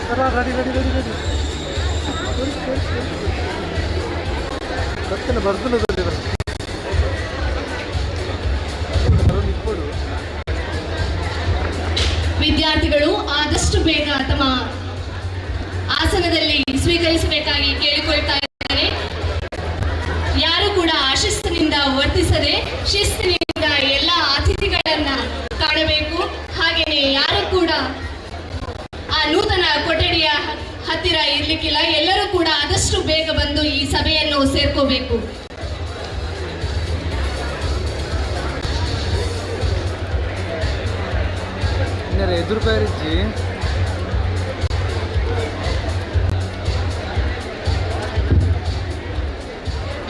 Ready ready ready ready ಬರ್ತಾನೆ ಬರ್ತಾನೆ ವಿದ್ಯಾರ್ಥಿಗಳು ಆದಷ್ಟು ಬೇಗ ತಮ್ಮ ಆಸನದಲ್ಲಿ ಸ್ವೀಕರಿಸಬೇಕಾಗಿ ಕೇಳಿಕೊಳ್ತಾ ಇದ್ದಾರೆ. ಯಾರು ಕೂಡ ಅಶಿಸ್ತಿನಿಂದ ವರ್ತಿಸದೆ ಶಿಸ್ತಿನಿಂದ ಎಲ್ಲ ಅತಿಥಿಗಳನ್ನ ಕಾಣಬೇಕು. ಹಾಗೆಯೇ ಯಾರು ಕೂಡ ಆ ನೂತನ ಕೊಠಡಿಯ ಹತ್ತಿರ ಇರ್ಲಿಕ್ಕಿಲ್ಲ. ಎಲ್ಲರೂ ಕೂಡ ಆದಷ್ಟು ಬೇಗ ಬಂದು ಈ ಸಭೆಯನ್ನು ಸೇರ್ಕೋಬೇಕು. ಎದುರು ಬಾರಿಜ್ಜಿ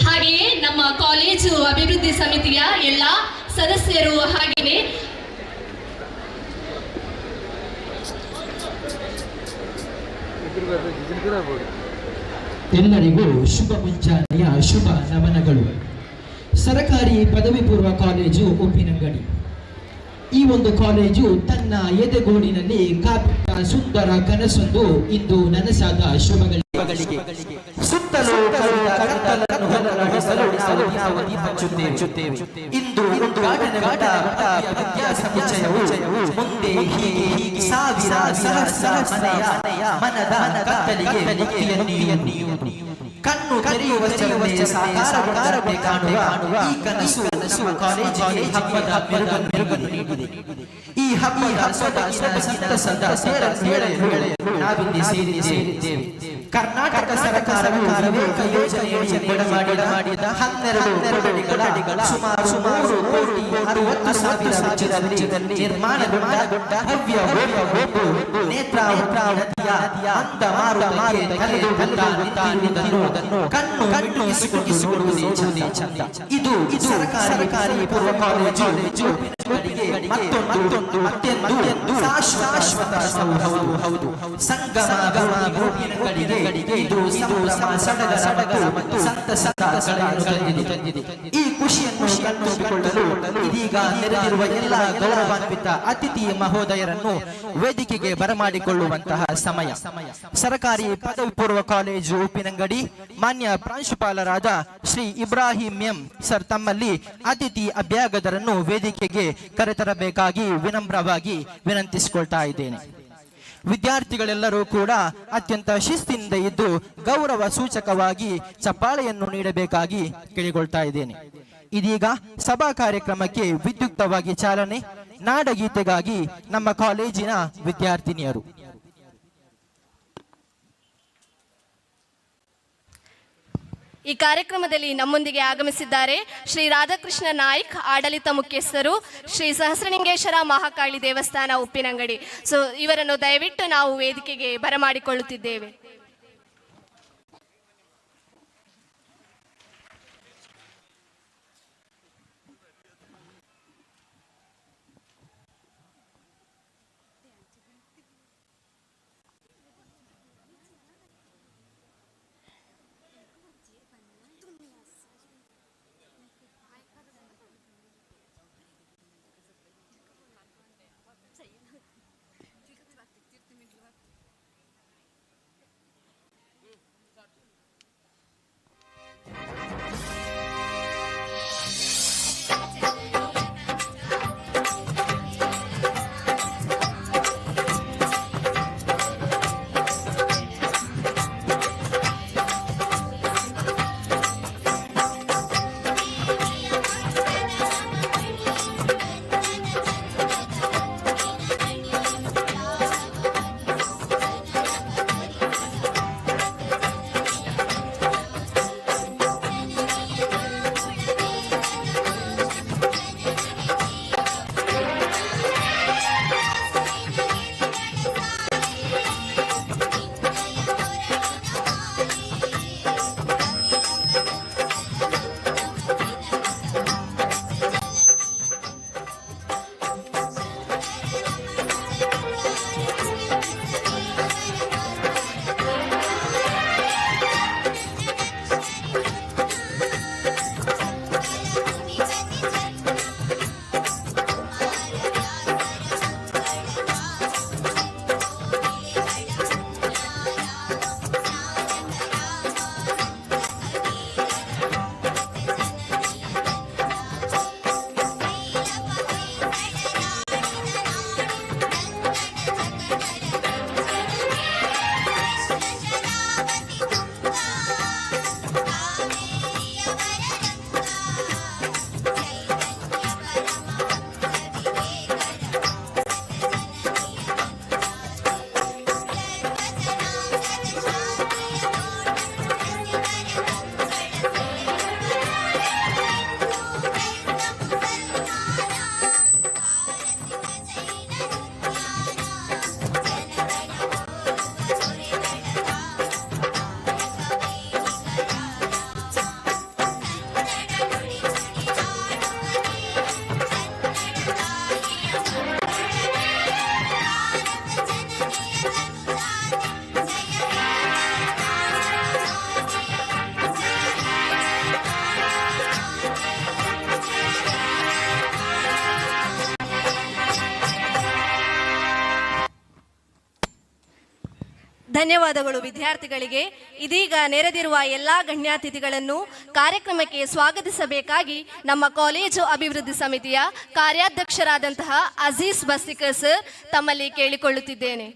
ಹಾಗೆಯೇ ನಮ್ಮ ಕಾಲೇಜು ಅಭಿವೃದ್ಧಿ ಸಮಿತಿಯ ಎಲ್ಲ ಸದಸ್ಯರು ಹಾಗೆಯೇ ಎಲ್ಲರಿಗೂ ಶುಭ ಮುಂಜಾನೆಯ ಶುಭ ನಮನಗಳು. ಸರಕಾರಿ ಪದವಿ ಪೂರ್ವ ಕಾಲೇಜು ಉಪ್ಪಿನಂಗಡಿ. ಈ ಒಂದು ಕಾಲೇಜು ತನ್ನ ಎದೆಗೂಡಿನಲ್ಲಿ ಕಾಪಿಟ್ಟ ಸುಂದರ ಕನಸೊಂದು ಇಂದು ನನಸಾದ ಶುಭಗಳಿಗೆ ಸುತ್ತಲೂ ಇಂದು ಮುಂದೆ ಸಾವಿರ ಸಹಸ್ರ ಮನದ ಕತ್ತಲಿಗೆ ಕಣ್ಣು ತೆರೆಯುವ ಸಾಕಾರಗೊಂಡಂತೆ ಕಾಣುವ ಈ ಕನಸು ನಮ್ಮ ಕಾಲೇಜಿಗೆ ಹಬ್ಬದ ಮೆರುಗನ್ನು ನೀಡಿದೆ. ಈ ಹಬ್ಬದ ಸಂತಸದ ವೇಳೆಯಲ್ಲಿ ನಾವಿಲ್ಲಿ ಸೇರಿದ್ದೇವೆ. ಕರ್ನಾಟಕ ಸರ್ಕಾರವು ವಿವೇಕ ಯೋಜನೆಯಡಿ ಮಾಡಿದ 12 ಕೊಠಡಿಗಳ ಸುಮಾರು 3,60,00,000 ವೆಚ್ಚದಲ್ಲಿ ನಿರ್ಮಾಣಗೊಂಡ ಭವ್ಯ ಗೋಪು ನೇತ್ರಾವತಿಯ ಅಂದ ಮಾರುತಕ್ಕೆ ತಲೆದೂಗುವುದನ್ನು ಕಣ್ಣು ಮಿಟುಕಿಸಿಕೊಳ್ಳುವುದೇ ಚಂದ. ಇದು ಸರ್ಕಾರಿ ಪೂರ್ವ ಕಾಲೇಜು ಮತ್ತೊಂದು ಅತ್ಯಂತ ಶಾಶ್ವತ ಹೌದು. ಸಂಗಮ ಗೋಪಿನಗಳಿಗೆ ಇದು ಸಂಭ್ರಮ ಸಡಗರ ಮತ್ತು ಸಂತಸಗಳನ್ನು ತಂದಿದೆ. ಈ ಖುಷಿಯನ್ನು ಕಣ್ತುಂಬಿಕೊಳ್ಳಲು ಇದೀಗ ನೆರೆದಿರುವ ಎಲ್ಲ ಗೌರವಾನ್ವಿತ ಅತಿಥಿ ಮಹೋದಯರನ್ನು ವೇದಿಕೆಗೆ ಬರಮಾಡಿಕೊಳ್ಳುವಂತಹ ಸಮಯ. ಸರ್ಕಾರಿ ಪದವಿ ಪೂರ್ವ ಕಾಲೇಜು ಉಪ್ಪಿನಂಗಡಿ ಮಾನ್ಯ ಪ್ರಾಂಶುಪಾಲರಾದ ಶ್ರೀ ಇಬ್ರಾಹಿಂ ಎಂ ಸರ್ ತಮ್ಮಲ್ಲಿ ಅತಿಥಿ ಅಭ್ಯಾಗತರನ್ನು ವೇದಿಕೆಗೆ ಕರೆತರಬೇಕಾಗಿ ವಿನಮ್ರವಾಗಿ ವಿನಂತಿಸಿಕೊಳ್ತಾ ಇದ್ದೇನೆ. ವಿದ್ಯಾರ್ಥಿಗಳೆಲ್ಲರೂ ಕೂಡ ಅತ್ಯಂತ ಶಿಸ್ತಿನಿಂದ ಇದ್ದು ಗೌರವ ಸೂಚಕವಾಗಿ ಚಪ್ಪಾಳೆಯನ್ನು ನೀಡಬೇಕಾಗಿ ಕೇಳಿಕೊಳ್ತಾ ಇದ್ದೇನೆ. ಇದೀಗ ಸಭಾ ಕಾರ್ಯಕ್ರಮಕ್ಕೆ ವಿದ್ಯುಕ್ತವಾಗಿ ಚಾಲನೆ. ನಾಡಗೀತೆಗಾಗಿ ನಮ್ಮ ಕಾಲೇಜಿನ ವಿದ್ಯಾರ್ಥಿನಿಯರು. ಈ ಕಾರ್ಯಕ್ರಮದಲ್ಲಿ ನಮ್ಮೊಂದಿಗೆ ಆಗಮಿಸಿದ್ದಾರೆ ಶ್ರೀ ರಾಧಾಕೃಷ್ಣ ನಾಯ್ಕ್, ಆಡಳಿತ ಮುಖ್ಯಸ್ಥರು, ಶ್ರೀ ಸಹಸ್ರಲಿಂಗೇಶ್ವರ ಮಹಾಕಾಳಿ ದೇವಸ್ಥಾನ ಉಪ್ಪಿನಂಗಡಿ. ಇವರನ್ನು ದಯವಿಟ್ಟು ನಾವು ವೇದಿಕೆಗೆ ಬರಮಾಡಿಕೊಳ್ಳುತ್ತಿದ್ದೇವೆ. ಧನ್ಯವಾದಗಳು ವಿದ್ಯಾರ್ಥಿಗಳಿಗೆ. ಇದೀಗ ನೆರೆದಿರುವ ಎಲ್ಲ ಗಣ್ಯಾತಿಥಿಗಳನ್ನು ಕಾರ್ಯಕ್ರಮಕ್ಕೆ ಸ್ವಾಗತಿಸಬೇಕಾಗಿ ನಮ್ಮ ಕಾಲೇಜು ಅಭಿವೃದ್ಧಿ ಸಮಿತಿಯ ಕಾರ್ಯಾಧ್ಯಕ್ಷರಾದಂತಹ ಅಜೀಜ್ ಬಸ್ತಿಕರ್ ಸರ್ ತಮ್ಮಲ್ಲಿ ಕೇಳಿಕೊಳ್ಳುತ್ತಿದ್ದೇನೆ.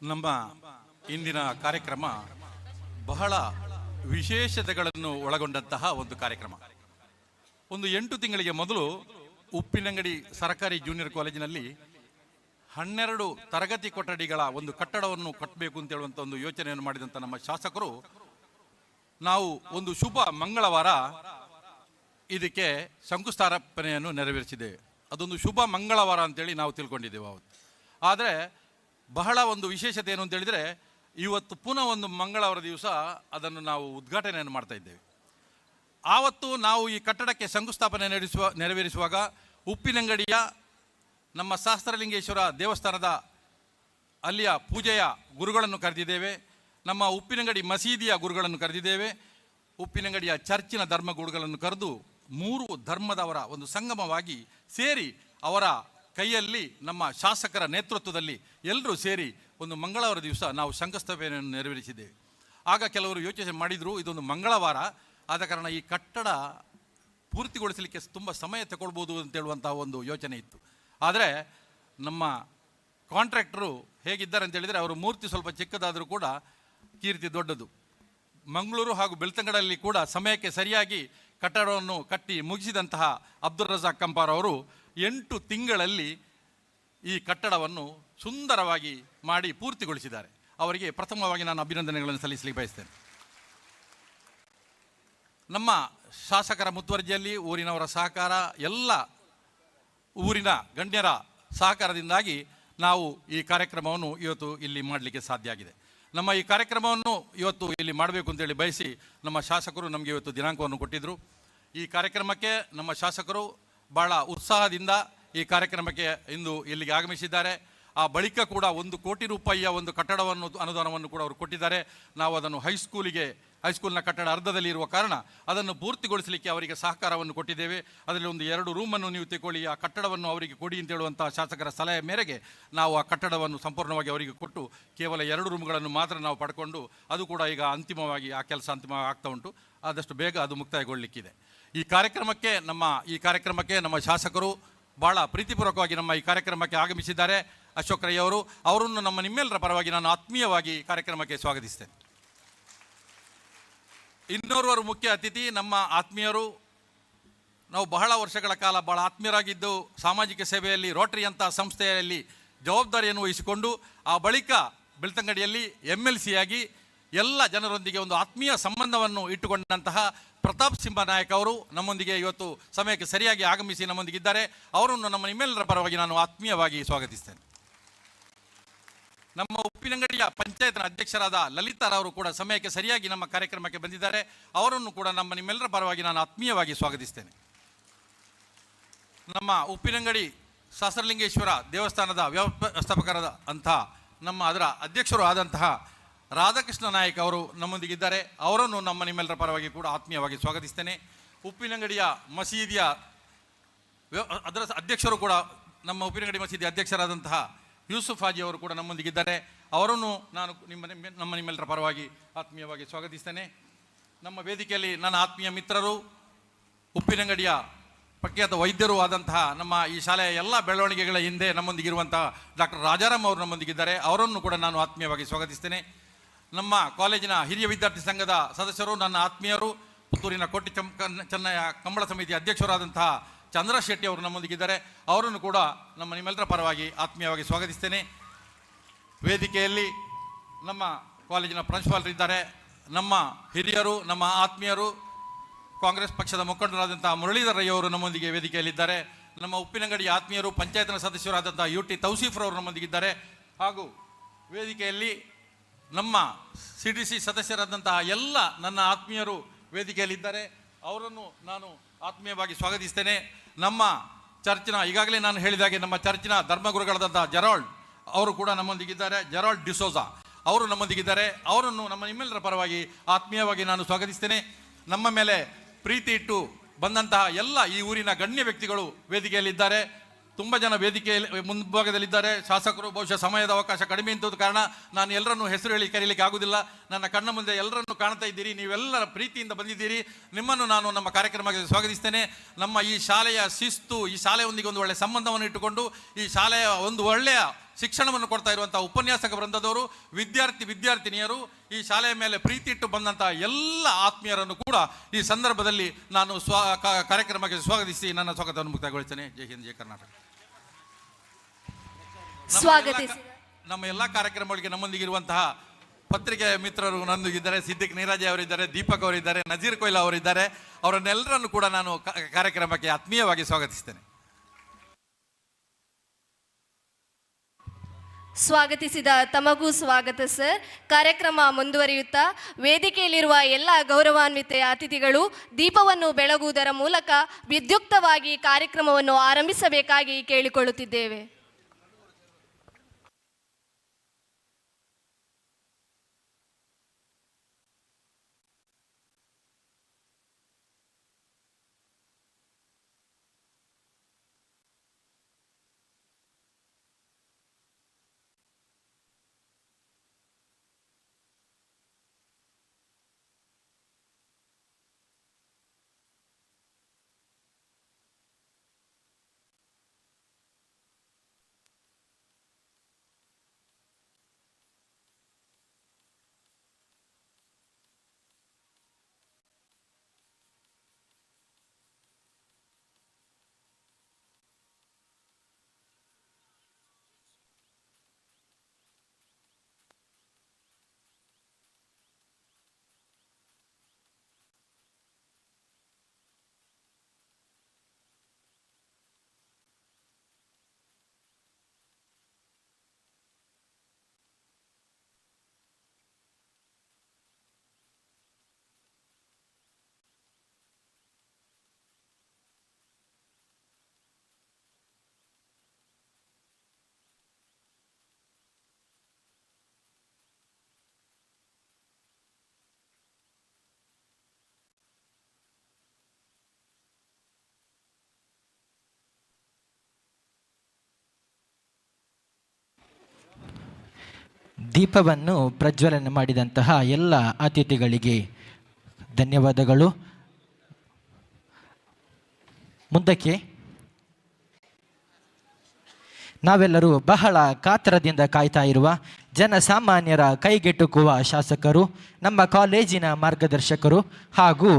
ನಮ್ಮ ಇಂದಿನ ಕಾರ್ಯಕ್ರಮ ಬಹಳ ವಿಶೇಷತೆಗಳನ್ನು ಒಳಗೊಂಡಂತಹ ಒಂದು ಕಾರ್ಯಕ್ರಮ. ಒಂದು 8 ತಿಂಗಳಿಗೆ ಮೊದಲು ಉಪ್ಪಿನಂಗಡಿ ಸರ್ಕಾರಿ ಜೂನಿಯರ್ ಕಾಲೇಜಿನಲ್ಲಿ 12 ತರಗತಿ ಕೊಠಡಿಗಳ ಒಂದು ಕಟ್ಟಡವನ್ನು ಕಟ್ಟಬೇಕು ಅಂತ ಹೇಳುವಂಥ ಒಂದು ಯೋಚನೆಯನ್ನು ಮಾಡಿದಂಥ ನಮ್ಮ ಶಾಸಕರು ನಾವು ಒಂದು ಶುಭ ಮಂಗಳವಾರ ಇದಕ್ಕೆ ಶಂಕುಸ್ಥಾಪನೆಯನ್ನು ನೆರವೇರಿಸಿದ್ದೇವೆ. ಅದೊಂದು ಶುಭ ಮಂಗಳವಾರ ಅಂತೇಳಿ ನಾವು ತಿಳ್ಕೊಂಡಿದ್ದೇವೆ ಅವತ್ತು. ಆದರೆ ಬಹಳ ಒಂದು ವಿಶೇಷತೆ ಏನು ಅಂತ ಹೇಳಿದರೆ, ಇವತ್ತು ಪುನಃ ಒಂದು ಮಂಗಳವಾರ ದಿವಸ ಅದನ್ನು ನಾವು ಉದ್ಘಾಟನೆಯನ್ನು ಮಾಡ್ತಾ ಇದ್ದೇವೆ. ಆವತ್ತು ನಾವು ಈ ಕಟ್ಟಡಕ್ಕೆ ಶಂಕುಸ್ಥಾಪನೆ ನೆರವೇರಿಸುವಾಗ ಉಪ್ಪಿನಂಗಡಿಯ ನಮ್ಮ ಸಹಸ್ರಲಿಂಗೇಶ್ವರ ದೇವಸ್ಥಾನದ ಅಲ್ಲಿಯ ಪೂಜೆಯ ಗುರುಗಳನ್ನು ಕರೆದಿದ್ದೇವೆ. ನಮ್ಮ ಉಪ್ಪಿನಂಗಡಿ ಮಸೀದಿಯ ಗುರುಗಳನ್ನು ಕರೆದಿದ್ದೇವೆ. ಉಪ್ಪಿನಂಗಡಿಯ ಚರ್ಚಿನ ಧರ್ಮಗುರುಗಳನ್ನು ಕರೆದು 3 ಧರ್ಮದವರ ಒಂದು ಸಂಗಮವಾಗಿ ಸೇರಿ ಅವರ ಕೈಯಲ್ಲಿ ನಮ್ಮ ಶಾಸಕರ ನೇತೃತ್ವದಲ್ಲಿ ಎಲ್ಲರೂ ಸೇರಿ ಒಂದು ಮಂಗಳವಾರ ದಿವಸ ನಾವು ಶಂಕುಸ್ಥಾಪನೆಯನ್ನು ನೆರವೇರಿಸಿದ್ದೇವೆ. ಆಗ ಕೆಲವರು ಯೋಚನೆ ಮಾಡಿದರು, ಇದೊಂದು ಮಂಗಳವಾರ ಆದ ಕಾರಣ ಈ ಕಟ್ಟಡ ಪೂರ್ತಿಗೊಳಿಸಲಿಕ್ಕೆ ತುಂಬ ಸಮಯ ತಗೊಳ್ಬೋದು ಅಂತೇಳುವಂಥ ಒಂದು ಯೋಚನೆ ಇತ್ತು. ಆದರೆ ನಮ್ಮ ಕಾಂಟ್ರಾಕ್ಟರು ಹೇಗಿದ್ದಾರೆ ಅಂತ ಹೇಳಿದರೆ, ಅವರು ಮೂರ್ತಿ ಸ್ವಲ್ಪ ಚಿಕ್ಕದಾದರೂ ಕೂಡ ಕೀರ್ತಿ ದೊಡ್ಡದು. ಮಂಗಳೂರು ಹಾಗೂ ಬೆಳ್ತಂಗಡಲ್ಲಿ ಕೂಡ ಸಮಯಕ್ಕೆ ಸರಿಯಾಗಿ ಕಟ್ಟಡವನ್ನು ಕಟ್ಟಿ ಮುಗಿಸಿದಂತಹ ಅಬ್ದುಲ್ ರಜಾಕ್ ಕಂಪಾರ್ ಅವರು 8 ತಿಂಗಳಲ್ಲಿ ಈ ಕಟ್ಟಡವನ್ನು ಸುಂದರವಾಗಿ ಮಾಡಿ ಪೂರ್ತಿಗೊಳಿಸಿದ್ದಾರೆ. ಅವರಿಗೆ ಪ್ರಥಮವಾಗಿ ನಾನು ಅಭಿನಂದನೆಗಳನ್ನು ಸಲ್ಲಿಸಲಿಕ್ಕೆ ಬಯಸ್ತೇನೆ. ನಮ್ಮ ಶಾಸಕರ ಮುತುವರ್ಜಿಯಲ್ಲಿ ಊರಿನವರ ಸಹಕಾರ, ಎಲ್ಲ ಊರಿನ ಗಣ್ಯರ ಸಹಕಾರದಿಂದಾಗಿ ನಾವು ಈ ಕಾರ್ಯಕ್ರಮವನ್ನು ಇವತ್ತು ಇಲ್ಲಿ ಮಾಡಲಿಕ್ಕೆ ಸಾಧ್ಯ ಆಗಿದೆ. ನಮ್ಮ ಈ ಕಾರ್ಯಕ್ರಮವನ್ನು ಇವತ್ತು ಇಲ್ಲಿ ಮಾಡಬೇಕು ಅಂತೇಳಿ ಬಯಸಿ ನಮ್ಮ ಶಾಸಕರು ನಮಗೆ ಇವತ್ತು ದಿನಾಂಕವನ್ನು ಕೊಟ್ಟಿದ್ದರು. ಈ ಕಾರ್ಯಕ್ರಮಕ್ಕೆ ನಮ್ಮ ಶಾಸಕರು ಭಾಳ ಉತ್ಸಾಹದಿಂದ ಈ ಕಾರ್ಯಕ್ರಮಕ್ಕೆ ಇಂದು ಇಲ್ಲಿಗೆ ಆಗಮಿಸಿದ್ದಾರೆ. ಆ ಬಳಿಕ ಕೂಡ 1 ಕೋಟಿ ರೂಪಾಯಿಯ ಒಂದು ಕಟ್ಟಡವನ್ನು ಅನುದಾನವನ್ನು ಕೂಡ ಅವರು ಕೊಟ್ಟಿದ್ದಾರೆ. ನಾವು ಅದನ್ನು ಹೈಸ್ಕೂಲ್ನ ಕಟ್ಟಡ ಅರ್ಧದಲ್ಲಿ ಇರುವ ಕಾರಣ ಅದನ್ನು ಪೂರ್ತಿಗೊಳಿಸಲಿಕ್ಕೆ ಅವರಿಗೆ ಸಹಕಾರವನ್ನು ಕೊಟ್ಟಿದ್ದೇವೆ. ಅದರಲ್ಲಿ ಒಂದು 2 ರೂಮನ್ನು ನೀವು ತೆಗೊಳ್ಳಿ, ಆ ಕಟ್ಟಡವನ್ನು ಅವರಿಗೆ ಕೊಡಿ ಅಂತ ಹೇಳುವಂಥ ಶಾಸಕರ ಸಲಹೆ ಮೇರೆಗೆ ನಾವು ಆ ಕಟ್ಟಡವನ್ನು ಸಂಪೂರ್ಣವಾಗಿ ಅವರಿಗೆ ಕೊಟ್ಟು ಕೇವಲ 2 ರೂಮ್ಗಳನ್ನು ಮಾತ್ರ ನಾವು ಪಡ್ಕೊಂಡು, ಅದು ಕೂಡ ಈಗ ಅಂತಿಮವಾಗಿ ಆ ಕೆಲಸ ಅಂತಿಮವಾಗಿ ಆಗ್ತಾ ಉಂಟು. ಆದಷ್ಟು ಬೇಗ ಅದು ಮುಕ್ತಾಯಗೊಳ್ಳಲಿಕ್ಕಿದೆ. ಈ ಕಾರ್ಯಕ್ರಮಕ್ಕೆ ನಮ್ಮ ಶಾಸಕರು ಭಾಳ ಪ್ರೀತಿಪೂರ್ವಕವಾಗಿ ನಮ್ಮ ಈ ಕಾರ್ಯಕ್ರಮಕ್ಕೆ ಆಗಮಿಸಿದ್ದಾರೆ. ಅಶೋಕ್ ರೈ ಅವರನ್ನು ನಿಮ್ಮೆಲ್ಲರ ಪರವಾಗಿ ನಾನು ಆತ್ಮೀಯವಾಗಿ ಕಾರ್ಯಕ್ರಮಕ್ಕೆ ಸ್ವಾಗತಿಸ್ತೇನೆ. ಇನ್ನೋರ್ವರು ಮುಖ್ಯ ಅತಿಥಿ ನಮ್ಮ ಆತ್ಮೀಯರು. ನಾವು ಬಹಳ ವರ್ಷಗಳ ಕಾಲ ಭಾಳ ಆತ್ಮೀಯರಾಗಿದ್ದು ಸಾಮಾಜಿಕ ಸೇವೆಯಲ್ಲಿ ರೋಟರಿ ಅಂತ ಸಂಸ್ಥೆಯಲ್ಲಿ ಜವಾಬ್ದಾರಿಯನ್ನು ವಹಿಸಿಕೊಂಡು ಆ ಬಳಿಕ ಬೆಳ್ತಂಗಡಿಯಲ್ಲಿ MLC ಆಗಿ ಎಲ್ಲ ಜನರೊಂದಿಗೆ ಒಂದು ಆತ್ಮೀಯ ಸಂಬಂಧವನ್ನು ಇಟ್ಟುಕೊಂಡಂತಹ ಪ್ರತಾಪ್ ಸಿಂಹ ನಾಯಕ್ ಅವರು ನಮ್ಮೊಂದಿಗೆ ಇವತ್ತು ಸಮಯಕ್ಕೆ ಸರಿಯಾಗಿ ಆಗಮಿಸಿ ನಮ್ಮೊಂದಿಗಿದ್ದಾರೆ. ಅವರನ್ನು ನಿಮ್ಮೆಲ್ಲರ ಪರವಾಗಿ ನಾನು ಆತ್ಮೀಯವಾಗಿ ಸ್ವಾಗತಿಸ್ತೇನೆ. ನಮ್ಮ ಉಪ್ಪಿನಂಗಡಿಯ ಪಂಚಾಯತ್ನ ಅಧ್ಯಕ್ಷರಾದ ಲಲಿತಾರವರು ಕೂಡ ಸಮಯಕ್ಕೆ ಸರಿಯಾಗಿ ನಮ್ಮ ಕಾರ್ಯಕ್ರಮಕ್ಕೆ ಬಂದಿದ್ದಾರೆ. ಅವರನ್ನು ಕೂಡ ನಿಮ್ಮೆಲ್ಲರ ಪರವಾಗಿ ನಾನು ಆತ್ಮೀಯವಾಗಿ ಸ್ವಾಗತಿಸ್ತೇನೆ. ನಮ್ಮ ಉಪ್ಪಿನಂಗಡಿ ಸಹಸ್ರಲಿಂಗೇಶ್ವರ ದೇವಸ್ಥಾನದ ವ್ಯವಸ್ಥಾಪಕರಾದ ಅದರ ಅಧ್ಯಕ್ಷರು ಆದಂತಹ ರಾಧಾಕೃಷ್ಣ ನಾಯಕ್ ಅವರು ನಮ್ಮೊಂದಿಗಿದ್ದಾರೆ. ಅವರನ್ನು ನಿಮ್ಮೆಲ್ಲರ ಪರವಾಗಿ ಕೂಡ ಆತ್ಮೀಯವಾಗಿ ಸ್ವಾಗತಿಸ್ತೇನೆ. ಉಪ್ಪಿನಂಗಡಿಯ ಮಸೀದಿಯ ಅದರ ಅಧ್ಯಕ್ಷರು ಕೂಡ ನಮ್ಮ ಉಪ್ಪಿನಂಗಡಿ ಮಸೀದಿ ಅಧ್ಯಕ್ಷರಾದಂತಹ ಯೂಸುಫ್ ಹಾಜಿ ಅವರು ಕೂಡ ನಮ್ಮೊಂದಿಗಿದ್ದಾರೆ. ಅವರನ್ನು ನಾನು ನಿಮ್ಮೆಲ್ಲರ ಪರವಾಗಿ ಆತ್ಮೀಯವಾಗಿ ಸ್ವಾಗತಿಸ್ತೇನೆ. ನಮ್ಮ ವೇದಿಕೆಯಲ್ಲಿ ನನ್ನ ಆತ್ಮೀಯ ಮಿತ್ರರು, ಉಪ್ಪಿನಂಗಡಿಯ ಪ್ರಖ್ಯಾತ ವೈದ್ಯರು ಆದಂತಹ ನಮ್ಮ ಈ ಶಾಲೆಯ ಎಲ್ಲ ಬೆಳವಣಿಗೆಗಳ ಹಿಂದೆ ನಮ್ಮೊಂದಿಗಿರುವಂತಹ ಡಾಕ್ಟರ್ ರಾಜಾರಾಮ್ ಅವರು ನಮ್ಮೊಂದಿಗಿದ್ದಾರೆ. ಅವರನ್ನು ಕೂಡ ನಾನು ಆತ್ಮೀಯವಾಗಿ ಸ್ವಾಗತಿಸ್ತೇನೆ. ನಮ್ಮ ಕಾಲೇಜಿನ ಹಿರಿಯ ವಿದ್ಯಾರ್ಥಿ ಸಂಘದ ಸದಸ್ಯರು, ನನ್ನ ಆತ್ಮೀಯರು, ಪುತ್ತೂರಿನ ಕೋಟಿ ಚೆನ್ನಯ್ಯ ಕಂಬಳ ಸಮಿತಿ ಅಧ್ಯಕ್ಷರಾದಂತಹ ಚಂದ್ರ ಶೆಟ್ಟಿ ಅವರು ನಮ್ಮೊಂದಿಗಿದ್ದಾರೆ. ಅವರನ್ನು ಕೂಡ ನಿಮ್ಮೆಲ್ಲರ ಪರವಾಗಿ ಆತ್ಮೀಯವಾಗಿ ಸ್ವಾಗತಿಸ್ತೇನೆ. ವೇದಿಕೆಯಲ್ಲಿ ನಮ್ಮ ಕಾಲೇಜಿನ ಪ್ರಾಂಶುಪಾಲರಿದ್ದಾರೆ, ನಮ್ಮ ಹಿರಿಯರು, ನಮ್ಮ ಆತ್ಮೀಯರು, ಕಾಂಗ್ರೆಸ್ ಪಕ್ಷದ ಮುಖಂಡರಾದಂತಹ ಮುರಳೀಧರ್ ರೈ ಅವರು ನಮ್ಮೊಂದಿಗೆ ವೇದಿಕೆಯಲ್ಲಿದ್ದಾರೆ. ನಮ್ಮ ಉಪ್ಪಿನಂಗಡಿ ಆತ್ಮೀಯರು, ಪಂಚಾಯತ್ನ ಸದಸ್ಯರಾದಂತಹ UT ತೌಸೀಫ್ರವರು ನಮ್ಮೊಂದಿಗಿದ್ದಾರೆ. ಹಾಗೂ ವೇದಿಕೆಯಲ್ಲಿ ನಮ್ಮ CDC ಸದಸ್ಯರಾದಂತಹ ಎಲ್ಲ ನನ್ನ ಆತ್ಮೀಯರು ವೇದಿಕೆಯಲ್ಲಿದ್ದಾರೆ. ಅವರನ್ನು ನಾನು ಆತ್ಮೀಯವಾಗಿ ಸ್ವಾಗತಿಸ್ತೇನೆ. ನಮ್ಮ ಚರ್ಚಿನ ಈಗಾಗಲೇ ನಾನು ಹೇಳಿದಾಗೆ ನಮ್ಮ ಚರ್ಚಿನ ಧರ್ಮಗುರುಗಳಾದಂತಹ ಜೆರಾಲ್ಡ್ ಅವರು ಕೂಡ ನಮ್ಮೊಂದಿಗಿದ್ದಾರೆ. ಜೆರಾಲ್ಡ್ ಡಿಸೋಜಾ ಅವರು ನಮ್ಮೊಂದಿಗಿದ್ದಾರೆ. ಅವರನ್ನು ನಿಮ್ಮೆಲ್ಲರ ಪರವಾಗಿ ಆತ್ಮೀಯವಾಗಿ ನಾನು ಸ್ವಾಗತಿಸ್ತೇನೆ. ನಮ್ಮ ಮೇಲೆ ಪ್ರೀತಿ ಇಟ್ಟು ಬಂದಂತಹ ಎಲ್ಲ ಈ ಊರಿನ ಗಣ್ಯ ವ್ಯಕ್ತಿಗಳು ವೇದಿಕೆಯಲ್ಲಿದ್ದಾರೆ. ತುಂಬ ಜನ ವೇದಿಕೆಯಲ್ಲಿ ಮುಂಭಾಗದಲ್ಲಿದ್ದಾರೆ. ಶಾಸಕರು ಬಹುಶಃ ಸಮಯದ ಅವಕಾಶ ಕಡಿಮೆ ಇದ್ದದ ಕಾರಣ ನಾನು ಎಲ್ಲರನ್ನೂ ಹೆಸರು ಹೇಳಿ ಕರೀಲಿಕ್ಕೆ ಆಗುವುದಿಲ್ಲ. ನನ್ನ ಕಣ್ಣ ಮುಂದೆ ಎಲ್ಲರನ್ನು ಕಾಣ್ತಾ ಇದ್ದೀರಿ, ನೀವೆಲ್ಲರ ಪ್ರೀತಿಯಿಂದ ಬಂದಿದ್ದೀರಿ. ನಿಮ್ಮನ್ನು ನಾನು ನಮ್ಮ ಕಾರ್ಯಕ್ರಮಕ್ಕೆ ಸ್ವಾಗತಿಸ್ತೇನೆ. ನಮ್ಮ ಈ ಶಾಲೆಯ ಶಿಸ್ತು, ಈ ಶಾಲೆಯೊಂದಿಗೆ ಒಂದು ಒಳ್ಳೆಯ ಸಂಬಂಧವನ್ನು ಇಟ್ಟುಕೊಂಡು ಈ ಶಾಲೆಯ ಒಂದು ಒಳ್ಳೆಯ ಶಿಕ್ಷಣವನ್ನು ಕೊಡ್ತಾ ಇರುವಂಥ ಉಪನ್ಯಾಸಕ ವೃಂದದವರು, ವಿದ್ಯಾರ್ಥಿನಿಯರು, ಈ ಶಾಲೆಯ ಮೇಲೆ ಪ್ರೀತಿ ಇಟ್ಟು ಬಂದಂತಹ ಎಲ್ಲ ಆತ್ಮೀಯರನ್ನು ಕೂಡ ಈ ಸಂದರ್ಭದಲ್ಲಿ ನಾನು ಕಾರ್ಯಕ್ರಮಕ್ಕೆ ಸ್ವಾಗತಿಸಿ ನನ್ನ ಸ್ವಾಗತವನ್ನು ಮುಕ್ತಾಯಗೊಳಿಸ್ತೇನೆ. ಜೈ ಹಿಂದ್, ಜೈ ಕರ್ನಾಟಕ. ನಮ್ಮ ಎಲ್ಲ ಕಾರ್ಯಕ್ರಮಗಳಿಗೆ ನಮ್ಮೊಂದಿಗಿರುವಂತಹ ಪತ್ರಿಕೆ ಮಿತ್ರರು ನನ್ನೊಂದಿಗಿದ್ದಾರೆ. ಸಿದ್ದಿಕ್ ನೀರಾಜಿ ಅವರಿದ್ದಾರೆ, ದೀಪಕ್ ಅವರಿದ್ದಾರೆ, ನಜೀರ್ ಕೊಯ್ಲಾ ಅವರಿದ್ದಾರೆ. ಅವರನ್ನೆಲ್ಲರನ್ನು ಕೂಡ ನಾನು ಕಾರ್ಯಕ್ರಮಕ್ಕೆ ಆತ್ಮೀಯವಾಗಿ ಸ್ವಾಗತಿಸ್ತೇನೆ. ಸ್ವಾಗತಿಸಿದ ತಮಗೂ ಸ್ವಾಗತ ಸರ್. ಕಾರ್ಯಕ್ರಮ ಮುಂದುವರಿಯುತ್ತಾ ವೇದಿಕೆಯಲ್ಲಿರುವ ಎಲ್ಲ ಗೌರವಾನ್ವಿತ ಅತಿಥಿಗಳು ದೀಪವನ್ನು ಬೆಳಗುವುದರ ಮೂಲಕ ವಿದ್ಯುಕ್ತವಾಗಿ ಕಾರ್ಯಕ್ರಮವನ್ನು ಆರಂಭಿಸಬೇಕಾಗಿ ಕೇಳಿಕೊಳ್ಳುತ್ತಿದ್ದೇವೆ. ದೀಪವನ್ನು ಪ್ರಜ್ವಲನೆ ಮಾಡಿದಂತಹ ಎಲ್ಲ ಅತಿಥಿಗಳಿಗೆ ಧನ್ಯವಾದಗಳು. ಮುಂದಕ್ಕೆ ನಾವೆಲ್ಲರೂ ಬಹಳ ಕಾತರದಿಂದ ಕಾಯ್ತಾ ಇರುವ ಜನಸಾಮಾನ್ಯರ ಕೈಗೆಟುಕುವ ಶಾಸಕರು, ನಮ್ಮ ಕಾಲೇಜಿನ ಮಾರ್ಗದರ್ಶಕರು ಹಾಗೂ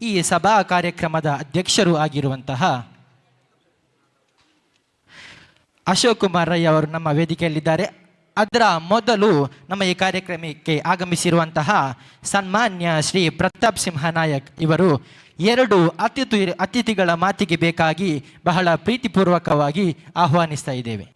ಈ ಸಭಾ ಕಾರ್ಯಕ್ರಮದ ಅಧ್ಯಕ್ಷರು ಆಗಿರುವಂತಹ ಅಶೋಕ್ ಕುಮಾರ್ ರೈ ಅವರು ನಮ್ಮ ವೇದಿಕೆಯಲ್ಲಿದ್ದಾರೆ. ಅದರ ಮೊದಲು ನಮ್ಮ ಈ ಕಾರ್ಯಕ್ರಮಕ್ಕೆ ಆಗಮಿಸಿರುವಂತಹ ಸನ್ಮಾನ್ಯ ಶ್ರೀ ಪ್ರತಾಪ್ ಸಿಂಹ ನಾಯಕ್ ಇವರು 2 ಅತಿಥಿಗಳ ಮಾತಿಗೆ ಬೇಕಾಗಿ ಬಹಳ ಪ್ರೀತಿಪೂರ್ವಕವಾಗಿ ಆಹ್ವಾನಿಸ್ತಾ ಇದ್ದೇವೆ.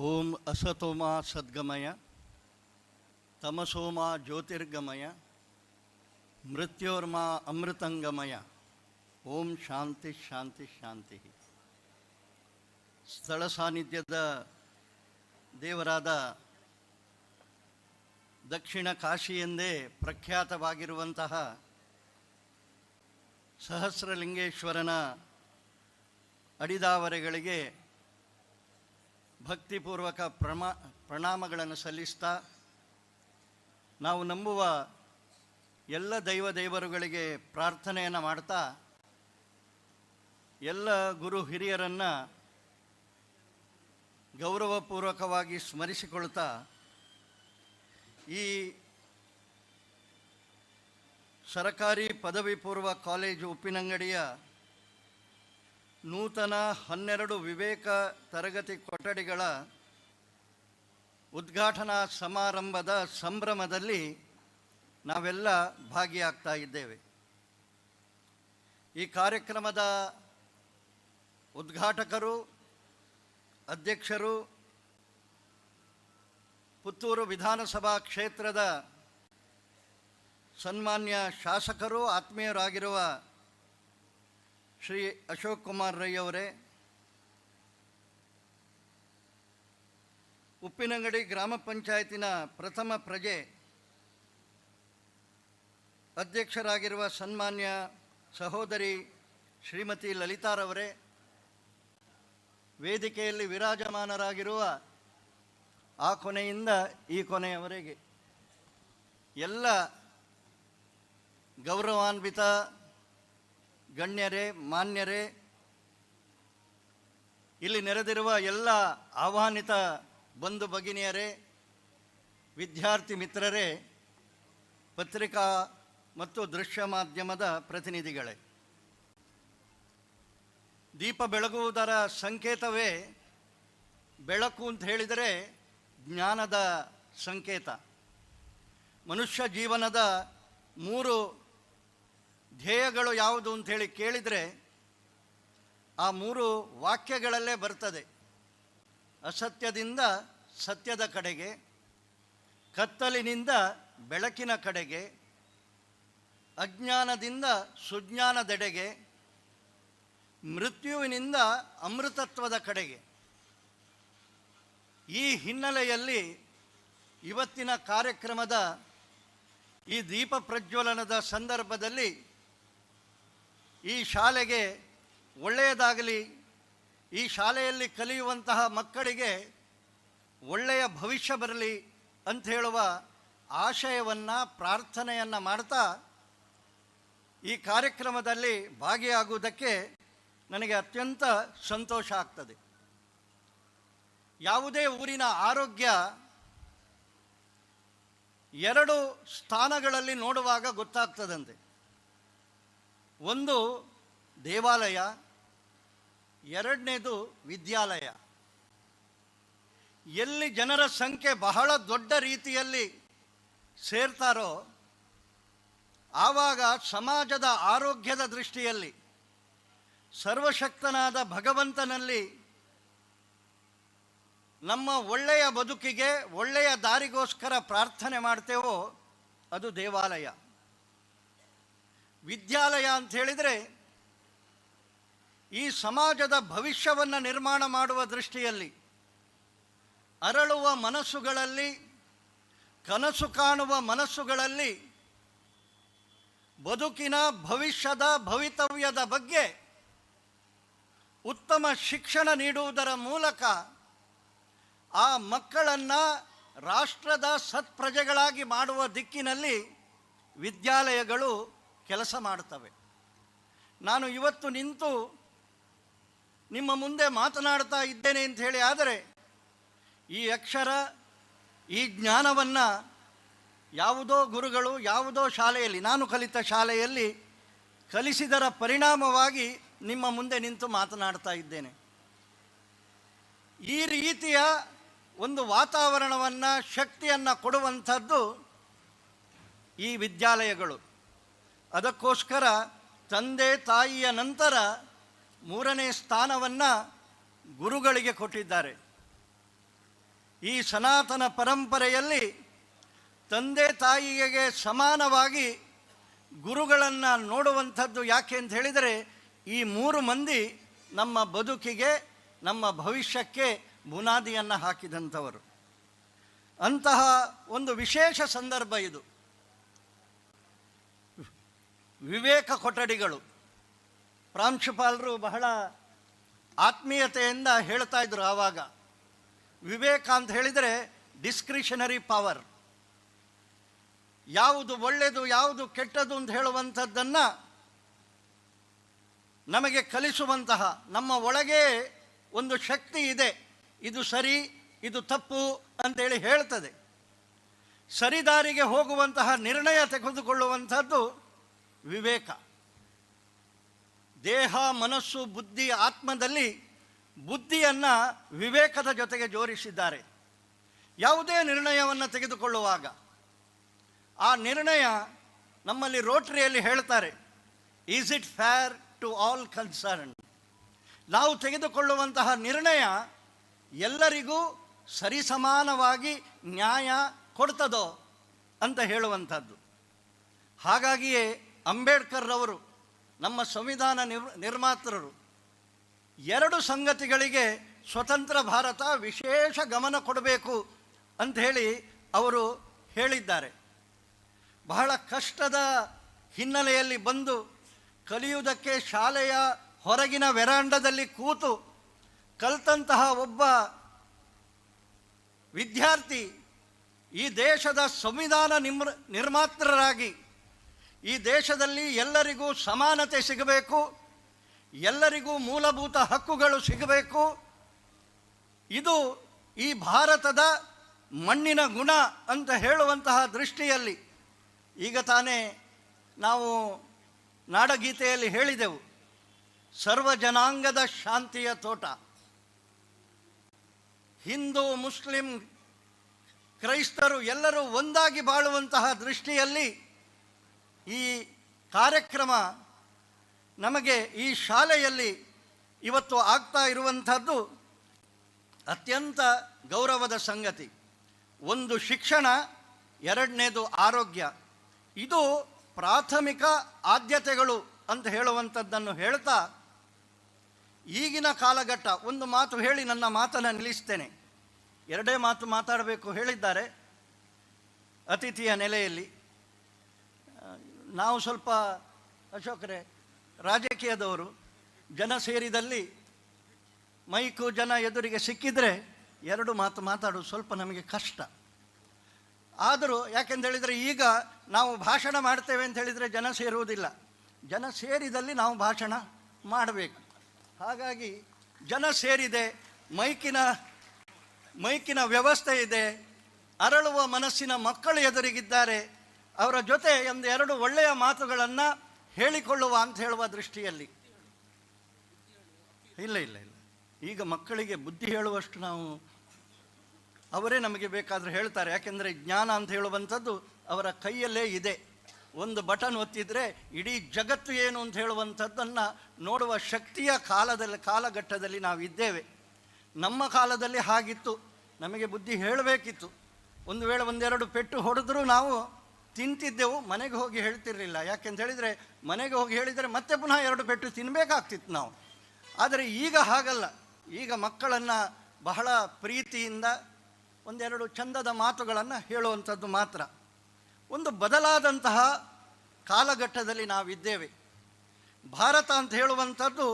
ಓಂ ಅಸತೋಮ ಸದ್ಗಮಯ ತಮಸೋಮ ಜ್ಯೋತಿರ್ಗಮಯ ಮೃತ್ಯೋರ್ಮ ಅಮೃತಂಗಮಯ. ಓಂ ಶಾಂತಿ ಶಾಂತಿ ಶಾಂತಿ. ಸ್ಥಳ ಸಾನ್ನಿಧ್ಯದ ದೇವರಾದ ದಕ್ಷಿಣ ಕಾಶಿ ಎಂದೇ ಪ್ರಖ್ಯಾತವಾಗಿರುವಂತಹ ಸಹಸ್ರಲಿಂಗೇಶ್ವರನ ಅಡಿದಾವರೆಗಳಿಗೆ ಭಕ್ತಿಪೂರ್ವಕ ಪ್ರಣಾಮಗಳನ್ನು ಸಲ್ಲಿಸ್ತಾ, ನಾವು ನಂಬುವ ಎಲ್ಲ ದೇವರುಗಳಿಗೆ ಪ್ರಾರ್ಥನೆಯನ್ನು ಮಾಡ್ತಾ, ಎಲ್ಲ ಗುರು ಹಿರಿಯರನ್ನು ಗೌರವಪೂರ್ವಕವಾಗಿ ಸ್ಮರಿಸಿಕೊಳ್ತಾ, ಈ ಸರಕಾರಿ ಪದವಿ ಪೂರ್ವ ಕಾಲೇಜು ಉಪ್ಪಿನಂಗಡಿಯ ನೂತನ 12 ವಿವೇಕ ತರಗತಿ ಕೊಠಡಿಗಳ ಉದ್ಘಾಟನಾ ಸಮಾರಂಭದ ಸಂಭ್ರಮದಲ್ಲಿ ನಾವೆಲ್ಲ ಭಾಗಿಯಾಗ್ತಾ ಇದ್ದೇವೆ. ಈ ಕಾರ್ಯಕ್ರಮದ ಉದ್ಘಾಟಕರು ಅಧ್ಯಕ್ಷರು, ಪುತ್ತೂರು ವಿಧಾನಸಭಾ ಕ್ಷೇತ್ರದ ಸನ್ಮಾನ್ಯ ಶಾಸಕರು, ಆತ್ಮೀಯರಾಗಿರುವ ಶ್ರೀ ಅಶೋಕ್ ಕುಮಾರ್ ರೈ ಅವರೇ, ಉಪ್ಪಿನಂಗಡಿ ಗ್ರಾಮ ಪಂಚಾಯತಿನ ಪ್ರಥಮ ಪ್ರಜೆ ಅಧ್ಯಕ್ಷರಾಗಿರುವ ಸನ್ಮಾನ್ಯ ಸಹೋದರಿ ಶ್ರೀಮತಿ ಲಲಿತಾರವರೇ, ವೇದಿಕೆಯಲ್ಲಿ ವಿರಾಜಮಾನರಾಗಿರುವ ಆ ಕೊನೆಯಿಂದ ಈ ಕೊನೆಯವರೆಗೆ ಎಲ್ಲ ಗೌರವಾನ್ವಿತ ಗಣ್ಯರೇ, ಮಾನ್ಯರೇ, ಇಲ್ಲಿ ನೆರೆದಿರುವ ಎಲ್ಲ ಆಹ್ವಾನಿತ ಬಂಧು ಭಗಿನಿಯರೇ, ವಿದ್ಯಾರ್ಥಿ ಮಿತ್ರರೇ, ಪತ್ರಿಕಾ ಮತ್ತು ದೃಶ್ಯ ಮಾಧ್ಯಮದ ಪ್ರತಿನಿಧಿಗಳೇ, ದೀಪ ಬೆಳಗುವುದರ ಸಂಕೇತವೇ ಬೆಳಕು ಅಂತ ಹೇಳಿದರೆ ಜ್ಞಾನದ ಸಂಕೇತ. ಮನುಷ್ಯ ಜೀವನದ 3 ಧ್ಯೇಯಗಳು ಯಾವುದು ಅಂಥೇಳಿ ಕೇಳಿದರೆ ಆ 3 ವಾಕ್ಯಗಳಲ್ಲೇ ಬರ್ತದೆ. ಅಸತ್ಯದಿಂದ ಸತ್ಯದ ಕಡೆಗೆ, ಕತ್ತಲಿನಿಂದ ಬೆಳಕಿನ ಕಡೆಗೆ, ಅಜ್ಞಾನದಿಂದ ಸುಜ್ಞಾನದೆಡೆಗೆ, ಮೃತ್ಯುವಿನಿಂದ ಅಮೃತತ್ವದ ಕಡೆಗೆ. ಈ ಹಿನ್ನೆಲೆಯಲ್ಲಿ ಇವತ್ತಿನ ಕಾರ್ಯಕ್ರಮದ ಈ ದೀಪ ಪ್ರಜ್ವಲನದ ಸಂದರ್ಭದಲ್ಲಿ ಈ ಶಾಲೆಗೆ ಒಳ್ಳೆಯದಾಗಲಿ, ಈ ಶಾಲೆಯಲ್ಲಿ ಕಲಿಯುವಂತಹ ಮಕ್ಕಳಿಗೆ ಒಳ್ಳೆಯ ಭವಿಷ್ಯ ಬರಲಿ ಅಂತ ಹೇಳುವ ಆಶಯವನ್ನು, ಪ್ರಾರ್ಥನೆಯನ್ನು ಮಾಡ್ತಾ ಈ ಕಾರ್ಯಕ್ರಮದಲ್ಲಿ ಭಾಗಿಯಾಗುವುದಕ್ಕೆ ನನಗೆ ಅತ್ಯಂತ ಸಂತೋಷ ಆಗ್ತದೆ. ಯಾವುದೇ ಊರಿನ ಆರೋಗ್ಯ 2 ಸ್ಥಾನಗಳಲ್ಲಿ ನೋಡುವಾಗ ಗೊತ್ತಾಗ್ತದಂತೆ. ಒಂದು ದೇವಾಲಯ, 2ನೇದು ವಿದ್ಯಾಲಯ. ಎಲ್ಲಿ ಜನರ ಸಂಖ್ಯೆ ಬಹಳ ದೊಡ್ಡ ರೀತಿಯಲ್ಲಿ ಸೇರ್ತಾರೋ ಆವಾಗ ಸಮಾಜದ ಆರೋಗ್ಯದ ದೃಷ್ಟಿಯಲ್ಲಿ ಸರ್ವಶಕ್ತನಾದ ಭಗವಂತನಲ್ಲಿ ನಮ್ಮ ಒಳ್ಳೆಯ ಬದುಕಿಗೆ, ಒಳ್ಳೆಯ ದಾರಿಗೋಸ್ಕರ ಪ್ರಾರ್ಥನೆ ಮಾಡ್ತೇವೋ ಅದು ದೇವಾಲಯ. ವಿದ್ಯಾಲಯ ಅಂತ ಹೇಳಿದರೆ ಈ ಸಮಾಜದ ಭವಿಷ್ಯವನ್ನು ನಿರ್ಮಾಣ ಮಾಡುವ ದೃಷ್ಟಿಯಲ್ಲಿ, ಅರಳುವ ಮನಸ್ಸುಗಳಲ್ಲಿ, ಕನಸು ಕಾಣುವ ಮನಸ್ಸುಗಳಲ್ಲಿ ಬದುಕಿನ ಭವಿಷ್ಯದ ಭವಿತವ್ಯದ ಬಗ್ಗೆ ಉತ್ತಮ ಶಿಕ್ಷಣ ನೀಡುವುದರ ಮೂಲಕ ಆ ಮಕ್ಕಳನ್ನು ರಾಷ್ಟ್ರದ ಸತ್ಪ್ರಜೆಗಳಾಗಿ ಮಾಡುವ ದಿಕ್ಕಿನಲ್ಲಿ ವಿದ್ಯಾಲಯಗಳು ಕೆಲಸ ಮಾಡುತ್ತವೆ. ನಾನು ಇವತ್ತು ನಿಂತು ನಿಮ್ಮ ಮುಂದೆ ಮಾತನಾಡ್ತಾ ಇದ್ದೇನೆ ಅಂತ ಹೇಳಿ ಆದರೆ ಈ ಅಕ್ಷರ, ಈ ಜ್ಞಾನವನ್ನು ಯಾವುದೋ ಗುರುಗಳು ಯಾವುದೋ ಶಾಲೆಯಲ್ಲಿ, ನಾನು ಕಲಿತ ಶಾಲೆಯಲ್ಲಿ ಕಲಿಸಿದರ ಪರಿಣಾಮವಾಗಿ ನಿಮ್ಮ ಮುಂದೆ ನಿಂತು ಮಾತನಾಡ್ತಾ ಇದ್ದೇನೆ. ಈ ರೀತಿಯ ಒಂದು ವಾತಾವರಣವನ್ನು, ಶಕ್ತಿಯನ್ನು ಕೊಡುವಂಥದ್ದು ಈ ವಿದ್ಯಾಲಯಗಳು. ಅದಕ್ಕೋಸ್ಕರ ತಂದೆ ತಾಯಿಯ ನಂತರ 3ನೇ ಸ್ಥಾನವನ್ನು ಗುರುಗಳಿಗೆ ಕೊಟ್ಟಿದ್ದಾರೆ. ಈ ಸನಾತನ ಪರಂಪರೆಯಲ್ಲಿ ತಂದೆ ತಾಯಿಗೆ ಸಮಾನವಾಗಿ ಗುರುಗಳನ್ನು ನೋಡುವಂಥದ್ದು ಯಾಕೆ ಅಂತ ಹೇಳಿದರೆ ಈ 3 ಮಂದಿ ನಮ್ಮ ಬದುಕಿಗೆ, ನಮ್ಮ ಭವಿಷ್ಯಕ್ಕೆ ಬುನಾದಿಯನ್ನು ಹಾಕಿದಂಥವರು. ಅಂತಹ ಒಂದು ವಿಶೇಷ ಸಂದರ್ಭ ಇದು. ವಿವೇಕ ಕೊಠಡಿಗಳು. ಪ್ರಾಂಶುಪಾಲರು ಬಹಳ ಆತ್ಮೀಯತೆಯಿಂದ ಹೇಳ್ತಾ ಇದ್ರು ಆವಾಗ. ವಿವೇಕ ಅಂತ ಹೇಳಿದರೆ ಡಿಸ್ಕ್ರಿಷನರಿ ಪವರ್. ಯಾವುದು ಒಳ್ಳೆಯದು, ಯಾವುದು ಕೆಟ್ಟದ್ದು ಅಂತ ಹೇಳುವಂಥದ್ದನ್ನು ನಮಗೆ ಕಲಿಸುವಂತಹ, ನಮ್ಮ ಒಳಗೆ ಒಂದು ಶಕ್ತಿ ಇದೆ, ಇದು ಸರಿ, ಇದು ತಪ್ಪು ಅಂತೇಳಿ ಹೇಳ್ತದೆ. ಸರಿದಾರಿಗೆ ಹೋಗುವಂತಹ ನಿರ್ಣಯ ತೆಗೆದುಕೊಳ್ಳುವಂಥದ್ದು ವಿವೇಕ. ದೇಹ, ಮನಸ್ಸು, ಬುದ್ಧಿ, ಆತ್ಮದಲ್ಲಿ ಬುದ್ಧಿಯನ್ನು ವಿವೇಕದ ಜೊತೆಗೆ ಜೋಡಿಸಿದ್ದಾರೆ. ಯಾವುದೇ ನಿರ್ಣಯವನ್ನು ತೆಗೆದುಕೊಳ್ಳುವಾಗ ಆ ನಿರ್ಣಯ, ನಮ್ಮಲ್ಲಿ ರೋಟರಿಯಲ್ಲಿ ಹೇಳ್ತಾರೆ, is it fair to all concern. ನಾವು ತೆಗೆದುಕೊಳ್ಳುವಂತಹ ನಿರ್ಣಯ ಎಲ್ಲರಿಗೂ ಸರಿಸಮಾನವಾಗಿ ನ್ಯಾಯ ಕೊಡ್ತದೋ ಅಂತ ಹೇಳುವಂಥದ್ದು. ಹಾಗಾಗಿಯೇ ಅಂಬೇಡ್ಕರ್ ಅವರು, ನಮ್ಮ ಸಂವಿಧಾನ ನಿರ್ಮಾತೃರು, ಎರಡು ಸಂಗತಿಗಳಿಗೆ ಸ್ವತಂತ್ರ ಭಾರತ ವಿಶೇಷ ಗಮನ ಕೊಡಬೇಕು ಅಂತ ಹೇಳಿ ಅವರು ಹೇಳಿದ್ದಾರೆ. ಬಹಳ ಕಷ್ಟದ ಹಿನ್ನೆಲೆಯಲ್ಲಿ ಬಂದು ಕಲಿಯುವುದಕ್ಕೆ ಶಾಲೆಯ ಹೊರಗಿನ ವೆರಾಂಡದಲ್ಲಿ ಕೂತು ಕಲಿತಂತಹ ಒಬ್ಬ ವಿದ್ಯಾರ್ಥಿ ಈ ದೇಶದ ಸಂವಿಧಾನ ನಿರ್ಮಾತೃರಾಗಿ ಈ ದೇಶದಲ್ಲಿ ಎಲ್ಲರಿಗೂ ಸಮಾನತೆ ಸಿಗಬೇಕು, ಎಲ್ಲರಿಗೂ ಮೂಲಭೂತ ಹಕ್ಕುಗಳು ಸಿಗಬೇಕು, ಇದು ಈ ಭಾರತದ ಮಣ್ಣಿನ ಗುಣ ಅಂತ ಹೇಳುವಂತಹ ದೃಷ್ಟಿಯಲ್ಲಿ, ಈಗ ತಾನೇ ನಾವು ನಾಡಗೀತೆಯಲ್ಲಿ ಹೇಳಿದೆವು, ಸರ್ವ ಜನಾಂಗದ ಶಾಂತಿಯ ತೋಟ, ಹಿಂದೂ ಮುಸ್ಲಿಂ ಕ್ರೈಸ್ತರು ಎಲ್ಲರೂ ಒಂದಾಗಿ ಬಾಳುವಂತಹ ದೃಷ್ಟಿಯಲ್ಲಿ ಈ ಕಾರ್ಯಕ್ರಮ ನಮಗೆ ಈ ಶಾಲೆಯಲ್ಲಿ ಇವತ್ತು ಆಗ್ತಾ ಇರುವಂಥದ್ದು ಅತ್ಯಂತ ಗೌರವದ ಸಂಗತಿ. ಒಂದು ಶಿಕ್ಷಣ, ಎರಡನೇದು ಆರೋಗ್ಯ. ಇದು ಪ್ರಾಥಮಿಕ ಆದ್ಯತೆಗಳು ಅಂತ ಹೇಳುವಂಥದ್ದನ್ನು ಹೇಳ್ತಾ ಈಗಿನ ಕಾಲಘಟ್ಟ, ಒಂದು ಮಾತು ಹೇಳಿ ನನ್ನ ಮಾತನ್ನು ನಿಲ್ಲಿಸ್ತೇನೆ. ಎರಡೇ ಮಾತು ಮಾತಾಡಬೇಕು ಹೇಳಿದ್ದಾರೆ ಅತಿಥಿಯ ನೆಲೆಯಲ್ಲಿ. ನಾವು ಸ್ವಲ್ಪ ಅಶೋಕರೇ ರಾಜಕೀಯದವರು, ಜನ ಸೇರಿದಲ್ಲಿ ಮೈಕು ಜನ ಎದುರಿಗೆ ಸಿಕ್ಕಿದರೆ ಎರಡು ಮಾತು ಮಾತಾಡೋದು ಸ್ವಲ್ಪ ನಮಗೆ ಕಷ್ಟ. ಆದರೂ ಯಾಕೆಂದೇಳಿದರೆ ಈಗ ನಾವು ಭಾಷಣ ಮಾಡ್ತೇವೆ ಅಂತ ಹೇಳಿದರೆ ಜನ ಸೇರುವುದಿಲ್ಲ, ಜನ ಸೇರಿದಲ್ಲಿ ನಾವು ಭಾಷಣ ಮಾಡಬೇಕು. ಹಾಗಾಗಿ ಜನ ಸೇರಿದೆ, ಮೈಕಿನ ವ್ಯವಸ್ಥೆ ಇದೆ, ಅರಳುವ ಮನಸ್ಸಿನ ಮಕ್ಕಳು ಎದುರಿಗಿದ್ದಾರೆ, ಅವರ ಜೊತೆ ಎರಡು ಒಳ್ಳೆಯ ಮಾತುಗಳನ್ನು ಹೇಳಿಕೊಳ್ಳುವ ಅಂತ ಹೇಳುವ ದೃಷ್ಟಿಯಲ್ಲಿ. ಇಲ್ಲ ಇಲ್ಲ ಇಲ್ಲ ಈಗ ಮಕ್ಕಳಿಗೆ ಬುದ್ಧಿ ಹೇಳುವಷ್ಟು ನಾವು, ಅವರೇ ನಮಗೆ ಬೇಕಾದರೆ ಹೇಳ್ತಾರೆ. ಯಾಕೆಂದರೆ ಜ್ಞಾನ ಅಂತ ಹೇಳುವಂಥದ್ದು ಅವರ ಕೈಯಲ್ಲೇ ಇದೆ. ಒಂದು ಬಟನ್ ಒತ್ತಿದರೆ ಇಡೀ ಜಗತ್ತು ಏನು ಅಂತ ಹೇಳುವಂಥದ್ದನ್ನು ನೋಡುವ ಶಕ್ತಿಯ ಕಾಲಘಟ್ಟದಲ್ಲಿ ನಾವಿದ್ದೇವೆ. ನಮ್ಮ ಕಾಲದಲ್ಲಿ ಹಾಗಿತ್ತು, ನಮಗೆ ಬುದ್ಧಿ ಹೇಳಬೇಕಿತ್ತು. ಒಂದು ವೇಳೆ ಒಂದೆರಡು ಪೆಟ್ಟು ಹೊಡೆದ್ರೂ ನಾವು ತಿಂತಿದ್ದೆವು, ಮನೆಗೆ ಹೋಗಿ ಹೇಳ್ತಿರಲಿಲ್ಲ. ಯಾಕೆಂತ ಹೇಳಿದರೆ ಮನೆಗೆ ಹೋಗಿ ಹೇಳಿದರೆ ಮತ್ತೆ ಪುನಃ ಎರಡು ಪೆಟ್ಟು ತಿನ್ನಬೇಕಾಗ್ತಿತ್ತು ನಾವು. ಆದರೆ ಈಗ ಹಾಗಲ್ಲ. ಈಗ ಮಕ್ಕಳನ್ನು ಬಹಳ ಪ್ರೀತಿಯಿಂದ ಒಂದೆರಡು ಚಂದದ ಮಾತುಗಳನ್ನು ಹೇಳುವಂಥದ್ದು ಮಾತ್ರ. ಒಂದು ಬದಲಾದಂತಹ ಕಾಲಘಟ್ಟದಲ್ಲಿ ನಾವಿದ್ದೇವೆ. ಭಾರತ ಅಂತ ಹೇಳುವಂಥದ್ದು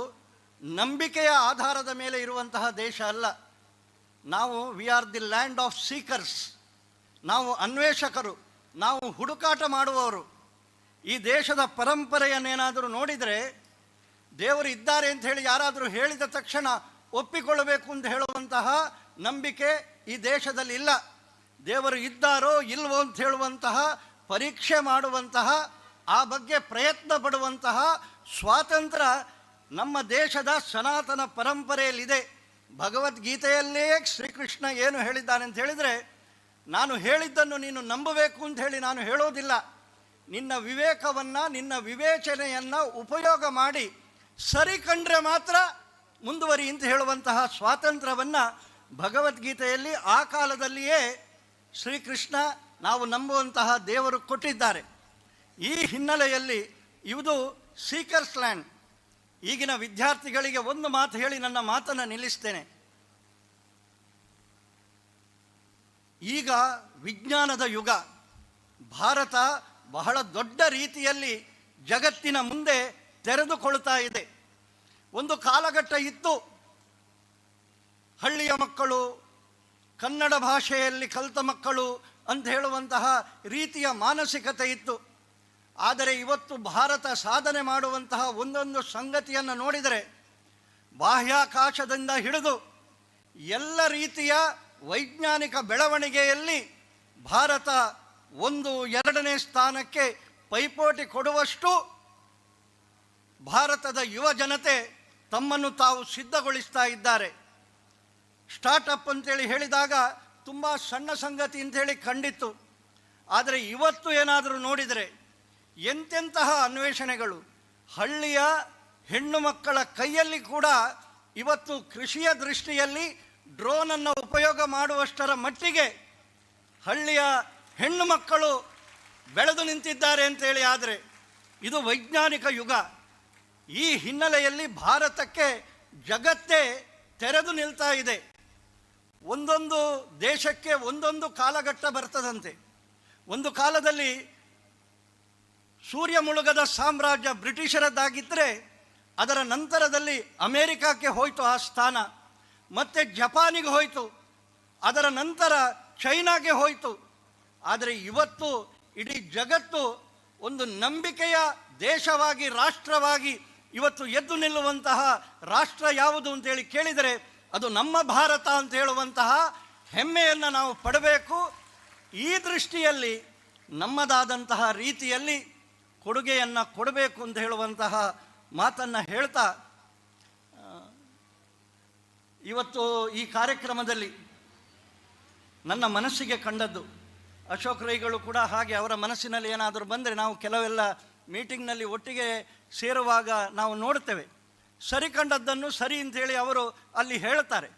ನಂಬಿಕೆಯ ಆಧಾರದ ಮೇಲೆ ಇರುವಂತಹ ದೇಶ ಅಲ್ಲ. ನಾವು we are the land of seekers. ನಾವು ಅನ್ವೇಷಕರು, ನಾವು ಹುಡುಕಾಟ ಮಾಡುವವರು. ಈ ದೇಶದ ಪರಂಪರೆಯನ್ನೇನಾದರೂ ನೋಡಿದರೆ, ದೇವರು ಇದ್ದಾರೆ ಅಂತ ಹೇಳಿ ಯಾರಾದರೂ ಹೇಳಿದ ತಕ್ಷಣ ಒಪ್ಪಿಕೊಳ್ಳಬೇಕು ಅಂತ ಹೇಳುವಂತಹ ನಂಬಿಕೆ ಈ ದೇಶದಲ್ಲಿ ಇಲ್ಲ. ದೇವರು ಇದ್ದಾರೋ ಇಲ್ವೋ ಅಂತ ಹೇಳುವಂತಹ ಪರೀಕ್ಷೆ ಮಾಡುವಂತಹ, ಆ ಬಗ್ಗೆ ಪ್ರಯತ್ನ ಪಡುವಂತಹ ಸ್ವಾತಂತ್ರ್ಯ ನಮ್ಮ ದೇಶದ ಸನಾತನ ಪರಂಪರೆಯಲ್ಲಿದೆ. ಭಗವದ್ಗೀತೆಯಲ್ಲೇ ಶ್ರೀಕೃಷ್ಣ ಏನು ಹೇಳಿದ್ದಾನೆ ಅಂತ ಹೇಳಿದರೆ, ನಾನು ಹೇಳಿದ್ದನ್ನು ನೀನು ನಂಬಬೇಕು ಅಂತ ಹೇಳಿ ನಾನು ಹೇಳೋದಿಲ್ಲ, ನಿನ್ನ ವಿವೇಕವನ್ನು, ನಿನ್ನ ವಿವೇಚನೆಯನ್ನು ಉಪಯೋಗ ಮಾಡಿ ಸರಿ ಕಂಡ್ರೆ ಮಾತ್ರ ಮುಂದುವರಿ ಅಂತ ಹೇಳುವಂತಹ ಸ್ವಾತಂತ್ರ್ಯವನ್ನು ಭಗವದ್ಗೀತೆಯಲ್ಲಿ ಆ ಕಾಲದಲ್ಲಿಯೇ ಶ್ರೀಕೃಷ್ಣ, ನಾವು ನಂಬುವಂತಹ ದೇವರು ಕೊಟ್ಟಿದ್ದಾರೆ. ಈ ಹಿನ್ನೆಲೆಯಲ್ಲಿ ಇದು ಸೀಕರ್ಸ್ ಲ್ಯಾಂಡ್. ಈಗಿನ ವಿದ್ಯಾರ್ಥಿಗಳಿಗೆ ಒಂದು ಮಾತು ಹೇಳಿ ನನ್ನ ಮಾತನ್ನು ನಿಲ್ಲಿಸ್ತೇನೆ. ಈಗ ವಿಜ್ಞಾನದ ಯುಗ. ಭಾರತ ಬಹಳ ದೊಡ್ಡ ರೀತಿಯಲ್ಲಿ ಜಗತ್ತಿನ ಮುಂದೆ ತೆರೆದುಕೊಳ್ತಾ ಇದೆ. ಒಂದು ಕಾಲಘಟ್ಟ ಇತ್ತು, ಹಳ್ಳಿಯ ಮಕ್ಕಳು, ಕನ್ನಡ ಭಾಷೆಯಲ್ಲಿ ಕಲಿತ ಮಕ್ಕಳು ಅಂತ ಹೇಳುವಂತಹ ರೀತಿಯ ಮಾನಸಿಕತೆ ಇತ್ತು. ಆದರೆ ಇವತ್ತು ಭಾರತ ಸಾಧನೆ ಮಾಡುವಂತಹ ಒಂದೊಂದು ಸಂಗತಿಯನ್ನು ನೋಡಿದರೆ, ಬಾಹ್ಯಾಕಾಶದಿಂದ ಹಿಡಿದು ಎಲ್ಲ ರೀತಿಯ ವೈಜ್ಞಾನಿಕ ಬೆಳವಣಿಗೆಯಲ್ಲಿ ಭಾರತ 1-2ನೇ ಸ್ಥಾನಕ್ಕೆ ಪೈಪೋಟಿ ಕೊಡುವಷ್ಟು ಭಾರತದ ಯುವ ಜನತೆ ತಮ್ಮನ್ನು ತಾವು ಸಿದ್ಧಗೊಳಿಸ್ತಾ ಇದ್ದಾರೆ. ಸ್ಟಾರ್ಟಪ್ ಅಂತೇಳಿ ಹೇಳಿದಾಗ ತುಂಬ ಸಣ್ಣ ಸಂಗತಿ ಅಂಥೇಳಿ ಕಂಡಿತ್ತು. ಆದರೆ ಇವತ್ತು ಏನಾದರೂ ನೋಡಿದರೆ ಎಂತೆಂತಹ ಅನ್ವೇಷಣೆಗಳು, ಹಳ್ಳಿಯ ಹೆಣ್ಣು ಮಕ್ಕಳ ಕೈಯಲ್ಲಿ ಕೂಡ ಇವತ್ತು ಕೃಷಿಯ ದೃಷ್ಟಿಯಲ್ಲಿ ಡ್ರೋನನ್ನು ಉಪಯೋಗ ಮಾಡುವಷ್ಟರ ಮಟ್ಟಿಗೆ ಹಳ್ಳಿಯ ಹೆಣ್ಣು ಮಕ್ಕಳು ಬೆಳೆದು ನಿಂತಿದ್ದಾರೆ ಅಂತೇಳಿ. ಆದರೆ ಇದು ವೈಜ್ಞಾನಿಕ ಯುಗ. ಈ ಹಿನ್ನೆಲೆಯಲ್ಲಿ ಭಾರತಕ್ಕೆ ಜಗತ್ತೇ ತೆರೆದು ನಿಲ್ತಾ ಇದೆ. ಒಂದೊಂದು ದೇಶಕ್ಕೆ ಒಂದೊಂದು ಕಾಲಘಟ್ಟ ಬರ್ತದಂತೆ. ಒಂದು ಕಾಲದಲ್ಲಿ ಸೂರ್ಯ ಮುಳುಗದ ಸಾಮ್ರಾಜ್ಯ ಬ್ರಿಟಿಷರದ್ದಾಗಿದ್ದರೆ ಅದರ ನಂತರದಲ್ಲಿ ಅಮೇರಿಕಕ್ಕೆ ಹೋಯಿತು ಆ ಸ್ಥಾನ, ಮತ್ತು ಜಪಾನಿಗೆ ಹೋಯಿತು, ಅದರ ನಂತರ ಚೈನಾಗೆ ಹೋಯಿತು. ಆದರೆ ಇವತ್ತು ಇಡೀ ಜಗತ್ತು ಒಂದು ನಂಬಿಕೆಯ ದೇಶವಾಗಿ, ರಾಷ್ಟ್ರವಾಗಿ ಇವತ್ತು ಎದ್ದು ನಿಲ್ಲುವಂತಹ ರಾಷ್ಟ್ರ ಯಾವುದು ಅಂತೇಳಿ ಕೇಳಿದರೆ ಅದು ನಮ್ಮ ಭಾರತ ಅಂತ ಹೇಳುವಂತಹ ಹೆಮ್ಮೆಯನ್ನು ನಾವು ಪಡಬೇಕು. ಈ ದೃಷ್ಟಿಯಲ್ಲಿ ನಮ್ಮದಾದಂತಹ ರೀತಿಯಲ್ಲಿ ಕೊಡುಗೆಯನ್ನು ಕೊಡಬೇಕು ಅಂತ ಹೇಳುವಂತಹ ಮಾತನ್ನು ಹೇಳ್ತಾ, ಇವತ್ತು ಈ ಕಾರ್ಯಕ್ರಮದಲ್ಲಿ ನನ್ನ ಮನಸ್ಸಿಗೆ ಕಂಡದ್ದು, ಅಶೋಕ್ ರೈಗಳು ಕೂಡ ಹಾಗೆ ಅವರ ಮನಸ್ಸಿನಲ್ಲಿ ಏನಾದರೂ ಬಂದರೆ ನಾವು ಕೆಲವೆಲ್ಲ ಮೀಟಿಂಗ್ನಲ್ಲಿ ಒಟ್ಟಿಗೆ ಸೇರುವಾಗ ನಾವು ನೋಡ್ತೇವೆ, ಸರಿ ಕಂಡದ್ದನ್ನು ಸರಿ ಅಂತೇಳಿ ಅವರು ಅಲ್ಲಿ ಹೇಳ್ತಾರೆ.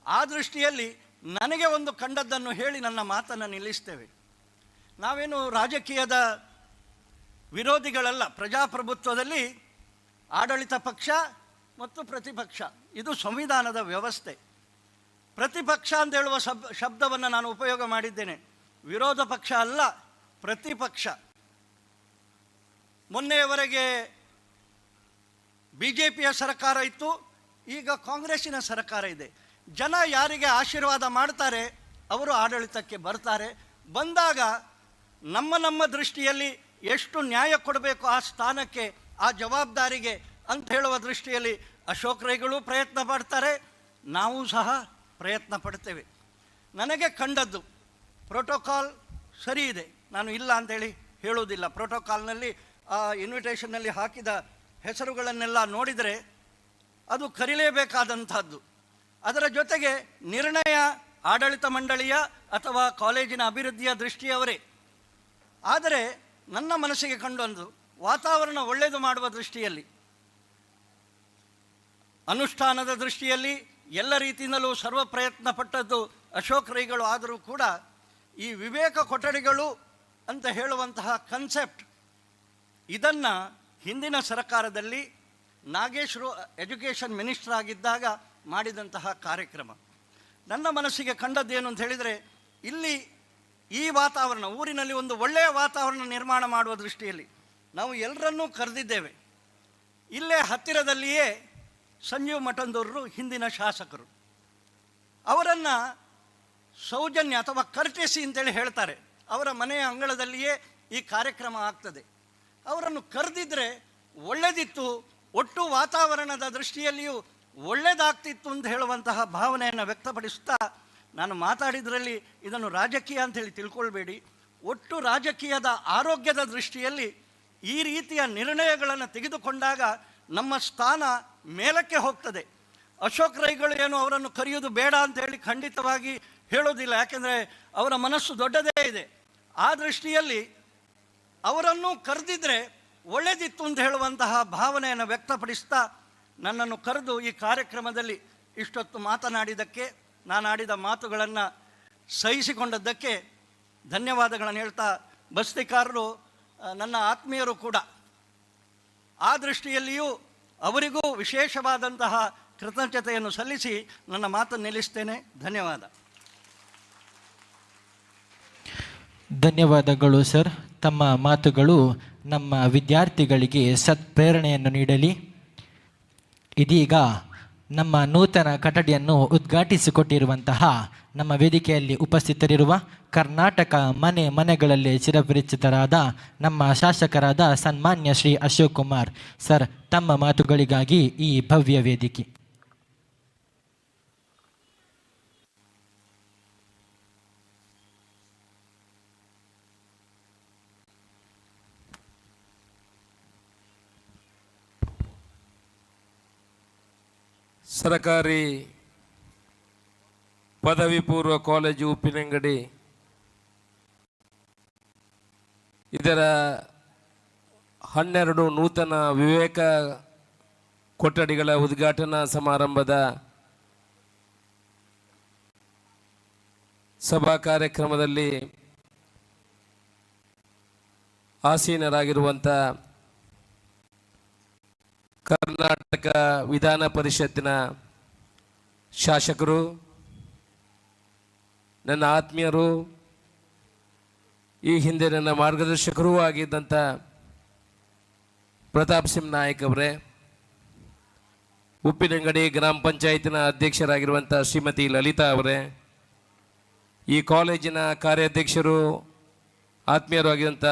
ಆ ದೃಷ್ಟಿಯಲ್ಲಿ ನನಗೆ ಒಂದು ಕಂಡದ್ದನ್ನು ಹೇಳಿ ನನ್ನ ಮಾತನ್ನು ನಿಲ್ಲಿಸ್ತೇವೆ. ನಾವೇನು ರಾಜಕೀಯದ ವಿರೋಧಿಗಳಲ್ಲ. ಪ್ರಜಾಪ್ರಭುತ್ವದಲ್ಲಿ ಆಡಳಿತ ಪಕ್ಷ ಮತ್ತು ಪ್ರತಿಪಕ್ಷ, ಇದು ಸಂವಿಧಾನದ ವ್ಯವಸ್ಥೆ. ಪ್ರತಿಪಕ್ಷ ಅಂತ ಹೇಳುವ ಶಬ್ದವನ್ನು ನಾನು ಉಪಯೋಗ ಮಾಡಿದ್ದೇನೆ. ವಿರೋಧ ಪಕ್ಷ ಅಲ್ಲ, ಪ್ರತಿಪಕ್ಷ. ಮೊನ್ನೆಯವರೆಗೆ BJPಯ ಸರ್ಕಾರ ಇತ್ತು, ಈಗ ಕಾಂಗ್ರೆಸ್ಸಿನ ಸರ್ಕಾರ ಇದೆ. ಜನ ಯಾರಿಗೆ ಆಶೀರ್ವಾದ ಮಾಡ್ತಾರೆ ಅವರು ಆಡಳಿತಕ್ಕೆ ಬರ್ತಾರೆ. ಬಂದಾಗ ನಮ್ಮ ದೃಷ್ಟಿಯಲ್ಲಿ ಎಷ್ಟು ನ್ಯಾಯ ಕೊಡಬೇಕು ಆ ಸ್ಥಾನಕ್ಕೆ, ಆ ಜವಾಬ್ದಾರಿಗೆ ಅಂತ ಹೇಳುವ ದೃಷ್ಟಿಯಲ್ಲಿ ಅಶೋಕ್ ರೈಗಳು ಪ್ರಯತ್ನ ಪಡ್ತಾರೆ, ನಾವು ಸಹ ಪ್ರಯತ್ನ ಪಡ್ತೇವೆ. ನನಗೆ ಕಂಡದ್ದು ಪ್ರೋಟೋಕಾಲ್ ಸರಿ ಇದೆ, ನಾನು ಇಲ್ಲ ಅಂತೇಳಿ ಹೇಳುವುದಿಲ್ಲ. ಪ್ರೋಟೋಕಾಲ್ನಲ್ಲಿ ಆ ಇನ್ವಿಟೇಷನ್ನಲ್ಲಿ ಹಾಕಿದ ಹೆಸರುಗಳನ್ನೆಲ್ಲ ನೋಡಿದರೆ ಅದು ಕರೀಲೇಬೇಕಾದಂಥದ್ದು. ಅದರ ಜೊತೆಗೆ ನಿರ್ಣಯ ಆಡಳಿತ ಮಂಡಳಿಯ ಅಥವಾ ಕಾಲೇಜಿನ ಅಭಿವೃದ್ಧಿಯ ದೃಷ್ಟಿಯವರೇ. ಆದರೆ ನನ್ನ ಮನಸ್ಸಿಗೆ ಕಂಡೊಂದು ವಾತಾವರಣ ಒಳ್ಳೆಯದು ಮಾಡುವ ದೃಷ್ಟಿಯಲ್ಲಿ, ಅನುಷ್ಠಾನದ ದೃಷ್ಟಿಯಲ್ಲಿ ಎಲ್ಲ ರೀತಿಯಿಂದಲೂ ಸರ್ವ ಪ್ರಯತ್ನ ಪಟ್ಟದ್ದು ಅಶೋಕ್ ರೈಗಳು. ಆದರೂ ಕೂಡ ಈ ವಿವೇಕ ಕೊಠಡಿಗಳು ಅಂತ ಹೇಳುವಂತಹ ಕನ್ಸೆಪ್ಟ್, ಇದನ್ನು ಹಿಂದಿನ ಸರ್ಕಾರದಲ್ಲಿ ನಾಗೇಶ್ರು ಎಜುಕೇಷನ್ ಮಿನಿಸ್ಟರ್ ಆಗಿದ್ದಾಗ ಮಾಡಿದಂತಹ ಕಾರ್ಯಕ್ರಮ. ನನ್ನ ಮನಸ್ಸಿಗೆ ಕಂಡದ್ದೇನು ಅಂತ ಹೇಳಿದರೆ, ಇಲ್ಲಿ ಈ ವಾತಾವರಣ, ಊರಿನಲ್ಲಿ ಒಂದು ಒಳ್ಳೆಯ ವಾತಾವರಣ ನಿರ್ಮಾಣ ಮಾಡುವ ದೃಷ್ಟಿಯಲ್ಲಿ ನಾವು ಎಲ್ಲರನ್ನೂ ಕರೆದಿದ್ದೇವೆ. ಇಲ್ಲೇ ಹತ್ತಿರದಲ್ಲಿಯೇ ಸಂಜೀವ್ ಮಠಂದೂರರು ಹಿಂದಿನ ಶಾಸಕರು, ಅವರನ್ನು ಸೌಜನ್ಯ ಅಥವಾ ಕರ್ಟೆಸಿ ಅಂತೇಳಿ ಹೇಳ್ತಾರೆ, ಅವರ ಮನೆಯ ಅಂಗಳದಲ್ಲಿಯೇ ಈ ಕಾರ್ಯಕ್ರಮ ಆಗ್ತದೆ. ಅವರನ್ನು ಕರೆದಿದ್ದರೆ ಒಳ್ಳೆದಿತ್ತು, ಒಟ್ಟು ವಾತಾವರಣದ ದೃಷ್ಟಿಯಲ್ಲಿಯೂ ಒಳ್ಳೆಯದಾಗ್ತಿತ್ತು ಅಂತ ಹೇಳುವಂತಹ ಭಾವನೆಯನ್ನು ವ್ಯಕ್ತಪಡಿಸುತ್ತಾ, ನಾನು ಮಾತಾಡಿದ್ರಲ್ಲಿ ಇದನ್ನು ರಾಜಕೀಯ ಅಂಥೇಳಿ ತಿಳ್ಕೊಳ್ಬೇಡಿ, ಒಟ್ಟು ರಾಜಕೀಯದ ಆರೋಗ್ಯದ ದೃಷ್ಟಿಯಲ್ಲಿ ಈ ರೀತಿಯ ನಿರ್ಣಯಗಳನ್ನು ತೆಗೆದುಕೊಂಡಾಗ ನಮ್ಮ ಸ್ಥಾನ ಮೇಲಕ್ಕೆ ಹೋಗ್ತದೆ. ಅಶೋಕ್ ರೈಗಳು ಏನು ಅವರನ್ನು ಕರೆಯುವುದು ಬೇಡ ಅಂತೇಳಿ ಖಂಡಿತವಾಗಿ ಹೇಳೋದಿಲ್ಲ, ಯಾಕೆಂದರೆ ಅವರ ಮನಸ್ಸು ದೊಡ್ಡದೇ ಇದೆ. ಆ ದೃಷ್ಟಿಯಲ್ಲಿ ಅವರನ್ನು ಕರೆದಿದ್ದರೆ ಒಳ್ಳೆದಿತ್ತು ಅಂತ ಹೇಳುವಂತಹ ಭಾವನೆಯನ್ನು ವ್ಯಕ್ತಪಡಿಸ್ತಾ, ನನ್ನನ್ನು ಕರೆದು ಈ ಕಾರ್ಯಕ್ರಮದಲ್ಲಿ ಇಷ್ಟೊತ್ತು ಮಾತನಾಡಿದ್ದಕ್ಕೆ, ನಾನು ಆಡಿದ ಮಾತುಗಳನ್ನು ಸಹಿಸಿಕೊಂಡದ್ದಕ್ಕೆ ಧನ್ಯವಾದಗಳನ್ನು ಹೇಳ್ತಾ, ಬಸ್ತಿಕಾರರು ನನ್ನ ಆತ್ಮೀಯರು ಕೂಡ, ಆ ದೃಷ್ಟಿಯಲ್ಲಿಯೂ ಅವರಿಗೂ ವಿಶೇಷವಾದಂತಹ ಕೃತಜ್ಞತೆಯನ್ನು ಸಲ್ಲಿಸಿ ನನ್ನ ಮಾತನ್ನು ನಿಲ್ಲಿಸ್ತೇನೆ. ಧನ್ಯವಾದ. ಧನ್ಯವಾದಗಳು ಸರ್. ತಮ್ಮ ಮಾತುಗಳು ನಮ್ಮ ವಿದ್ಯಾರ್ಥಿಗಳಿಗೆ ಸತ್ಪ್ರೇರಣೆಯನ್ನು ನೀಡಲಿ. ಇದೀಗ ನಮ್ಮ ನೂತನ ಕಟ್ಟಡಿಯನ್ನು ಉದ್ಘಾಟಿಸಿಕೊಟ್ಟಿರುವಂತಹ ನಮ್ಮ ವೇದಿಕೆಯಲ್ಲಿ ಉಪಸ್ಥಿತರಿರುವ ಕರ್ನಾಟಕ ಮನೆಗಳಲ್ಲಿ ಚಿರಪರಿಚಿತರಾದ ನಮ್ಮ ಶಾಸಕರಾದ ಸನ್ಮಾನ್ಯ ಶ್ರೀ ಅಶೋಕ್ ಕುಮಾರ್ ಸರ್, ತಮ್ಮ ಮಾತುಗಳಿಗಾಗಿ ಈ ಭವ್ಯ ವೇದಿಕೆ. ಸರಕಾರಿ ಪದವಿ ಪೂರ್ವ ಕಾಲೇಜು ಉಪ್ಪಿನಂಗಡಿ ಇದರ 12 ನೂತನ ವಿವೇಕ ಕೊಠಡಿಗಳ ಉದ್ಘಾಟನಾ ಸಮಾರಂಭದ ಸಭಾ ಕಾರ್ಯಕ್ರಮದಲ್ಲಿ ಆಸೀನರಾಗಿರುವಂಥ ಕರ್ನಾಟಕ ವಿಧಾನ ಪರಿಷತ್ತಿನ ಶಾಸಕರು, ನನ್ನ ಆತ್ಮೀಯರು, ಈ ಹಿಂದೆ ನನ್ನ ಮಾರ್ಗದರ್ಶಕರೂ ಆಗಿದ್ದಂಥ ಪ್ರತಾಪ್ ಸಿಂಹ ನಾಯಕ್ ಅವರೇ, ಉಪ್ಪಿನಂಗಡಿ ಗ್ರಾಮ ಪಂಚಾಯತಿನ ಅಧ್ಯಕ್ಷರಾಗಿರುವಂಥ ಶ್ರೀಮತಿ ಲಲಿತಾ ಅವರೇ, ಈ ಕಾಲೇಜಿನ ಕಾರ್ಯಾಧ್ಯಕ್ಷರು ಆತ್ಮೀಯರು ಆಗಿರುವಂಥ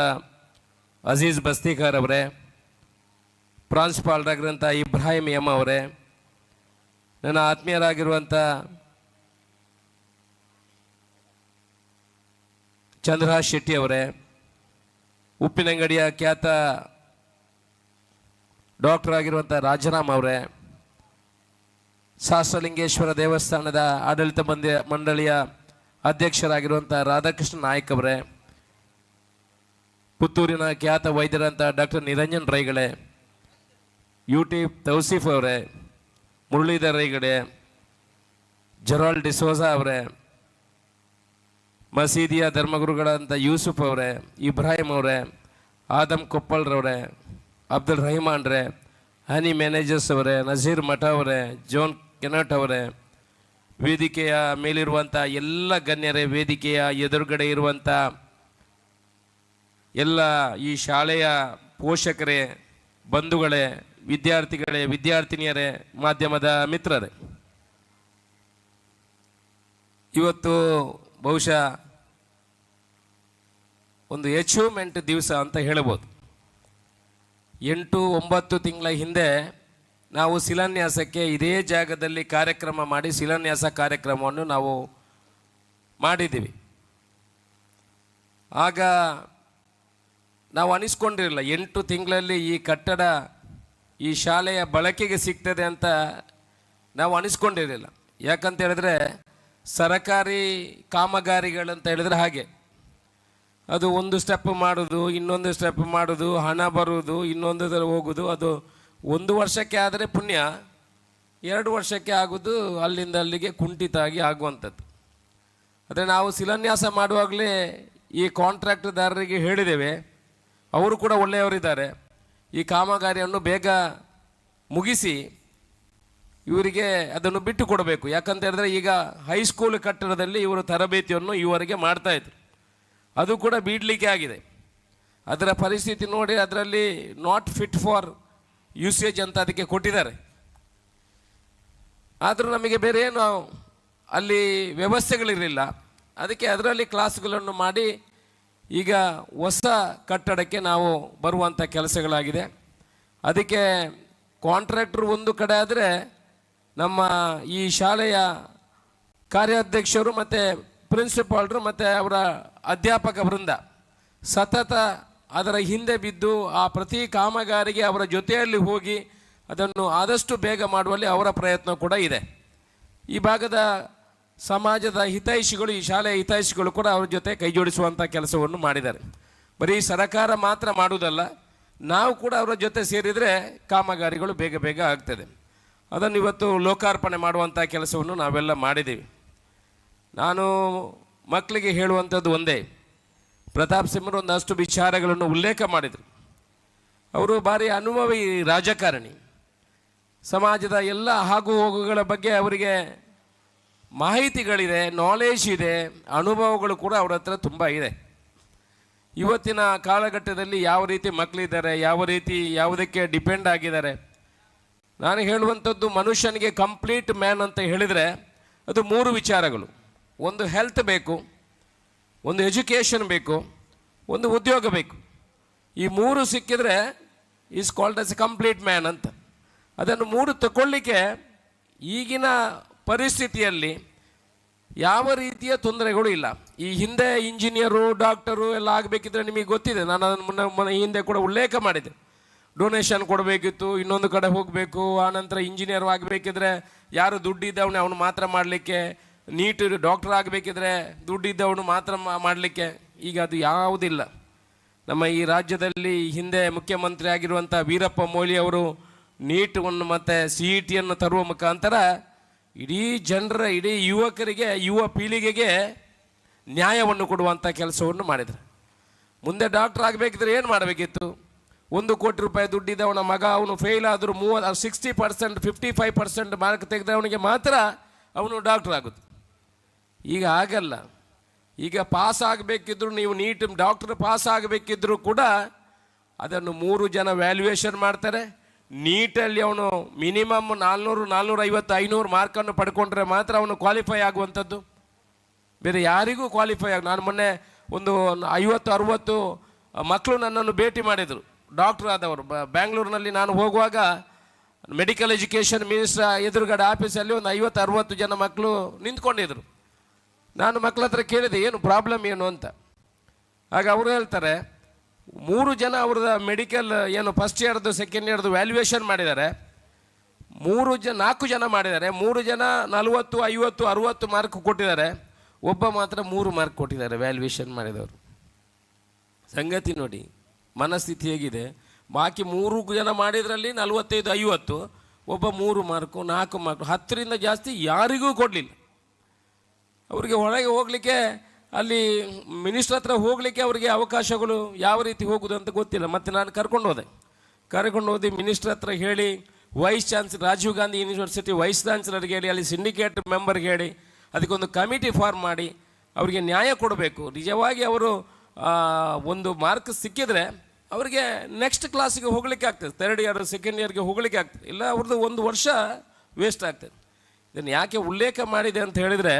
ಅಜೀಜ್ ಬಸ್ತಿಕಾರ್ ಅವರೇ, ಪ್ರಾಂಶುಪಾಲರಾಗಿರುವಂಥ ಇಬ್ರಾಹಿಂ ಎಮ್ ಅವರೇ, ನನ್ನ ಆತ್ಮೀಯರಾಗಿರುವಂಥ ಚಂದ್ರಹಾಸ್ ಶೆಟ್ಟಿ ಅವರೇ, ಉಪ್ಪಿನಂಗಡಿಯ ಖ್ಯಾತ ಡಾಕ್ಟರ್ ಆಗಿರುವಂಥ ರಾಜರಾಮ್ ಅವರೇ, ಸಹಸ್ರಲಿಂಗೇಶ್ವರ ದೇವಸ್ಥಾನದ ಆಡಳಿತ ಮಂಡಳಿಯ ಅಧ್ಯಕ್ಷರಾಗಿರುವಂಥ ರಾಧಾಕೃಷ್ಣ ನಾಯಕ್ ಅವರೇ, ಪುತ್ತೂರಿನ ಖ್ಯಾತ ವೈದ್ಯರಂಥ ಡಾಕ್ಟರ್ ನಿರಂಜನ್ ರೈಗಳೇ, ಯುಟಿ ತೌಸೀಫ್ ಅವರೇ, ಮುರಳೀಧರ್ ರೈಗಡೆ, ಜೆರಾಲ್ಡ್ ಡಿಸೋಜಾ ಅವರೇ, ಮಸೀದಿಯ ಧರ್ಮಗುರುಗಳಂಥ ಯೂಸುಫ್ ಅವರೇ, ಇಬ್ರಾಹಿಂ ಅವರೇ, ಆದಮ್ ಕೊಪ್ಪಳ್ರವರೇ, ಅಬ್ದುಲ್ ರಹಿಮಾನ್ ರೇ, ಹನಿ ಮ್ಯಾನೇಜರ್ಸ್ ಅವರೇ, ನಜೀರ್ ಮಠ ಅವರೇ, ಜೋನ್ ಕೆನಟ್ ಅವರೇ, ವೇದಿಕೆಯ ಮೇಲಿರುವಂಥ ಎಲ್ಲ ಗಣ್ಯರೇ, ವೇದಿಕೆಯ ಎದುರುಗಡೆ ಇರುವಂಥ ಎಲ್ಲ ಈ ಶಾಲೆಯ ಪೋಷಕರೇ, ಬಂಧುಗಳೇ, ವಿದ್ಯಾರ್ಥಿಗಳೇ, ವಿದ್ಯಾರ್ಥಿನಿಯರೇ, ಮಾಧ್ಯಮದ ಮಿತ್ರರೇ, ಇವತ್ತು ಬಹುಶಃ ಒಂದು ಅಚೀವ್ಮೆಂಟ್ ದಿವಸ ಅಂತ ಹೇಳ್ಬೋದು. 8-9 ತಿಂಗಳ ಹಿಂದೆ ನಾವು ಶಿಲಾನ್ಯಾಸಕ್ಕೆ ಇದೇ ಜಾಗದಲ್ಲಿ ಕಾರ್ಯಕ್ರಮ ಮಾಡಿ ಶಿಲಾನ್ಯಾಸ ಕಾರ್ಯಕ್ರಮವನ್ನು ನಾವು ಮಾಡಿದ್ದೀವಿ. ಆಗ ನಾವು ಅನಿಸ್ಕೊಂಡಿರಲಿಲ್ಲ 8 ತಿಂಗಳಲ್ಲಿ ಈ ಕಟ್ಟಡ ಈ ಶಾಲೆಯ ಬಳಕೆಗೆ ಸಿಗ್ತದೆ ಅಂತ ನಾವು ಅನಿಸ್ಕೊಂಡಿರಲಿಲ್ಲ. ಯಾಕಂತ ಹೇಳಿದ್ರೆ ಸರಕಾರಿ ಕಾಮಗಾರಿಗಳಂತ ಹೇಳಿದ್ರೆ ಹಾಗೆ, ಅದು ಒಂದು ಸ್ಟೆಪ್ ಮಾಡೋದು, ಇನ್ನೊಂದು ಸ್ಟೆಪ್ ಮಾಡೋದು, ಹಣ ಬರುವುದು, ಇನ್ನೊಂದು ಹೋಗೋದು, ಅದು 1 ವರ್ಷಕ್ಕೆ ಆದರೆ ಪುಣ್ಯ, 2 ವರ್ಷಕ್ಕೆ ಆಗೋದು ಅಲ್ಲಿಂದ ಅಲ್ಲಿಗೆ ಕುಂಠಿತಾಗಿ ಆಗುವಂಥದ್ದು. ಆದರೆ ನಾವು ಶಿಲಾನ್ಯಾಸ ಮಾಡುವಾಗಲೇ ಈ ಕಾಂಟ್ರಾಕ್ಟ್ದಾರರಿಗೆ ಹೇಳಿದ್ದೇವೆ, ಅವರು ಕೂಡ ಒಳ್ಳೆಯವರಿದ್ದಾರೆ, ಈ ಕಾಮಗಾರಿಯನ್ನು ಬೇಗ ಮುಗಿಸಿ ಇವರಿಗೆ ಅದನ್ನು ಬಿಟ್ಟು ಕೊಡಬೇಕು. ಯಾಕಂತ ಹೇಳಿದ್ರೆ ಈಗ ಹೈಸ್ಕೂಲ್ ಕಟ್ಟಡದಲ್ಲಿ ಇವರು ತರಬೇತಿಯನ್ನು ಇವರಿಗೆ ಮಾಡ್ತಾಯಿದ್ರು, ಅದು ಕೂಡ ಬಿಡಲಿಕ್ಕೆ ಆಗಿದೆ. ಅದರ ಪರಿಸ್ಥಿತಿ ನೋಡಿ ಅದರಲ್ಲಿ ನಾಟ್ ಫಿಟ್ ಫಾರ್ ಯೂಸೇಜ್ ಅಂತ ಅದಕ್ಕೆ ಕೊಟ್ಟಿದ್ದಾರೆ. ಆದರೂ ನಮಗೆ ಬೇರೆ ಏನು ಅಲ್ಲಿ ವ್ಯವಸ್ಥೆಗಳಿರಲಿಲ್ಲ, ಅದಕ್ಕೆ ಅದರಲ್ಲಿ ಕ್ಲಾಸ್ಗಳನ್ನು ಮಾಡಿ ಈಗ ಹೊಸ ಕಟ್ಟಡಕ್ಕೆ ನಾವು ಬರುವಂಥ ಕೆಲಸಗಳಾಗಿದೆ. ಅದಕ್ಕೆ ಕಾಂಟ್ರಾಕ್ಟ್ರು ಒಂದು ಕಡೆ ಆದರೆ, ನಮ್ಮ ಈ ಶಾಲೆಯ ಕಾರ್ಯಾಧ್ಯಕ್ಷರು ಮತ್ತು ಪ್ರಿನ್ಸಿಪಾಲ್ರು ಮತ್ತು ಅವರ ಅಧ್ಯಾಪಕ ವೃಂದ ಸತತ ಅದರ ಹಿಂದೆ ಬಿದ್ದು ಆ ಪ್ರತಿ ಕಾಮಗಾರಿಗೆ ಅವರ ಜೊತೆಯಲ್ಲಿ ಹೋಗಿ ಅದನ್ನು ಆದಷ್ಟು ಬೇಗ ಮಾಡುವಲ್ಲಿ ಅವರ ಪ್ರಯತ್ನ ಕೂಡ ಇದೆ. ಈ ಭಾಗದ ಸಮಾಜದ ಹಿತೈಷಿಗಳು, ಈ ಶಾಲೆಯ ಹಿತೈಷಿಗಳು ಕೂಡ ಅವ್ರ ಜೊತೆ ಕೈ ಜೋಡಿಸುವಂಥ ಕೆಲಸವನ್ನು ಮಾಡಿದ್ದಾರೆ. ಬರೀ ಸರಕಾರ ಮಾತ್ರ ಮಾಡುವುದಲ್ಲ, ನಾವು ಕೂಡ ಅವರ ಜೊತೆ ಸೇರಿದರೆ ಕಾಮಗಾರಿಗಳು ಬೇಗ ಬೇಗ ಆಗ್ತದೆ. ಅದನ್ನು ಇವತ್ತು ಲೋಕಾರ್ಪಣೆ ಮಾಡುವಂಥ ಕೆಲಸವನ್ನು ನಾವೆಲ್ಲ ಮಾಡಿದ್ದೀವಿ. ನಾನು ಮಕ್ಕಳಿಗೆ ಹೇಳುವಂಥದ್ದು ಒಂದೇ, ಪ್ರತಾಪ್ ಸಿಂಹರು ಒಂದಷ್ಟು ವಿಚಾರಗಳನ್ನು ಉಲ್ಲೇಖ ಮಾಡಿದರು. ಅವರು ಭಾರಿ ಅನುಭವಿ ರಾಜಕಾರಣಿ, ಸಮಾಜದ ಎಲ್ಲ ಆಗು ಹೋಗುಗಳ ಬಗ್ಗೆ ಅವರಿಗೆ ಮಾಹಿತಿಗಳಿದೆ, ನಾಲೆಜ್ ಇದೆ, ಅನುಭವಗಳು ಕೂಡ ಅವರ ಹತ್ರ ತುಂಬ ಇದೆ. ಇವತ್ತಿನ ಕಾಲಘಟ್ಟದಲ್ಲಿ ಯಾವ ರೀತಿ ಮಕ್ಕಳಿದ್ದಾರೆ, ಯಾವ ರೀತಿ ಯಾವುದಕ್ಕೆ ಡಿಪೆಂಡ್ ಆಗಿದ್ದಾರೆ. ನಾನು ಹೇಳುವಂಥದ್ದು, ಮನುಷ್ಯನಿಗೆ ಕಂಪ್ಲೀಟ್ ಮ್ಯಾನ್ ಅಂತ ಹೇಳಿದರೆ ಅದು 3 ವಿಚಾರಗಳು. ಒಂದು ಹೆಲ್ತ್ ಬೇಕು, ಒಂದು ಎಜುಕೇಷನ್ ಬೇಕು, ಒಂದು ಉದ್ಯೋಗ ಬೇಕು. ಈ 3 ಸಿಕ್ಕಿದ್ರೆ is called as A complete man ಅಂತ. ಅದನ್ನು 3 ತಗೊಳ್ಳಿಕ್ಕೆ ಈಗಿನ ಪರಿಸ್ಥಿತಿಯಲ್ಲಿ ಯಾವ ರೀತಿಯ ತೊಂದರೆಗಳು ಇಲ್ಲ. ಈ ಹಿಂದೆ ಇಂಜಿನಿಯರು, ಡಾಕ್ಟರು ಎಲ್ಲ ಆಗಬೇಕಿದ್ರೆ ನಿಮಗೆ ಗೊತ್ತಿದೆ, ನಾನು ಅದನ್ನು ಮೊನ್ನೆ ಹಿಂದೆ ಕೂಡ ಉಲ್ಲೇಖ ಮಾಡಿದ್ದೆ. ಡೊನೇಷನ್ ಕೊಡಬೇಕಿತ್ತು, ಇನ್ನೊಂದು ಕಡೆ ಹೋಗಬೇಕು, ಆನಂತರ ಇಂಜಿನಿಯರ್ ಆಗಬೇಕಿದ್ರೆ ಯಾರು ದುಡ್ಡಿದ್ದವನು ಅವನು ಮಾತ್ರ ಮಾಡಲಿಕ್ಕೆ, ನೀಟ್ ಡಾಕ್ಟರ್ ಆಗಬೇಕಿದ್ರೆ ದುಡ್ಡಿದ್ದವನು ಮಾತ್ರ ಮಾಡಲಿಕ್ಕೆ. ಈಗ ಅದು ಯಾವುದಿಲ್ಲ. ನಮ್ಮ ಈ ರಾಜ್ಯದಲ್ಲಿ ಹಿಂದೆ ಮುಖ್ಯಮಂತ್ರಿ ಆಗಿರುವಂಥ ವೀರಪ್ಪ ಮೊಯ್ಲಿ ಅವರು ನೀಟನ್ನು ಮತ್ತು CET ತರುವ ಮುಖಾಂತರ ಇಡೀ ಜನರ, ಇಡೀ ಯುವಕರಿಗೆ, ಯುವ ಪೀಳಿಗೆಗೆ ನ್ಯಾಯವನ್ನು ಕೊಡುವಂಥ ಕೆಲಸವನ್ನು ಮಾಡಿದರು. ಮುಂದೆ ಡಾಕ್ಟರ್ ಆಗಬೇಕಿದ್ರೆ ಏನು ಮಾಡಬೇಕಿತ್ತು? 1 ಕೋಟಿ ರೂಪಾಯಿ ದುಡ್ಡಿದ್ದ ಅವನ ಮಗ, ಅವನು ಫೇಲ್ ಆದರೂ 60%, 55% ಮಾರ್ಕ್ ತೆಗೆದ ಅವನಿಗೆ ಮಾತ್ರ ಅವನು ಡಾಕ್ಟರ್ ಆಗೋದು. ಈಗ ಆಗಲ್ಲ. ಈಗ ಪಾಸ್ ಆಗಬೇಕಿದ್ರು, ನೀವು ನೀಟ್ ಡಾಕ್ಟರ್ ಪಾಸ್ ಆಗಬೇಕಿದ್ರು ಕೂಡ ಅದನ್ನು 3 ಜನ ವ್ಯಾಲ್ಯೂಯೇಷನ್ ಮಾಡ್ತಾರೆ. ನೀಟಲ್ಲಿ ಅವನು ಮಿನಿಮಮ್ 400, 450, 500 ಮಾರ್ಕನ್ನು ಪಡ್ಕೊಂಡ್ರೆ ಮಾತ್ರ ಅವನು ಕ್ವಾಲಿಫೈ ಆಗುವಂಥದ್ದು. ಬೇರೆ ಯಾರಿಗೂ ಕ್ವಾಲಿಫೈ ನಾನು ಮೊನ್ನೆ ಒಂದು 50-60 ಮಕ್ಕಳು ನನ್ನನ್ನು ಭೇಟಿ ಮಾಡಿದರು, ಡಾಕ್ಟರ್ ಆದವರು. ಬ್ಯಾಂಗ್ಳೂರಿನಲ್ಲಿ ನಾನು ಹೋಗುವಾಗ ಮೆಡಿಕಲ್ ಎಜುಕೇಷನ್ ಮಿನಿಸ್ಟರ್ ಎದುರುಗಡೆ ಆಫೀಸಲ್ಲಿ ಒಂದು 50-60 ಜನ ಮಕ್ಕಳು ನಿಂತ್ಕೊಂಡಿದ್ರು. ನಾನು ಮಕ್ಕಳ ಹತ್ರ ಕೇಳಿದೆ, ಏನು ಪ್ರಾಬ್ಲಮ್ ಏನು ಅಂತ. ಆಗ ಅವರು ಹೇಳ್ತಾರೆ, 3 ಜನ ಅವ್ರದ್ದು ಮೆಡಿಕಲ್ ಏನು ಫಸ್ಟ್ ಇಯರ್ದು ಸೆಕೆಂಡ್ ಇಯರ್ದು ವ್ಯಾಲ್ಯೂಯೇಷನ್ ಮಾಡಿದ್ದಾರೆ. 4 ಜನ ಮಾಡಿದ್ದಾರೆ. 3 ಜನ 40, 50, 60 ಮಾರ್ಕ್ ಕೊಟ್ಟಿದ್ದಾರೆ. ಒಬ್ಬ ಮಾತ್ರ 3 ಮಾರ್ಕ್ ಕೊಟ್ಟಿದ್ದಾರೆ ವ್ಯಾಲ್ಯೂಯೇಷನ್ ಮಾಡಿದವರು. ಸಂಗತಿ ನೋಡಿ ಮನಸ್ಥಿತಿ ಹೇಗಿದೆ. ಬಾಕಿ 3 ಜನ ಮಾಡಿದ್ರಲ್ಲಿ 45, 50, ಒಬ್ಬ 3 ಮಾರ್ಕು, 4 ಮಾರ್ಕು, 10ರಿಂದ ಜಾಸ್ತಿ ಯಾರಿಗೂ ಕೊಡಲಿಲ್ಲ. ಅವರಿಗೆ ಒಳಗೆ ಹೋಗಲಿಕ್ಕೆ, ಅಲ್ಲಿ ಮಿನಿಸ್ಟ್ರ್ ಹತ್ರ ಹೋಗಲಿಕ್ಕೆ ಅವರಿಗೆ ಅವಕಾಶಗಳು ಯಾವ ರೀತಿ ಹೋಗೋದು ಅಂತ ಗೊತ್ತಿಲ್ಲ. ಮತ್ತು ನಾನು ಕರ್ಕೊಂಡು ಹೋದಿ ಮಿನಿಸ್ಟ್ರ್ ಹತ್ರ ಹೇಳಿ, vice chancellor Rajiv Gandhi university vice ಚಾನ್ಸಲರ್ಗೆ ಹೇಳಿ, ಅಲ್ಲಿ ಸಿಂಡಿಕೇಟ್ ಮೆಂಬರ್ಗೆ ಹೇಳಿ, ಅದಕ್ಕೊಂದು ಕಮಿಟಿ ಫಾರ್ಮ್ ಮಾಡಿ ಅವರಿಗೆ ನ್ಯಾಯ ಕೊಡಬೇಕು. ನಿಜವಾಗಿ ಅವರು ಒಂದು ಮಾರ್ಕ್ ಸಿಕ್ಕಿದರೆ ಅವರಿಗೆ ನೆಕ್ಸ್ಟ್ ಕ್ಲಾಸಿಗೆ ಹೋಗಲಿಕ್ಕೆ ಆಗ್ತದೆ, 3rd ಇಯರ್ 2nd ಇಯರ್ಗೆ ಹೋಗಲಿಕ್ಕೆ ಆಗ್ತದೆ. ಇಲ್ಲ ಅವ್ರದ್ದು 1 ವರ್ಷ ವೇಸ್ಟ್ ಆಗ್ತದೆ. ಇದನ್ನು ಯಾಕೆ ಉಲ್ಲೇಖ ಮಾಡಿದೆ ಅಂತ ಹೇಳಿದರೆ,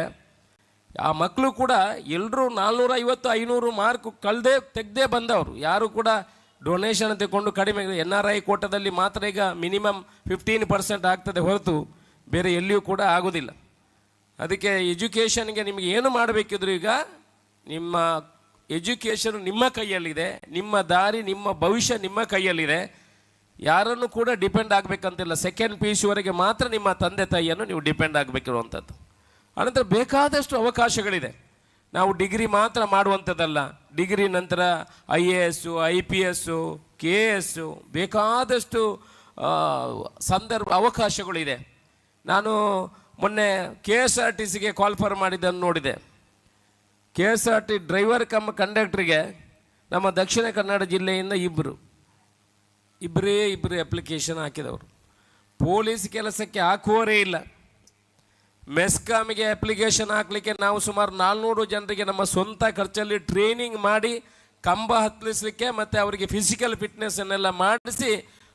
ಆ ಮಕ್ಕಳು ಕೂಡ ಎಲ್ಲರೂ 450, 500 ಮಾರ್ಕ್ ತೆಗೆದೇ ಬಂದವರು. ಯಾರು ಕೂಡ ಡೊನೇಷನ್ ತಗೊಂಡು ಕಡಿಮೆ, NRI ಕೋಟದಲ್ಲಿ ಮಾತ್ರ ಈಗ ಮಿನಿಮಮ್ 15% ಆಗ್ತದೆ ಹೊರತು ಬೇರೆ ಎಲ್ಲಿಯೂ ಕೂಡ ಆಗೋದಿಲ್ಲ. ಅದಕ್ಕೆ ಎಜುಕೇಷನ್ಗೆ ನಿಮಗೆ ಏನು ಮಾಡಬೇಕಿದ್ರು, ಈಗ ನಿಮ್ಮ ಎಜುಕೇಷನ್ ನಿಮ್ಮ ಕೈಯಲ್ಲಿದೆ, ನಿಮ್ಮ ದಾರಿ, ನಿಮ್ಮ ಭವಿಷ್ಯ ನಿಮ್ಮ ಕೈಯಲ್ಲಿದೆ. ಯಾರನ್ನು ಕೂಡ ಡಿಪೆಂಡ್ ಆಗಬೇಕಂತಿಲ್ಲ. 2nd PUC ವರೆಗೆ ಮಾತ್ರ ನಿಮ್ಮ ತಂದೆ ತಾಯಿಯನ್ನು ನೀವು ಡಿಪೆಂಡ್ ಆಗಬೇಕಿರುವಂಥದ್ದು. ಅನಂತರ ಬೇಕಾದಷ್ಟು ಅವಕಾಶಗಳಿದೆ. ನಾವು ಡಿಗ್ರಿ ಮಾತ್ರ ಮಾಡುವಂಥದ್ದಲ್ಲ, ಡಿಗ್ರಿ ನಂತರ IAS, IPS, KS ಬೇಕಾದಷ್ಟು ಅವಕಾಶಗಳಿದೆ. ನಾನು ಮೊನ್ನೆ KSRTCಗೆ ಕ್ವಾಲಿಫೈ ಮಾಡಿದ್ದನ್ನು ನೋಡಿದೆ. KSRT ಡ್ರೈವರ್ ಕಮ್ ಕಂಡಕ್ಟ್ರಿಗೆ ನಮ್ಮ ದಕ್ಷಿಣ ಕನ್ನಡ ಜಿಲ್ಲೆಯಿಂದ ಇಬ್ಬರೇ ಅಪ್ಲಿಕೇಶನ್ ಹಾಕಿದವರು. ಪೊಲೀಸ್ ಕೆಲಸಕ್ಕೆ ಹಾಕುವವರೇ ಇಲ್ಲ. ಮೆಸ್ಕಾಮಿಗೆ ಅಪ್ಲಿಕೇಶನ್ ಹಾಕಲಿಕ್ಕೆ ನಾವು ಸುಮಾರು 400 ಜನರಿಗೆ ನಮ್ಮ ಸ್ವಂತ ಖರ್ಚಲ್ಲಿ ಟ್ರೈನಿಂಗ್ ಮಾಡಿ ಕಂಬ ಹತ್ತಲಿಸಲಿಕ್ಕೆ ಮತ್ತು ಅವರಿಗೆ ಫಿಸಿಕಲ್ ಫಿಟ್ನೆಸ್ಸನ್ನೆಲ್ಲ ಮಾಡಿಸಿ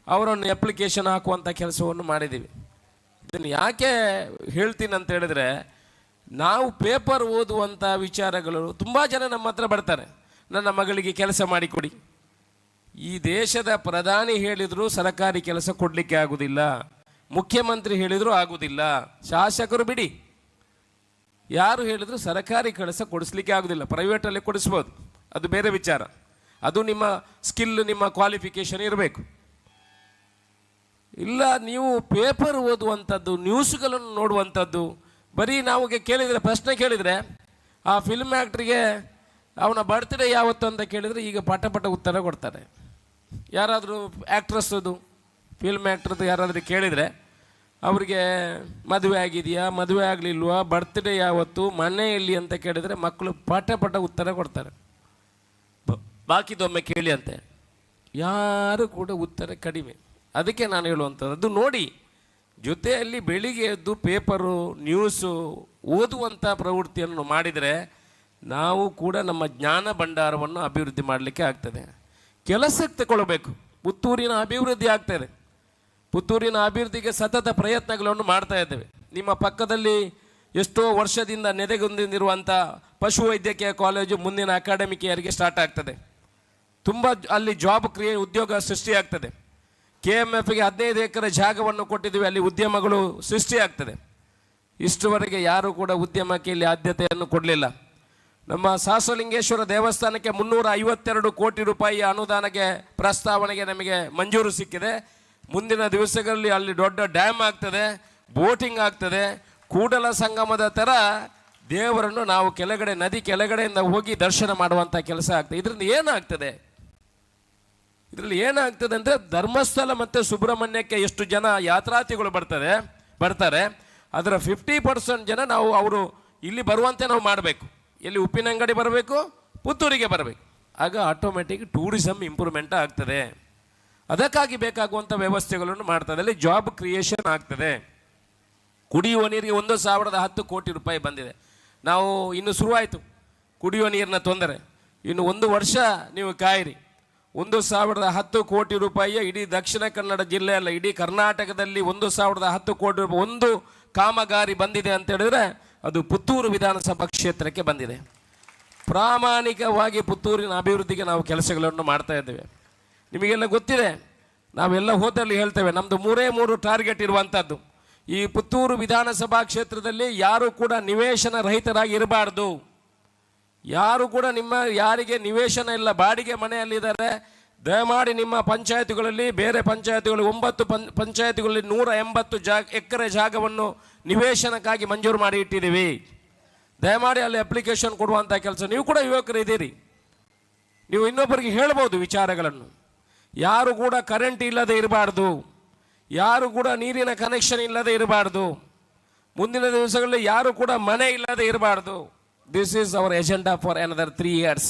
ಅವರನ್ನು ಅಪ್ಲಿಕೇಶನ್ ಹಾಕುವಂಥ ಕೆಲಸವನ್ನು ಮಾಡಿದ್ದೀವಿ. ಇದನ್ನು ಯಾಕೆ ಹೇಳ್ತೀನಿ ಅಂತ ಹೇಳಿದ್ರೆ, ನಾವು ಪೇಪರ್ ಓದುವಂಥ ವಿಚಾರಗಳು ತುಂಬ ಜನ ನಮ್ಮ ಹತ್ರ ಬರ್ತಾರೆ, ನನ್ನ ಮಗಳಿಗೆ ಕೆಲಸ ಮಾಡಿಕೊಡಿ. ಈ ದೇಶದ ಪ್ರಧಾನಿ ಹೇಳಿದರೂ ಸರ್ಕಾರಿ ಕೆಲಸ ಕೊಡಲಿಕ್ಕೆ ಆಗೋದಿಲ್ಲ, ಮುಖ್ಯಮಂತ್ರಿ ಹೇಳಿದರೂ ಆಗೋದಿಲ್ಲ, ಶಾಸಕರು ಬಿಡಿ, ಯಾರು ಹೇಳಿದ್ರು ಸರ್ಕಾರಿ ಕೆಲಸ ಕೊಡಿಸ್ಲಿಕ್ಕೆ ಆಗೋದಿಲ್ಲ. ಪ್ರೈವೇಟಲ್ಲಿ ಕೊಡಿಸ್ಬೋದು, ಅದು ಬೇರೆ ವಿಚಾರ. ಅದು ನಿಮ್ಮ ಸ್ಕಿಲ್, ನಿಮ್ಮ ಕ್ವಾಲಿಫಿಕೇಷನ್ ಇರಬೇಕು. ಇಲ್ಲ ನೀವು ಪೇಪರ್ ಓದುವಂಥದ್ದು, ನ್ಯೂಸ್ಗಳನ್ನು ನೋಡುವಂಥದ್ದು, ಬರೀ ನಾವು ಕೇಳಿದರೆ, ಪ್ರಶ್ನೆ ಕೇಳಿದರೆ ಆ ಫಿಲ್ಮ್ ಆ್ಯಕ್ಟ್ರಿಗೆ ಅವನ ಬರ್ತ್ಡೇ ಯಾವತ್ತು ಅಂತ ಕೇಳಿದರೆ ಈಗ ಪಟ ಉತ್ತರ ಕೊಡ್ತಾರೆ. ಯಾರಾದರೂ ಆ್ಯಕ್ಟ್ರಸ್ಸದು, ಫಿಲ್ಮ್ ಆ್ಯಕ್ಟ್ರದ್ದು ಯಾರಾದರೂ ಕೇಳಿದರೆ ಅವರಿಗೆ ಮದುವೆ ಆಗಿದೆಯಾ, ಮದುವೆ ಆಗಲಿಲ್ವಾ, ಬರ್ತ್ಡೇ ಯಾವತ್ತು, ಮನೆ ಎಲ್ಲಿ ಅಂತ ಕೇಳಿದರೆ ಮಕ್ಕಳು ಪಟ ಉತ್ತರ ಕೊಡ್ತಾರೆ. ಬಾಕಿದೊಮ್ಮೆ ಕೇಳಿ ಅಂತೆ, ಯಾರು ಕೂಡ ಉತ್ತರ ಕಡಿಮೆ. ಅದಕ್ಕೆ ನಾನು ಹೇಳುವಂಥದ್ದು, ಅದು ನೋಡಿ, ಜೊತೆಯಲ್ಲಿ ಬೆಳಿಗ್ಗೆ ಎದ್ದು ಪೇಪರು, ನ್ಯೂಸು ಓದುವಂಥ ಪ್ರವೃತ್ತಿಯನ್ನು ಮಾಡಿದರೆ ನಾವು ಕೂಡ ನಮ್ಮ ಜ್ಞಾನ ಭಂಡಾರವನ್ನು ಅಭಿವೃದ್ಧಿ ಮಾಡಲಿಕ್ಕೆ ಆಗ್ತದೆ. ಕೆಲಸಕ್ಕೆ ತಗೊಳ್ಬೇಕು, ಪುತ್ತೂರಿನ ಅಭಿವೃದ್ಧಿ ಆಗ್ತದೆ. ಪುತ್ತೂರಿನ ಅಭಿವೃದ್ಧಿಗೆ ಸತತ ಪ್ರಯತ್ನಗಳನ್ನು ಮಾಡ್ತಾ ಇದ್ದೇವೆ. ನಿಮ್ಮ ಪಕ್ಕದಲ್ಲಿ ಎಷ್ಟೋ ವರ್ಷದಿಂದ ನೆಲೆಗೊಂದಿರುವಂಥ ಪಶುವೈದ್ಯಕೀಯ ಕಾಲೇಜು ಮುಂದಿನ ಅಕಾಡೆಮಿಕ್ ಇಯರ್ಗೆ ಸ್ಟಾರ್ಟ್ ಆಗ್ತದೆ. ತುಂಬ ಅಲ್ಲಿ ಜಾಬ್ ಉದ್ಯೋಗ ಸೃಷ್ಟಿಯಾಗ್ತದೆ. KMFಗೆ 15 ಎಕರೆ ಜಾಗವನ್ನು ಕೊಟ್ಟಿದ್ದೀವಿ, ಅಲ್ಲಿ ಉದ್ಯಮಗಳು ಸೃಷ್ಟಿಯಾಗ್ತದೆ. ಇಷ್ಟುವರೆಗೆ ಯಾರೂ ಕೂಡ ಉದ್ಯಮಕ್ಕೆ ಇಲ್ಲಿ ಆದ್ಯತೆಯನ್ನು ಕೊಡಲಿಲ್ಲ. ನಮ್ಮ ಸಹಸ್ರಲಿಂಗೇಶ್ವರ ದೇವಸ್ಥಾನಕ್ಕೆ 352 ಕೋಟಿ ರೂಪಾಯಿ ಅನುದಾನಕ್ಕೆ ಪ್ರಸ್ತಾವನೆಗೆ ನಮಗೆ ಮಂಜೂರು ಸಿಕ್ಕಿದೆ. ಮುಂದಿನ ದಿವಸಗಳಲ್ಲಿ ಅಲ್ಲಿ ದೊಡ್ಡ ಡ್ಯಾಮ್ ಆಗ್ತದೆ, ಬೋಟಿಂಗ್ ಆಗ್ತದೆ. ಕೂಡಲ ಸಂಗಮದ ಥರ ದೇವರನ್ನು ನಾವು ಕೆಳಗಡೆ, ನದಿ ಕೆಳಗಡೆಯಿಂದ ಹೋಗಿ ದರ್ಶನ ಮಾಡುವಂಥ ಕೆಲಸ ಆಗ್ತದೆ. ಇದರಿಂದ ಏನಾಗ್ತದೆ ಅಂದರೆ, ಧರ್ಮಸ್ಥಳ ಮತ್ತು ಸುಬ್ರಹ್ಮಣ್ಯಕ್ಕೆ ಎಷ್ಟು ಜನ ಯಾತ್ರಾರ್ಥಿಗಳು ಬರ್ತಾರೆ, ಅದರ 50% ಜನ ಅವರು ಇಲ್ಲಿ ಬರುವಂತೆ ನಾವು ಮಾಡಬೇಕು. ಎಲ್ಲಿ ಉಪ್ಪಿನಂಗಡಿ ಬರಬೇಕು, ಪುತ್ತೂರಿಗೆ ಬರಬೇಕು. ಆಗ ಆಟೋಮೆಟಿಕ್ ಟೂರಿಸಮ್ ಇಂಪ್ರೂವ್ಮೆಂಟ್ ಆಗ್ತದೆ. ಅದಕ್ಕಾಗಿ ಬೇಕಾಗುವಂಥ ವ್ಯವಸ್ಥೆಗಳನ್ನು ಮಾಡ್ತದೆ. ಅಲ್ಲಿ ಜಾಬ್ ಕ್ರಿಯೇಷನ್ ಆಗ್ತದೆ. ಕುಡಿಯುವ ನೀರಿಗೆ 1,010 ಕೋಟಿ ರೂಪಾಯಿ ಬಂದಿದೆ. ನಾವು ಇನ್ನು ಶುರುವಾಯಿತು ಕುಡಿಯುವ ನೀರಿನ ತೊಂದರೆ. ಇನ್ನು 1 ವರ್ಷ ನೀವು ಕಾಯಿರಿ. 1,010 ಕೋಟಿ ರೂಪಾಯಿಯ ಇಡೀ ದಕ್ಷಿಣ ಕನ್ನಡ ಜಿಲ್ಲೆ ಅಲ್ಲ, ಇಡೀ ಕರ್ನಾಟಕದಲ್ಲಿ 1,010 ಕೋಟಿ ರೂಪಾಯಿ ಒಂದು ಕಾಮಗಾರಿ ಬಂದಿದೆ ಅಂತ ಹೇಳಿದ್ರೆ ಅದು ಪುತ್ತೂರು ವಿಧಾನಸಭಾ ಕ್ಷೇತ್ರಕ್ಕೆ ಬಂದಿದೆ. ಪ್ರಾಮಾಣಿಕವಾಗಿ ಪುತ್ತೂರಿನ ಅಭಿವೃದ್ಧಿಗೆ ನಾವು ಕೆಲಸಗಳನ್ನು ಮಾಡ್ತಾ ಇದ್ದೇವೆ. ನಿಮಗೆಲ್ಲ ಗೊತ್ತಿದೆ, ನಾವೆಲ್ಲ ಹೋದಲ್ಲಿ ಹೇಳ್ತೇವೆ, ನಮ್ಮದು 3 ಟಾರ್ಗೆಟ್ ಇರುವಂಥದ್ದು. ಈ ಪುತ್ತೂರು ವಿಧಾನಸಭಾ ಕ್ಷೇತ್ರದಲ್ಲಿ ಯಾರು ಕೂಡ ನಿವೇಶನ ರಹಿತರಾಗಿ ಇರಬಾರ್ದು. ಯಾರು ಕೂಡ ಯಾರಿಗೆ ನಿವೇಶನ ಇಲ್ಲ, ಬಾಡಿಗೆ ಮನೆಯಲ್ಲಿದ್ದಾರೆ, ದಯಮಾಡಿ ನಿಮ್ಮ ಪಂಚಾಯತಿಗಳಲ್ಲಿ, ಬೇರೆ ಪಂಚಾಯತಿಗಳು 9 ಪಂಚಾಯತಿಗಳಲ್ಲಿ 180 ಎಕರೆ ಜಾಗವನ್ನು ನಿವೇಶನಕ್ಕಾಗಿ ಮಂಜೂರು ಮಾಡಿ ಇಟ್ಟಿದ್ದೀವಿ. ದಯಮಾಡಿ ಅಲ್ಲಿ ಅಪ್ಲಿಕೇಶನ್ ಕೊಡುವಂಥ ಕೆಲಸ. ನೀವು ಕೂಡ ಯುವಕರು ಇದ್ದೀರಿ, ನೀವು ಇನ್ನೊಬ್ಬರಿಗೆ ಹೇಳ್ಬೋದು ವಿಚಾರಗಳನ್ನು. ಯಾರು ಕೂಡ ಕರೆಂಟ್ ಇಲ್ಲದೆ ಇರಬಾರ್ದು, ಯಾರು ಕೂಡ ನೀರಿನ ಕನೆಕ್ಷನ್ ಇಲ್ಲದೆ ಇರಬಾರ್ದು, ಮುಂದಿನ ದಿವಸಗಳಲ್ಲಿ ಯಾರು ಕೂಡ ಮನೆ ಇಲ್ಲದೆ ಇರಬಾರ್ದು. This is our agenda for another 3 years.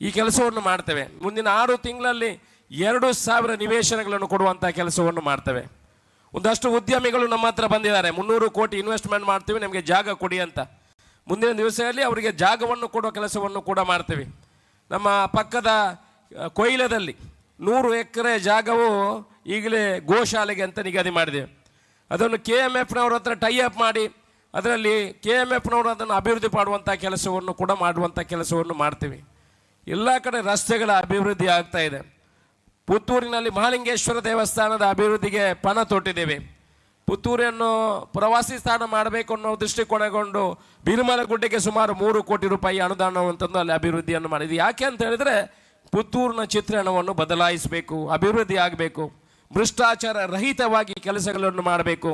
ಈ ಕೆಲಸವನ್ನು ಮಾಡ್ತೇವೆ. ಮುಂದಿನ 6 ತಿಂಗಳಲ್ಲಿ 2,000 ನಿವೇಶನಗಳನ್ನು ಕೊಡುವಂಥ ಕೆಲಸವನ್ನು ಮಾಡ್ತೇವೆ. ಒಂದಷ್ಟು ಉದ್ಯಮಿಗಳು ನಮ್ಮ ಹತ್ರ ಬಂದಿದ್ದಾರೆ, 300 ಕೋಟಿ ಇನ್ವೆಸ್ಟ್ಮೆಂಟ್ ಮಾಡ್ತೀವಿ, ನಮಗೆ ಜಾಗ ಕೊಡಿ ಅಂತ. ಮುಂದಿನ ದಿವಸದಲ್ಲಿ ಅವರಿಗೆ ಜಾಗವನ್ನು ಕೊಡುವ ಕೆಲಸವನ್ನು ಕೂಡ ಮಾಡ್ತೀವಿ. ನಮ್ಮ ಪಕ್ಕದ ಕೊಯ್ಲದಲ್ಲಿ 100 ಎಕರೆ ಜಾಗವು ಈಗಲೇ ಗೋಶಾಲೆಗೆ ಅಂತ ನಿಗದಿ ಮಾಡಿದ್ದೇವೆ. ಅದನ್ನು KMFನವ್ರ ಹತ್ರ ಟೈ ಅಪ್ ಮಾಡಿ ಅದರಲ್ಲಿ KMFನವರು ಅದನ್ನು ಅಭಿವೃದ್ಧಿ ಮಾಡುವಂಥ ಕೆಲಸವನ್ನು ಕೂಡ ಮಾಡುವಂಥ ಕೆಲಸವನ್ನು ಮಾಡ್ತೀವಿ. ಎಲ್ಲ ಕಡೆ ರಸ್ತೆಗಳ ಅಭಿವೃದ್ಧಿ ಆಗ್ತಾ ಇದೆ. ಪುತ್ತೂರಿನಲ್ಲಿ ಮಹಾಲಿಂಗೇಶ್ವರ ದೇವಸ್ಥಾನದ ಅಭಿವೃದ್ಧಿಗೆ ಪಣ ತೊಟ್ಟಿದ್ದೇವೆ. ಪುತ್ತೂರನ್ನು ಪ್ರವಾಸಿ ಸ್ಥಾನ ಮಾಡಬೇಕು ಅನ್ನೋ ದೃಷ್ಟಿಕೋನಗೊಂಡು ಬಿರುಮಲಗುಡ್ಡೆಗೆ ಸುಮಾರು 3 ಕೋಟಿ ರೂಪಾಯಿ ಅನುದಾನವಂತಂದು ಅಲ್ಲಿ ಅಭಿವೃದ್ಧಿಯನ್ನು ಮಾಡಿದ್ವಿ. ಯಾಕೆ ಅಂತ ಹೇಳಿದರೆ ಪುತ್ತೂರಿನ ಚಿತ್ರಣವನ್ನು ಬದಲಾಯಿಸಬೇಕು, ಅಭಿವೃದ್ಧಿ ಆಗಬೇಕು, ಭ್ರಷ್ಟಾಚಾರ ರಹಿತವಾಗಿ ಕೆಲಸಗಳನ್ನು ಮಾಡಬೇಕು.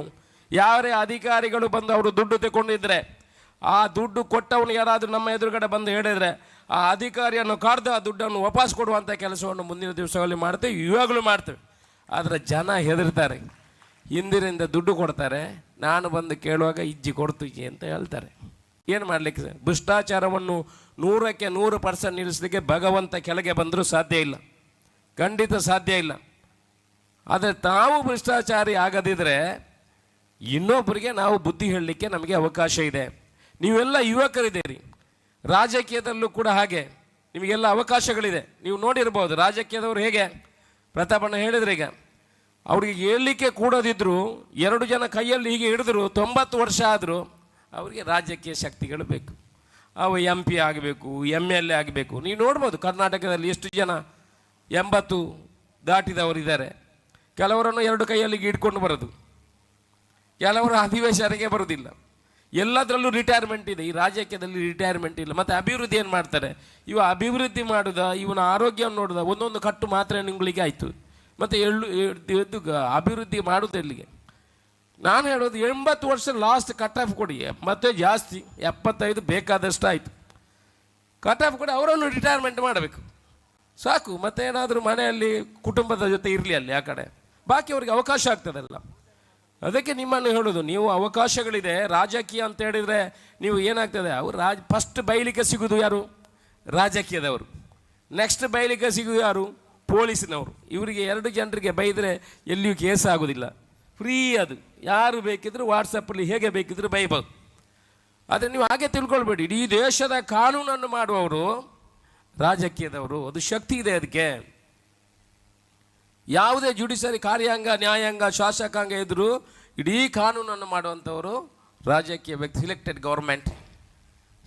ಯಾರೇ ಅಧಿಕಾರಿಗಳು ಬಂದು ಅವರು ದುಡ್ಡು ತಗೊಂಡಿದ್ರೆ ಆ ದುಡ್ಡು ಕೊಟ್ಟವನು ಯಾರಾದರೂ ನಮ್ಮ ಎದುರುಗಡೆ ಬಂದು ಹೇಳಿದರೆ ಆ ಅಧಿಕಾರಿಯನ್ನು ಕರೆದು ಆ ದುಡ್ಡನ್ನು ವಾಪಸ್ ಕೊಡುವಂಥ ಕೆಲಸವನ್ನು ಮುಂದಿನ ದಿವಸಗಳಲ್ಲಿ ಮಾಡ್ತೇವೆ, ಇವಾಗಲೂ ಮಾಡ್ತೇವೆ. ಆದರೆ ಜನ ಹೆದರ್ತಾರೆ, ಹಿಂದಿನಿಂದ ದುಡ್ಡು ಕೊಡ್ತಾರೆ, ನಾನು ಬಂದು ಕೇಳುವಾಗ ಇಜ್ಜಿ ಕೊಡ್ತೀವಿ ಅಂತ ಹೇಳ್ತಾರೆ. ಏನು ಮಾಡಲಿಕ್ಕೆ? ಭ್ರಷ್ಟಾಚಾರವನ್ನು 100ಕ್ಕೆ 100% ನಿಲ್ಲಿಸಲಿಕ್ಕೆ ಭಗವಂತ ಕೆಳಗೆ ಬಂದರೂ ಸಾಧ್ಯ ಇಲ್ಲ, ಖಂಡಿತ ಸಾಧ್ಯ ಇಲ್ಲ. ಆದರೆ ತಾವು ಭ್ರಷ್ಟಾಚಾರಿ ಆಗದಿದ್ದರೆ ಇನ್ನೊಬ್ಬರಿಗೆ ನಾವು ಬುದ್ಧಿ ಹೇಳಲಿಕ್ಕೆ ನಮಗೆ ಅವಕಾಶ ಇದೆ. ನೀವೆಲ್ಲ ಯುವಕರಿದ್ದೀರಿ, ರಾಜಕೀಯದಲ್ಲೂ ಕೂಡ ಹಾಗೆ ನಿಮಗೆಲ್ಲ ಅವಕಾಶಗಳಿದೆ. ನೀವು ನೋಡಿರ್ಬೋದು ರಾಜಕೀಯದವರು ಹೇಗೆ, ಪ್ರತಾಪಣ್ಣ ಹೇಳಿದ್ರೆ ಈಗ ಅವ್ರಿಗೆ ಹೇಳಲಿಕ್ಕೆ ಕೂಡೋದಿದ್ರು 2 ಜನ ಕೈಯಲ್ಲಿ ಹೀಗೆ ಹಿಡಿದ್ರು 90 ವರ್ಷ ಆದರೂ ಅವರಿಗೆ ರಾಜಕೀಯ ಶಕ್ತಿಗಳು ಬೇಕು. ಅವು MP ಆಗಬೇಕು, MLA ಆಗಬೇಕು. ನೀವು ನೋಡ್ಬೋದು ಕರ್ನಾಟಕದಲ್ಲಿ ಎಷ್ಟು ಜನ 80 ದಾಟಿದವರಿದ್ದಾರೆ. ಕೆಲವರನ್ನು 2 ಕೈಯಲ್ಲಿ ಹಿಡ್ಕೊಂಡು ಬರೋದು, ಕೆಲವರು ಅಧಿವೇಶನಕ್ಕೆ ಬರೋದಿಲ್ಲ. ಎಲ್ಲದರಲ್ಲೂ ರಿಟೈರ್ಮೆಂಟ್ ಇದೆ. ಈ ರಾಜಕೀಯದಲ್ಲಿ ರಿಟೈರ್ಮೆಂಟ್ ಇಲ್ಲ. ಮತ್ತು ಅಭಿವೃದ್ಧಿ ಏನು ಮಾಡ್ತಾರೆ? ಅಭಿವೃದ್ಧಿ ಮಾಡೋದ, ಇವನ ಆರೋಗ್ಯವನ್ನು ನೋಡೋದ, ಒಂದೊಂದು ಕಟ್ಟು ಮಾತ್ರ ನಿಂಗಳಿಗೆ ಆಯಿತು. ಮತ್ತು ಎದ್ದು ಅಭಿವೃದ್ಧಿ ಮಾಡೋದು ಎಲ್ಲಿಗೆ? ನಾನು ಹೇಳೋದು 80 ವರ್ಷ ಲಾಸ್ಟ್ ಕಟ್ ಆಫ್ ಕೊಡಿ, ಮತ್ತೆ ಜಾಸ್ತಿ 75 ಬೇಕಾದಷ್ಟು ಆಯಿತು. ಕಟ್ ಆಫ್ ಕೊಡಿ, ಅವರನ್ನು ರಿಟೈರ್ಮೆಂಟ್ ಮಾಡಬೇಕು ಸಾಕು. ಮತ್ತೆ ಏನಾದರೂ ಮನೆಯಲ್ಲಿ ಕುಟುಂಬದ ಜೊತೆ ಇರಲಿ ಅಲ್ಲಿ ಆ ಕಡೆ, ಬಾಕಿ ಅವ್ರಿಗೆ ಅವಕಾಶ ಆಗ್ತದಲ್ಲ. ಅದಕ್ಕೆ ನಿಮ್ಮನ್ನು ಹೇಳೋದು, ನೀವು ಅವಕಾಶಗಳಿದೆ. ರಾಜಕೀಯ ಅಂತ ಹೇಳಿದರೆ ನೀವು ಏನಾಗ್ತದೆ, ಅವರು ಫಸ್ಟ್ ಬೈಲಿಕ್ಕೆ ಸಿಗೋದು ಯಾರು? ರಾಜಕೀಯದವರು. ನೆಕ್ಸ್ಟ್ ಬೈಲಿಕ್ಕೆ ಸಿಗೋದು ಯಾರು? ಪೊಲೀಸಿನವರು. ಇವರಿಗೆ 2 ಜನರಿಗೆ ಬೈದರೆ ಎಲ್ಲಿಯೂ ಕೇಸ್ ಆಗೋದಿಲ್ಲ, ಫ್ರೀ. ಅದು ಯಾರು ಬೇಕಿದ್ರು ವಾಟ್ಸಪ್ಪಲ್ಲಿ ಹೇಗೆ ಬೇಕಿದ್ರು ಬೈಬೋದು. ಆದರೆ ನೀವು ಹಾಗೆ ತಿಳ್ಕೊಳ್ಬೇಡಿ, ಇಡೀ ದೇಶದ ಕಾನೂನನ್ನು ಮಾಡುವವರು ರಾಜಕೀಯದವರು. ಅದು ಶಕ್ತಿ ಇದೆ ಅದಕ್ಕೆ. ಯಾವುದೇ ಜುಡಿಷರಿ ಕಾರ್ಯಾಂಗ, ನ್ಯಾಯಾಂಗ, ಶಾಸಕಾಂಗ ಇದ್ದರೂ ಇಡೀ ಕಾನೂನನ್ನು ಮಾಡುವಂಥವರು ರಾಜಕೀಯ ವ್ಯಕ್ತಿ, ಸಿಲೆಕ್ಟೆಡ್ ಗೌರ್ಮೆಂಟ್.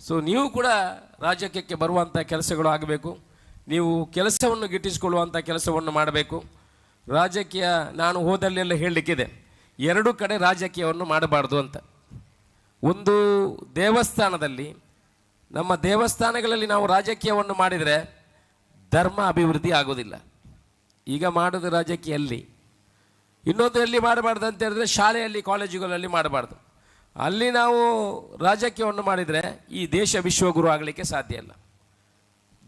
ಸೊ ನೀವು ಕೂಡ ರಾಜಕೀಯಕ್ಕೆ ಬರುವಂಥ ಕೆಲಸಗಳು ಆಗಬೇಕು. ನೀವು ಕೆಲಸವನ್ನು ಗಿಟ್ಟಿಸಿಕೊಳ್ಳುವಂಥ ಕೆಲಸವನ್ನು ಮಾಡಬೇಕು. ರಾಜಕೀಯ ನಾನು ಹೋದಲ್ಲೆಲ್ಲ ಹೇಳಲಿಕ್ಕಿದೆ, 2 ಕಡೆ ರಾಜಕೀಯವನ್ನು ಮಾಡಬಾರ್ದು ಅಂತ. ಒಂದು ದೇವಸ್ಥಾನದಲ್ಲಿ, ನಮ್ಮ ದೇವಸ್ಥಾನಗಳಲ್ಲಿ ನಾವು ರಾಜಕೀಯವನ್ನು ಮಾಡಿದರೆ ಧರ್ಮ ಅಭಿವೃದ್ಧಿ ಆಗೋದಿಲ್ಲ. ಈಗ ಮಾಡೋದು ರಾಜಕೀಯಲ್ಲಿ. ಇನ್ನೊಂದು ಎಲ್ಲಿ ಮಾಡಬಾರ್ದು ಅಂತ ಹೇಳಿದ್ರೆ ಶಾಲೆಯಲ್ಲಿ, ಕಾಲೇಜುಗಳಲ್ಲಿ ಮಾಡಬಾರ್ದು. ಅಲ್ಲಿ ನಾವು ರಾಜಕೀಯವನ್ನು ಮಾಡಿದರೆ ಈ ದೇಶ ವಿಶ್ವಗುರು ಆಗಲಿಕ್ಕೆ ಸಾಧ್ಯ ಇಲ್ಲ.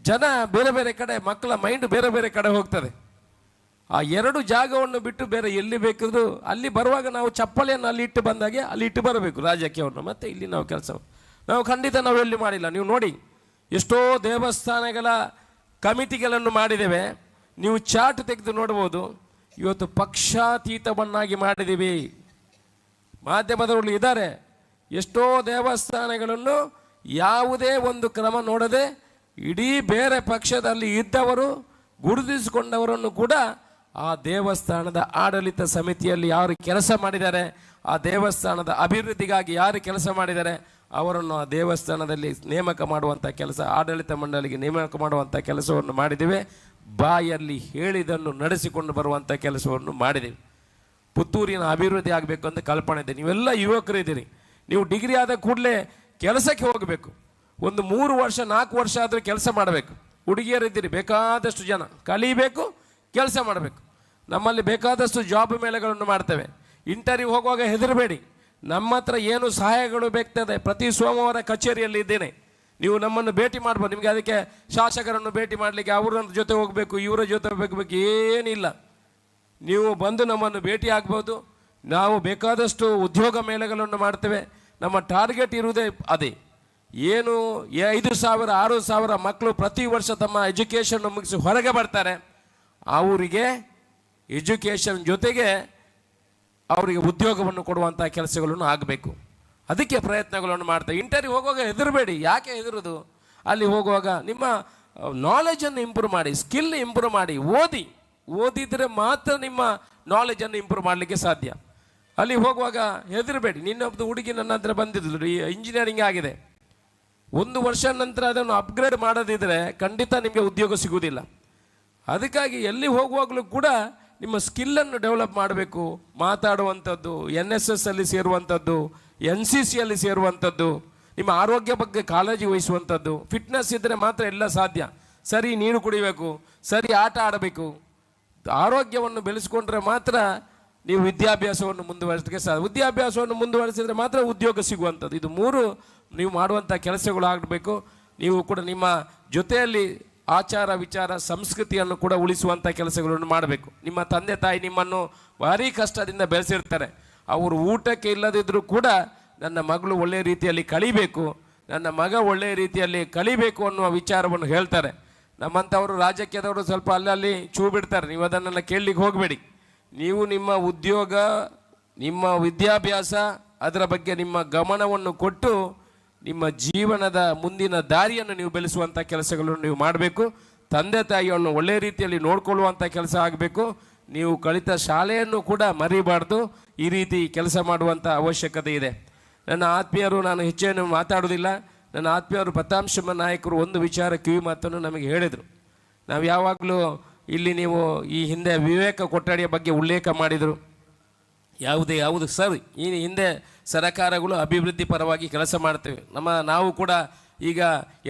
ಜನ ಬೇರೆ ಬೇರೆ ಕಡೆ, ಮಕ್ಕಳ ಮೈಂಡ್ ಬೇರೆ ಬೇರೆ ಕಡೆ ಹೋಗ್ತದೆ. ಆ 2 ಜಾಗವನ್ನು ಬಿಟ್ಟು ಬೇರೆ ಎಲ್ಲಿ ಬೇಕಿದ್ರು ಅಲ್ಲಿ ಬರುವಾಗ ನಾವು ಚಪ್ಪಲಿಯನ್ನು ಅಲ್ಲಿ ಇಟ್ಟು ಬಂದಾಗೆ ಅಲ್ಲಿ ಇಟ್ಟು ಬರಬೇಕು ರಾಜಕೀಯವನ್ನು. ಮತ್ತು ಇಲ್ಲಿ ನಾವು ಕೆಲಸ ನಾವು ಖಂಡಿತ ನಾವು ಎಲ್ಲಿ ಮಾಡಿಲ್ಲ. ನೀವು ನೋಡಿ, ಎಷ್ಟೋ ದೇವಸ್ಥಾನಗಳ ಕಮಿಟಿಗಳನ್ನು ಮಾಡಿದ್ದೇವೆ. ನೀವು ಚಾರ್ಟ್ ತೆಗೆದು ನೋಡ್ಬೋದು. ಇವತ್ತು ಪಕ್ಷಾತೀತವನ್ನಾಗಿ ಮಾಡಿದ್ದೀವಿ. ಮಾಧ್ಯಮದವರು ಇದ್ದಾರೆ. ಎಷ್ಟೋ ದೇವಸ್ಥಾನಗಳನ್ನು ಯಾವುದೇ ಒಂದು ಕ್ರಮ ನೋಡದೆ ಇಡೀ ಬೇರೆ ಪಕ್ಷದಲ್ಲಿ ಇದ್ದವರು ಗುರುತಿಸಿಕೊಂಡವರನ್ನು ಕೂಡ ಆ ದೇವಸ್ಥಾನದ ಆಡಳಿತ ಸಮಿತಿಯಲ್ಲಿ ಯಾರು ಕೆಲಸ ಮಾಡಿದ್ದಾರೆ, ಆ ದೇವಸ್ಥಾನದ ಅಭಿವೃದ್ಧಿಗಾಗಿ ಯಾರು ಕೆಲಸ ಮಾಡಿದ್ದಾರೆ ಅವರನ್ನು ಆ ದೇವಸ್ಥಾನದಲ್ಲಿ ನೇಮಕ ಮಾಡುವಂಥ ಕೆಲಸ, ಆಡಳಿತ ಮಂಡಳಿಗೆ ನೇಮಕ ಮಾಡುವಂಥ ಕೆಲಸವನ್ನು ಮಾಡಿದ್ದೇವೆ. ಬಾಯಲ್ಲಿ ಹೇಳಿದನ್ನು ನಡೆಸಿಕೊಂಡು ಬರುವಂಥ ಕೆಲಸವನ್ನು ಮಾಡಿದ್ದೀವಿ. ಪುತ್ತೂರಿನ ಅಭಿವೃದ್ಧಿ ಆಗಬೇಕು ಅಂತ ಕಲ್ಪನೆ ಇದೆ. ನೀವೆಲ್ಲ ಯುವಕರು ಇದ್ದೀರಿ. ನೀವು ಡಿಗ್ರಿ ಆದ ಕೂಡಲೇ ಕೆಲಸಕ್ಕೆ ಹೋಗಬೇಕು. ಒಂದು 3 ವರ್ಷ 4 ವರ್ಷ ಆದರೂ ಕೆಲಸ ಮಾಡಬೇಕು. ಹುಡುಗಿಯರಿದ್ದೀರಿ, ಬೇಕಾದಷ್ಟು ಜನ ಕಲಿಬೇಕು, ಕೆಲಸ ಮಾಡಬೇಕು. ನಮ್ಮಲ್ಲಿ ಬೇಕಾದಷ್ಟು ಜಾಬ್ ಮೇಳಗಳನ್ನು ಮಾಡ್ತೇವೆ. ಇಂಟರ್ವ್ಯೂ ಹೋಗುವಾಗ ಹೆದರಬೇಡಿ. ನಮ್ಮ ಹತ್ರ ಏನು ಸಹಾಯಗಳು ಬೇಕಾಗ್ತದೆ, ಪ್ರತಿ ಸೋಮವಾರ ಕಚೇರಿಯಲ್ಲಿ ಇದ್ದೇನೆ. ನೀವು ನಮ್ಮನ್ನು ಭೇಟಿ ಮಾಡ್ಬೋದು. ನಿಮಗೆ ಅದಕ್ಕೆ ಶಾಸಕರನ್ನು ಭೇಟಿ ಮಾಡಲಿಕ್ಕೆ ಅವರ ಜೊತೆ ಹೋಗಬೇಕು, ಇವರ ಜೊತೆ ಹೋಗಬೇಕು ಏನಿಲ್ಲ. ನೀವು ಬಂದು ನಮ್ಮನ್ನು ಭೇಟಿ ಆಗ್ಬೋದು. ನಾವು ಬೇಕಾದಷ್ಟು ಉದ್ಯೋಗ ಮೇಳಗಳನ್ನು ಮಾಡ್ತೇವೆ. ನಮ್ಮ ಟಾರ್ಗೆಟ್ ಇರುವುದೇ ಅದೇ. ಏನು 5,000 6,000 ಮಕ್ಕಳು ಪ್ರತಿ ವರ್ಷ ತಮ್ಮ ಎಜುಕೇಷನ್ ಮುಗಿಸಿ ಹೊರಗೆ ಬರ್ತಾರೆ. ಅವರಿಗೆ ಎಜುಕೇಷನ್ ಜೊತೆಗೆ ಅವರಿಗೆ ಉದ್ಯೋಗವನ್ನು ಕೊಡುವಂಥ ಕೆಲಸಗಳನ್ನು ಆಗಬೇಕು. ಅದಕ್ಕೆ ಪ್ರಯತ್ನಗಳನ್ನು ಮಾಡ್ತೇವೆ. ಇಂಟರ್ವ್ಯೂ ಹೋಗುವಾಗ ಹೆದರಬೇಡಿ. ಯಾಕೆ ಹೆದರೋದು? ಅಲ್ಲಿ ಹೋಗುವಾಗ ನಿಮ್ಮ ನಾಲೆಜನ್ನು ಇಂಪ್ರೂವ್ ಮಾಡಿ, ಸ್ಕಿಲ್ ಇಂಪ್ರೂವ್ ಮಾಡಿ, ಓದಿದರೆ ಮಾತ್ರ ನಿಮ್ಮ ನಾಲೆಜನ್ನು ಇಂಪ್ರೂವ್ ಮಾಡಲಿಕ್ಕೆ ಸಾಧ್ಯ. ಅಲ್ಲಿ ಹೋಗುವಾಗ ಹೆದರಬೇಡಿ. ನಿನ್ನೊಬ್ಬದು ಹುಡುಗಿ ನನ್ನ ಹತ್ರ ಬಂದಿದ್ದರು, ಈ ಇಂಜಿನಿಯರಿಂಗ್ ಆಗಿದೆ. 1 ವರ್ಷ ನಂತರ ಅದನ್ನು ಅಪ್ಗ್ರೇಡ್ ಮಾಡೋದಿದ್ರೆ ಖಂಡಿತ ನಿಮಗೆ ಉದ್ಯೋಗ ಸಿಗುವುದಿಲ್ಲ. ಅದಕ್ಕಾಗಿ ಎಲ್ಲಿ ಹೋಗುವಾಗಲೂ ಕೂಡ ನಿಮ್ಮ ಸ್ಕಿಲ್ಲನ್ನು ಡೆವಲಪ್ ಮಾಡಬೇಕು. ಮಾತಾಡುವಂಥದ್ದು, NSS ಅಲ್ಲಿ ಸೇರುವಂಥದ್ದು, NCC ಅಲ್ಲಿ ಸೇರುವಂಥದ್ದು, ನಿಮ್ಮ ಆರೋಗ್ಯ ಬಗ್ಗೆ ಕಾಳಜಿ ವಹಿಸುವಂಥದ್ದು. ಫಿಟ್ನೆಸ್ ಇದ್ದರೆ ಮಾತ್ರ ಎಲ್ಲ ಸಾಧ್ಯ. ಸರಿ ನೀರು ಕುಡಿಬೇಕು, ಸರಿ ಆಟ ಆಡಬೇಕು. ಆರೋಗ್ಯವನ್ನು ಬೆಳೆಸ್ಕೊಂಡ್ರೆ ಮಾತ್ರ ನೀವು ವಿದ್ಯಾಭ್ಯಾಸವನ್ನು ಮುಂದುವರಿಸಲಿಕ್ಕೆ ಸಾಧ್ಯ. ವಿದ್ಯಾಭ್ಯಾಸವನ್ನು ಮುಂದುವರಿಸಿದರೆ ಮಾತ್ರ ಉದ್ಯೋಗ ಸಿಗುವಂಥದ್ದು. ಇದು 3 ನೀವು ಮಾಡುವಂಥ ಕೆಲಸಗಳು ಆಗಬೇಕು. ನೀವು ಕೂಡ ನಿಮ್ಮ ಜೊತೆಯಲ್ಲಿ ಆಚಾರ ವಿಚಾರ ಸಂಸ್ಕೃತಿಯನ್ನು ಕೂಡ ಉಳಿಸುವಂಥ ಕೆಲಸಗಳನ್ನು ಮಾಡಬೇಕು. ನಿಮ್ಮ ತಂದೆ ತಾಯಿ ನಿಮ್ಮನ್ನು ಭಾರಿ ಕಷ್ಟದಿಂದ ಬೆಳೆಸಿರ್ತಾರೆ. ಅವರು ಊಟಕ್ಕೆ ಇಲ್ಲದಿದ್ದರೂ ಕೂಡ ನನ್ನ ಮಗಳು ಒಳ್ಳೆಯ ರೀತಿಯಲ್ಲಿ ಕಲಿಬೇಕು, ನನ್ನ ಮಗ ಒಳ್ಳೆಯ ರೀತಿಯಲ್ಲಿ ಕಲಿಬೇಕು ಅನ್ನುವ ವಿಚಾರವನ್ನು ಹೇಳ್ತಾರೆ. ನಮ್ಮಂಥವರು ರಾಜಕೀಯದವರು ಸ್ವಲ್ಪ ಅಲ್ಲಲ್ಲಿ ಚೂ ಬಿಡ್ತಾರೆ. ನೀವು ಅದನ್ನೆಲ್ಲ ಕೇಳಲಿಕ್ಕೆ ಹೋಗಬೇಡಿ. ನೀವು ನಿಮ್ಮ ಉದ್ಯೋಗ, ನಿಮ್ಮ ವಿದ್ಯಾಭ್ಯಾಸ, ಅದರ ಬಗ್ಗೆ ನಿಮ್ಮ ಗಮನವನ್ನು ಕೊಟ್ಟು ನಿಮ್ಮ ಜೀವನದ ಮುಂದಿನ ದಾರಿಯನ್ನು ನೀವು ಬೆಳೆಸುವಂಥ ಕೆಲಸಗಳನ್ನು ನೀವು ಮಾಡಬೇಕು. ತಂದೆ ತಾಯಿಯನ್ನು ಒಳ್ಳೆಯ ರೀತಿಯಲ್ಲಿ ನೋಡಿಕೊಳ್ಳುವಂಥ ಕೆಲಸ ಆಗಬೇಕು. ನೀವು ಕಲಿತ ಶಾಲೆಯನ್ನು ಕೂಡ ಮರಿಬಾರ್ದು. ಈ ರೀತಿ ಕೆಲಸ ಮಾಡುವಂಥ ಅವಶ್ಯಕತೆ ಇದೆ. ನನ್ನ ಆತ್ಮೀಯರು, ನಾನು ಹೆಚ್ಚೇನು ಮಾತಾಡೋದಿಲ್ಲ, ನನ್ನ ಆತ್ಮೀಯರು ಪ್ರತಾಪ್ ನಾಯಕರು ಒಂದು ವಿಚಾರ ಕಿವಿ ಮಾತನ್ನು ನಮಗೆ ಹೇಳಿದರು. ನಾವು ಯಾವಾಗಲೂ ಇಲ್ಲಿ ನೀವು ಈ ಹಿಂದೆ ವಿವೇಕ ಕೊಠಡಿಯ ಬಗ್ಗೆ ಉಲ್ಲೇಖ ಮಾಡಿದರು. ಯಾವುದು ಸರ್, ಈ ಹಿಂದೆ ಸರಕಾರಗಳು ಅಭಿವೃದ್ಧಿ ಪರವಾಗಿ ಕೆಲಸ ಮಾಡ್ತೇವೆ. ನಾವು ಕೂಡ ಈಗ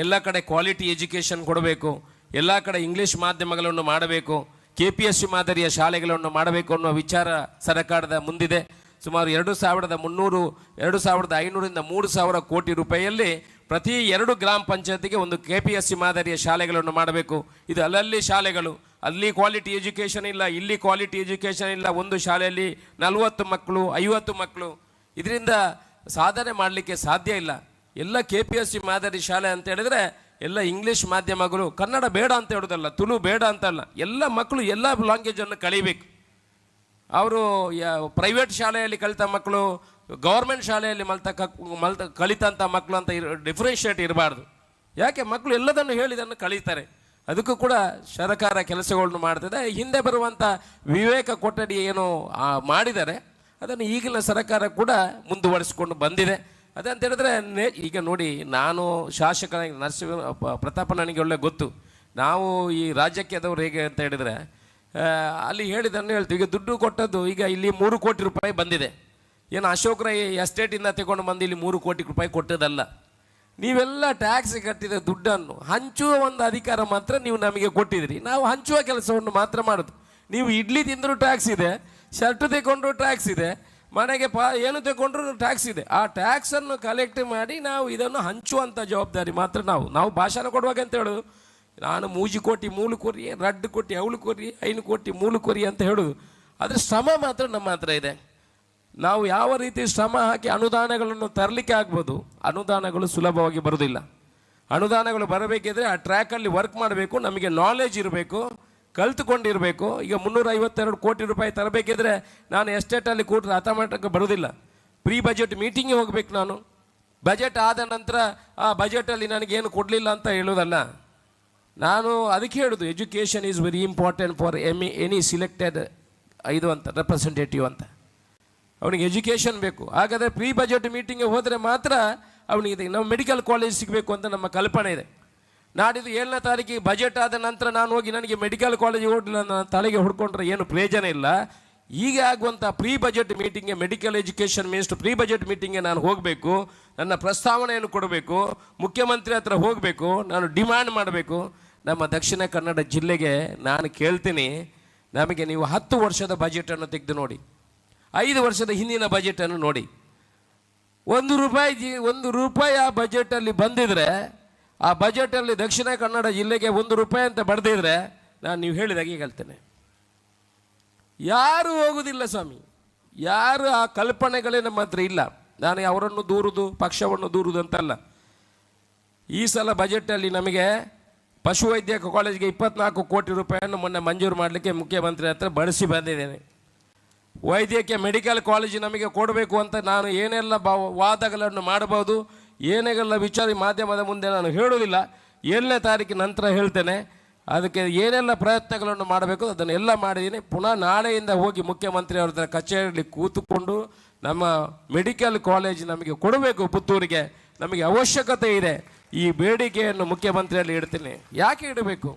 ಎಲ್ಲ ಕಡೆ ಕ್ವಾಲಿಟಿ ಎಜುಕೇಷನ್ ಕೊಡಬೇಕು, ಎಲ್ಲ ಕಡೆ ಇಂಗ್ಲೀಷ್ ಮಾಧ್ಯಮಗಳನ್ನು ಮಾಡಬೇಕು, KPSC ಮಾದರಿಯ ಶಾಲೆಗಳನ್ನು ಮಾಡಬೇಕು ಅನ್ನೋ ವಿಚಾರ ಸರಕಾರದ ಮುಂದಿದೆ. ಸುಮಾರು 2,300 2,500ರಿಂದ 3,000 ಕೋಟಿ ರೂಪಾಯಿಯಲ್ಲಿ ಪ್ರತಿ 2 ಗ್ರಾಮ ಪಂಚಾಯತಿಗೆ ಒಂದು KPSC ಮಾದರಿಯ ಶಾಲೆಗಳನ್ನು ಮಾಡಬೇಕು. ಇದು ಅಲ್ಲಲ್ಲಿ ಶಾಲೆಗಳು, ಅಲ್ಲಿ ಕ್ವಾಲಿಟಿ ಎಜುಕೇಷನ್ ಇಲ್ಲ, ಇಲ್ಲಿ ಕ್ವಾಲಿಟಿ ಎಜುಕೇಷನ್ ಇಲ್ಲ. ಒಂದು ಶಾಲೆಯಲ್ಲಿ 40 ಮಕ್ಕಳು 50 ಮಕ್ಕಳು, ಇದರಿಂದ ಸಾಧನೆ ಮಾಡಲಿಕ್ಕೆ ಸಾಧ್ಯ ಇಲ್ಲ. ಎಲ್ಲ KPSC ಮಾದರಿ ಶಾಲೆ ಅಂತ ಹೇಳಿದ್ರೆ ಎಲ್ಲ ಇಂಗ್ಲೀಷ್ ಮಾಧ್ಯಮಗಳು. ಕನ್ನಡ ಬೇಡ ಅಂತ ಹೇಳೋದಲ್ಲ, ತುಳು ಬೇಡ ಅಂತಲ್ಲ, ಎಲ್ಲ ಮಕ್ಕಳು ಎಲ್ಲ ಲ್ಯಾಂಗ್ವೇಜನ್ನು ಕಲಿಬೇಕು. ಅವರು ಪ್ರೈವೇಟ್ ಶಾಲೆಯಲ್ಲಿ ಕಲಿತ ಮಕ್ಕಳು, ಗೌರ್ಮೆಂಟ್ ಶಾಲೆಯಲ್ಲಿ ಕಲಿತಂಥ ಮಕ್ಕಳು ಅಂತ ಡಿಫ್ರೆನ್ಷಿಯೇಟ್ ಇರಬಾರ್ದು. ಯಾಕೆ ಮಕ್ಕಳು ಎಲ್ಲದನ್ನು ಹೇಳಿದನ್ನು ಕಲಿತಾರೆ. ಅದಕ್ಕೂ ಕೂಡ ಸರ್ಕಾರ ಕೆಲಸಗಳನ್ನು ಮಾಡ್ತದೆ. ಹಿಂದೆ ಬರುವಂಥ ವಿವೇಕ ಕೊಠಡಿ ಏನು ಮಾಡಿದ್ದಾರೆ ಅದನ್ನು ಈಗಿನ ಸರ್ಕಾರ ಕೂಡ ಮುಂದುವರಿಸಿಕೊಂಡು ಬಂದಿದೆ. ಅದಂತ ಹೇಳಿದ್ರೆ ಈಗ ನೋಡಿ, ನಾನು ಶಾಸಕ ಪ್ರತಾಪ ನನಗೆ ಒಳ್ಳೆ ಗೊತ್ತು. ನಾವು ಈ ರಾಜ್ಯಕ್ಕದವ್ರು ಹೇಗೆ ಅಂತ ಹೇಳಿದರೆ ಅಲ್ಲಿ ಹೇಳಿದನ್ನು ಹೇಳ್ತೀವಿ. ಈಗ ದುಡ್ಡು ಕೊಟ್ಟದ್ದು ಈಗ ಇಲ್ಲಿ 3 ಕೋಟಿ ರೂಪಾಯಿ ಬಂದಿದೆ. ಏನು ಅಶೋಕ್ ರೈ ಎಸ್ಟೇಟಿಂದ ತಗೊಂಡು ಬಂದು ಇಲ್ಲಿ 3 ಕೋಟಿ ರೂಪಾಯಿ ಕೊಟ್ಟದಲ್ಲ. ನೀವೆಲ್ಲ ಟ್ಯಾಕ್ಸ್ ಕಟ್ಟಿದ ದುಡ್ಡನ್ನು ಹಂಚುವ ಒಂದು ಅಧಿಕಾರ ಮಾತ್ರ ನೀವು ನಮಗೆ ಕೊಟ್ಟಿದ್ದೀರಿ. ನಾವು ಹಂಚುವ ಕೆಲಸವನ್ನು ಮಾತ್ರ ಮಾಡೋದು. ನೀವು ಇಡ್ಲಿ ತಿಂದರೂ ಟ್ಯಾಕ್ಸ್ ಇದೆ, ಶರ್ಟ್ ತಗೊಂಡ್ರು ಟ್ಯಾಕ್ಸ್ ಇದೆ, ಮನೆಗೆ ಏನು ತಗೊಂಡ್ರು ಟ್ಯಾಕ್ಸ್ ಇದೆ. ಆ ಟ್ಯಾಕ್ಸನ್ನು ಕಲೆಕ್ಟ್ ಮಾಡಿ ನಾವು ಇದನ್ನು ಹಂಚುವಂಥ ಜವಾಬ್ದಾರಿ ಮಾತ್ರ ನಾವು ಭಾಷಣ ಕೊಡುವಾಗ ಅಂತ ಹೇಳೋದು, ನಾನು 3 ಕೋಟಿ ಮೂಲು ಕೊರಿ, 2 ಕೋಟಿ ಅವಳು ಕೊರಿ, 5 ಕೋಟಿ ಮೂಲು ಕೊರಿ ಅಂತ ಹೇಳೋದು. ಆದರೆ ಶ್ರಮ ಮಾತ್ರ ನಮ್ಮ ಹತ್ರ ಇದೆ. ನಾವು ಯಾವ ರೀತಿ ಶ್ರಮ ಹಾಕಿ ಅನುದಾನಗಳನ್ನು ತರಲಿಕ್ಕೆ ಆಗ್ಬೋದು, ಅನುದಾನಗಳು ಸುಲಭವಾಗಿ ಬರೋದಿಲ್ಲ. ಅನುದಾನಗಳು ಬರಬೇಕಿದ್ರೆ ಆ ಟ್ರ್ಯಾಕಲ್ಲಿ ವರ್ಕ್ ಮಾಡಬೇಕು, ನಮಗೆ ನಾಲೆಜ್ ಇರಬೇಕು, ಕಲ್ತುಕೊಂಡಿರಬೇಕು. ಈಗ 352 ಕೋಟಿ ರೂಪಾಯಿ ತರಬೇಕಿದ್ರೆ ನಾನು ಎಸ್ಟೇಟಲ್ಲಿ ಕೂಟ್ರೆ ಅಥಮೆಟಿಕ್ ಬರೋದಿಲ್ಲ. ಪ್ರೀ ಬಜೆಟ್ ಮೀಟಿಂಗಿಗೆ ಹೋಗ್ಬೇಕು ನಾನು. ಬಜೆಟ್ ಆದ ನಂತರ ಆ ಬಜೆಟಲ್ಲಿ ನನಗೇನು ಕೊಡಲಿಲ್ಲ ಅಂತ ಹೇಳೋದಲ್ಲ. ನಾನು ಅದಕ್ಕೆ ಹೇಳೋದು education is very important for any selected ಇದು ಅಂತ ರೆಪ್ರೆಸೆಂಟೇಟಿವ್ ಅಂತ. ಅವನಿಗೆ ಎಜುಕೇಷನ್ ಬೇಕು. ಹಾಗಾದರೆ ಪ್ರೀ ಬಜೆಟ್ ಮೀಟಿಂಗ್ಗೆ ಹೋದರೆ ಮಾತ್ರ ಅವನಿಗೆ ನಾವು ಮೆಡಿಕಲ್ ಕಾಲೇಜ್ ಸಿಗಬೇಕು ಅಂತ ನಮ್ಮ ಕಲ್ಪನೆ ಇದೆ. ನಾಡಿದ್ದು 7ನೇ ತಾರೀಕಿಗೆ ಬಜೆಟ್ ಆದ ನಂತರ ನಾನು ಹೋಗಿ ನನಗೆ ಮೆಡಿಕಲ್ ಕಾಲೇಜಿಗೆ ಹೋಗಲಿಲ್ಲ, ನನ್ನ ತಲೆಗೆ ಹೊಡ್ಕೊಂಡ್ರೆ ಏನು ಪ್ರಯೋಜನ ಇಲ್ಲ. ಈಗ ಆಗುವಂಥ ಪ್ರೀ ಬಜೆಟ್ ಮೀಟಿಂಗ್ಗೆ, medical education minister pre budget ಮೀಟಿಂಗ್ಗೆ ನಾನು ಹೋಗಬೇಕು, ನನ್ನ ಪ್ರಸ್ತಾವನೆಯನ್ನು ಕೊಡಬೇಕು, ಮುಖ್ಯಮಂತ್ರಿ ಹತ್ರ ಹೋಗಬೇಕು, ನಾನು ಡಿಮ್ಯಾಂಡ್ ಮಾಡಬೇಕು. ನಮ್ಮ ದಕ್ಷಿಣ ಕನ್ನಡ ಜಿಲ್ಲೆಗೆ ನಾನು ಕೇಳ್ತೀನಿ, ನಮಗೆ ನೀವು 10 ವರ್ಷದ ಬಜೆಟನ್ನು ತೆಗೆದು ನೋಡಿ, 5 ವರ್ಷದ ಹಿಂದಿನ ಬಜೆಟನ್ನು ನೋಡಿ. 1 ರೂಪಾಯಿ ಆ ಬಜೆಟಲ್ಲಿ ಬಂದಿದ್ರೆ, ಆ ಬಜೆಟಲ್ಲಿ ದಕ್ಷಿಣ ಕನ್ನಡ ಜಿಲ್ಲೆಗೆ 1 ರೂಪಾಯಿ ಅಂತ ಬರೆದಿದ್ರೆ ನಾನು ನೀವು ಹೇಳಿದಾಗೆ ಹೇಳ್ತೇನೆ. ಯಾರು ಹೋಗುವುದಿಲ್ಲ ಸ್ವಾಮಿ, ಯಾರು ಆ ಕಲ್ಪನೆಗಳೇ ನಮ್ಮ ಹತ್ರ ಇಲ್ಲ. ನಾನು ಅವರನ್ನು ದೂರುದು, ಪಕ್ಷವನ್ನು ದೂರುದು ಅಂತಲ್ಲ. ಈ ಸಲ ಬಜೆಟಲ್ಲಿ ನಮಗೆ ಪಶುವೈದ್ಯ ಕಾಲೇಜಿಗೆ 24 ಕೋಟಿ ರೂಪಾಯಿಯನ್ನು ಮೊನ್ನೆ ಮಂಜೂರು ಮಾಡಲಿಕ್ಕೆ ಮುಖ್ಯಮಂತ್ರಿ ಹತ್ರ ಬಳಸಿ ಬಂದಿದ್ದೇನೆ. ವೈದ್ಯಕೀಯ ಮೆಡಿಕಲ್ ಕಾಲೇಜು ನಮಗೆ ಕೊಡಬೇಕು ಅಂತ ನಾನು ಏನೆಲ್ಲ ವಾದಗಳನ್ನು ಮಾಡಬಹುದು, ಏನೆಲ್ಲ ವಿಚಾರ ಮಾಧ್ಯಮದ ಮುಂದೆ ನಾನು ಹೇಳೋದಿಲ್ಲ. 7ನೇ ತಾರೀಕಿನ ನಂತರ ಹೇಳ್ತೇನೆ. ಅದಕ್ಕೆ ಏನೆಲ್ಲ ಪ್ರಯತ್ನಗಳನ್ನು ಮಾಡಬೇಕು ಅದನ್ನೆಲ್ಲ ಮಾಡಿದ್ದೀನಿ. ಪುನಃ ನಾಳೆಯಿಂದ ಹೋಗಿ ಮುಖ್ಯಮಂತ್ರಿ ಅವ್ರ ಹತ್ರ ಕಚೇರಿಯಲ್ಲಿ ಕೂತುಕೊಂಡು ನಮ್ಮ ಮೆಡಿಕಲ್ ಕಾಲೇಜ್ ನಮಗೆ ಕೊಡಬೇಕು, ಪುತ್ತೂರಿಗೆ ನಮಗೆ ಅವಶ್ಯಕತೆ ಇದೆ. ಈ ಬೇಡಿಕೆಯನ್ನು ಮುಖ್ಯಮಂತ್ರಿಯಲ್ಲಿ ಇಡ್ತೀನಿ. ಯಾಕೆ ಇಡಬೇಕು?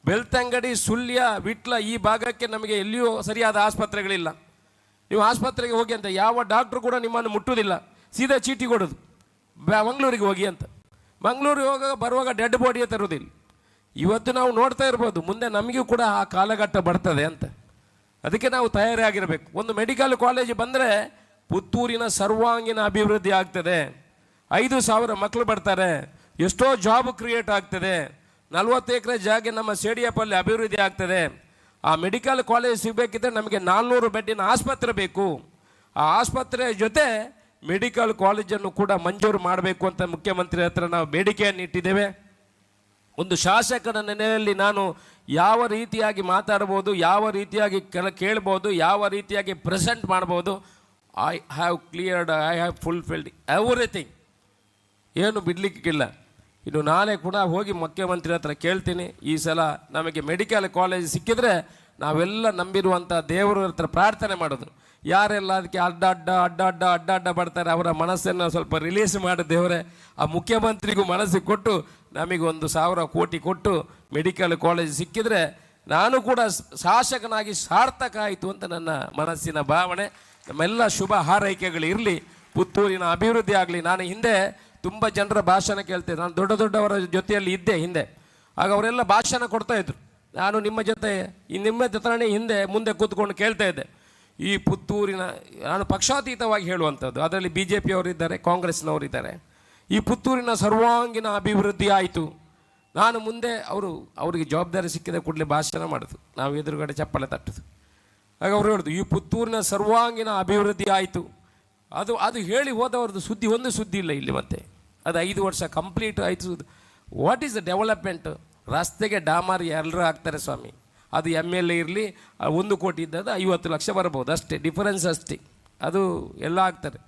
ಬೆಳ್ತಂಗಡಿ, ಸುಳ್ಯ, ವಿಟ್ಲ ಈ ಭಾಗಕ್ಕೆ ನಮಗೆ ಎಲ್ಲಿಯೂ ಸರಿಯಾದ ಆಸ್ಪತ್ರೆಗಳಿಲ್ಲ. ನೀವು ಆಸ್ಪತ್ರೆಗೆ ಹೋಗಿ ಅಂತ ಯಾವ ಡಾಕ್ಟ್ರು ಕೂಡ ನಿಮ್ಮನ್ನು ಮುಟ್ಟುವುದಿಲ್ಲ, ಸೀದಾ ಚೀಟಿ ಕೊಡೋದು ಮಂಗಳೂರಿಗೆ ಹೋಗಿ ಅಂತ. ಮಂಗಳೂರಿಗೆ ಬರುವಾಗ ಡೆಡ್ ಬಾಡಿಯೇ ತರುವುದಿಲ್ಲ. ಇವತ್ತು ನಾವು ನೋಡ್ತಾ ಇರ್ಬೋದು, ಮುಂದೆ ನಮಗೂ ಕೂಡ ಆ ಕಾಲಘಟ್ಟ ಬರ್ತದೆ ಅಂತ. ಅದಕ್ಕೆ ನಾವು ತಯಾರಾಗಿರಬೇಕು. ಒಂದು ಮೆಡಿಕಲ್ ಕಾಲೇಜ್ ಬಂದರೆ ಪುತ್ತೂರಿನ ಸರ್ವಾಂಗೀಣ ಅಭಿವೃದ್ಧಿ ಆಗ್ತದೆ. 5,000 ಮಕ್ಕಳು ಬರ್ತಾರೆ, ಎಷ್ಟೋ ಜಾಬ್ ಕ್ರಿಯೇಟ್ ಆಗ್ತದೆ. 40 ಎಕರೆ ಜಾಗ ನಮ್ಮ ಸೇಡಿಯಪ್ಪಲ್ಲಿ ಅಭಿವೃದ್ಧಿ ಆಗ್ತದೆ. ಆ ಮೆಡಿಕಲ್ ಕಾಲೇಜ್ ಸಿಗಬೇಕಿದ್ರೆ ನಮಗೆ 400 ಬೆಡ್ಡಿನ ಆಸ್ಪತ್ರೆ ಬೇಕು. ಆ ಆಸ್ಪತ್ರೆಯ ಜೊತೆ ಮೆಡಿಕಲ್ ಕಾಲೇಜನ್ನು ಕೂಡ ಮಂಜೂರು ಮಾಡಬೇಕು ಅಂತ ಮುಖ್ಯಮಂತ್ರಿ ಹತ್ರ ನಾವು ಬೇಡಿಕೆಯನ್ನು ಇಟ್ಟಿದ್ದೇವೆ. ಒಂದು ಶಾಸಕನ ನೆಲೆಯಲ್ಲಿ ನಾನು ಯಾವ ರೀತಿಯಾಗಿ ಮಾತಾಡ್ಬೋದು, ಯಾವ ರೀತಿಯಾಗಿ ಕೇಳ್ಬೋದು, ಯಾವ ರೀತಿಯಾಗಿ ಪ್ರೆಸೆಂಟ್ ಮಾಡ್ಬೋದು, ಐ ಹ್ಯಾವ್ ಫುಲ್ಫಿಲ್ಡ್ ಎವ್ರಿಥಿಂಗ್. ಏನು ಬಿಡಲಿಕ್ಕಿಲ್ಲ. ಇನ್ನು ನಾಳೆ ಕೂಡ ಹೋಗಿ ಮುಖ್ಯಮಂತ್ರಿ ಹತ್ರ ಕೇಳ್ತೀನಿ. ಈ ಸಲ ನಮಗೆ ಮೆಡಿಕಲ್ ಕಾಲೇಜ್ ಸಿಕ್ಕಿದ್ರೆ ನಾವೆಲ್ಲ ನಂಬಿರುವಂಥ ದೇವರ ಹತ್ರ ಪ್ರಾರ್ಥನೆ ಮಾಡೋದು. ಯಾರೆಲ್ಲ ಅದಕ್ಕೆ ಅಡ್ಡ ಬರ್ತಾರೆ ಅವರ ಮನಸ್ಸನ್ನು ಸ್ವಲ್ಪ ರಿಲೀಸ್ ಮಾಡಿ ದೇವರೇ, ಆ ಮುಖ್ಯಮಂತ್ರಿಗೂ ಮನಸ್ಸಿಗೆ ಕೊಟ್ಟು ನಮಗೆ 1,000 ಕೋಟಿ ಕೊಟ್ಟು ಮೆಡಿಕಲ್ ಕಾಲೇಜ್ ಸಿಕ್ಕಿದ್ರೆ ನಾನು ಕೂಡ ಶಾಸಕನಾಗಿ ಸಾರ್ಥಕ ಆಯಿತು ಅಂತ ನನ್ನ ಮನಸ್ಸಿನ ಭಾವನೆ. ನಮ್ಮೆಲ್ಲ ಶುಭ ಹಾರೈಕೆಗಳಿರಲಿ, ಪುತ್ತೂರಿನ ಅಭಿವೃದ್ಧಿ ಆಗಲಿ. ನಾನು ಹಿಂದೆ ತುಂಬ ಜನರ ಭಾಷಣ ಕೇಳ್ತೇನೆ. ನಾನು ದೊಡ್ಡವರ ಜೊತೆಯಲ್ಲಿ ಇದ್ದೆ ಹಿಂದೆ. ಆಗ ಅವರೆಲ್ಲ ಭಾಷಣ ಕೊಡ್ತಾಯಿದ್ರು. ನಾನು ನಿಮ್ಮ ಜೊತೆ ಮುಂದೆ ಕೂತ್ಕೊಂಡು ಕೇಳ್ತಾ ಇದ್ದೆ. ಈ ಪುತ್ತೂರಿನ, ನಾನು ಪಕ್ಷಾತೀತವಾಗಿ ಹೇಳುವಂಥದ್ದು, ಅದರಲ್ಲಿ BJP ಅವರಿದ್ದಾರೆ, ಕಾಂಗ್ರೆಸ್ನವರಿದ್ದಾರೆ. ಈ ಪುತ್ತೂರಿನ ಸರ್ವಾಂಗೀಣ ಅಭಿವೃದ್ಧಿ ಆಯಿತು. ನಾನು ಮುಂದೆ ಅವರಿಗೆ ಜವಾಬ್ದಾರಿ ಸಿಕ್ಕಿದ ಕೂಡಲೇ ಭಾಷಣ ಮಾಡೋದು, ನಾವು ಎದುರುಗಡೆ ಚಪ್ಪಲೆ ತಟ್ಟೋದು. ಆಗ ಅವರು ಹೇಳೋದು, ಈ ಪುತ್ತೂರಿನ ಸರ್ವಾಂಗೀಣ ಅಭಿವೃದ್ಧಿ ಆಯಿತು. ಅದು ಹೇಳಿ ಹೋದವ್ರದ್ದು ಒಂದು ಸುದ್ದಿ ಇಲ್ಲ ಇಲ್ಲಿ. ಮತ್ತೆ ಅದು 5 ವರ್ಷ ಕಂಪ್ಲೀಟ್ ಆಯಿತು. What is the development? ರಸ್ತೆಗೆ ಡಾಮರ್ ಎಲ್ಲರೂ ಹಾಕ್ತಾರೆ ಸ್ವಾಮಿ. ಅದು MLA ಇರಲಿ, 1 ಕೋಟಿ ಇದ್ದದ್ದು 50 ಲಕ್ಷ ಬರ್ಬೋದು ಅಷ್ಟೇ, ಡಿಫರೆನ್ಸ್ ಅಷ್ಟೇ. ಅದು ಎಲ್ಲ ಆಗ್ತಾರೆ.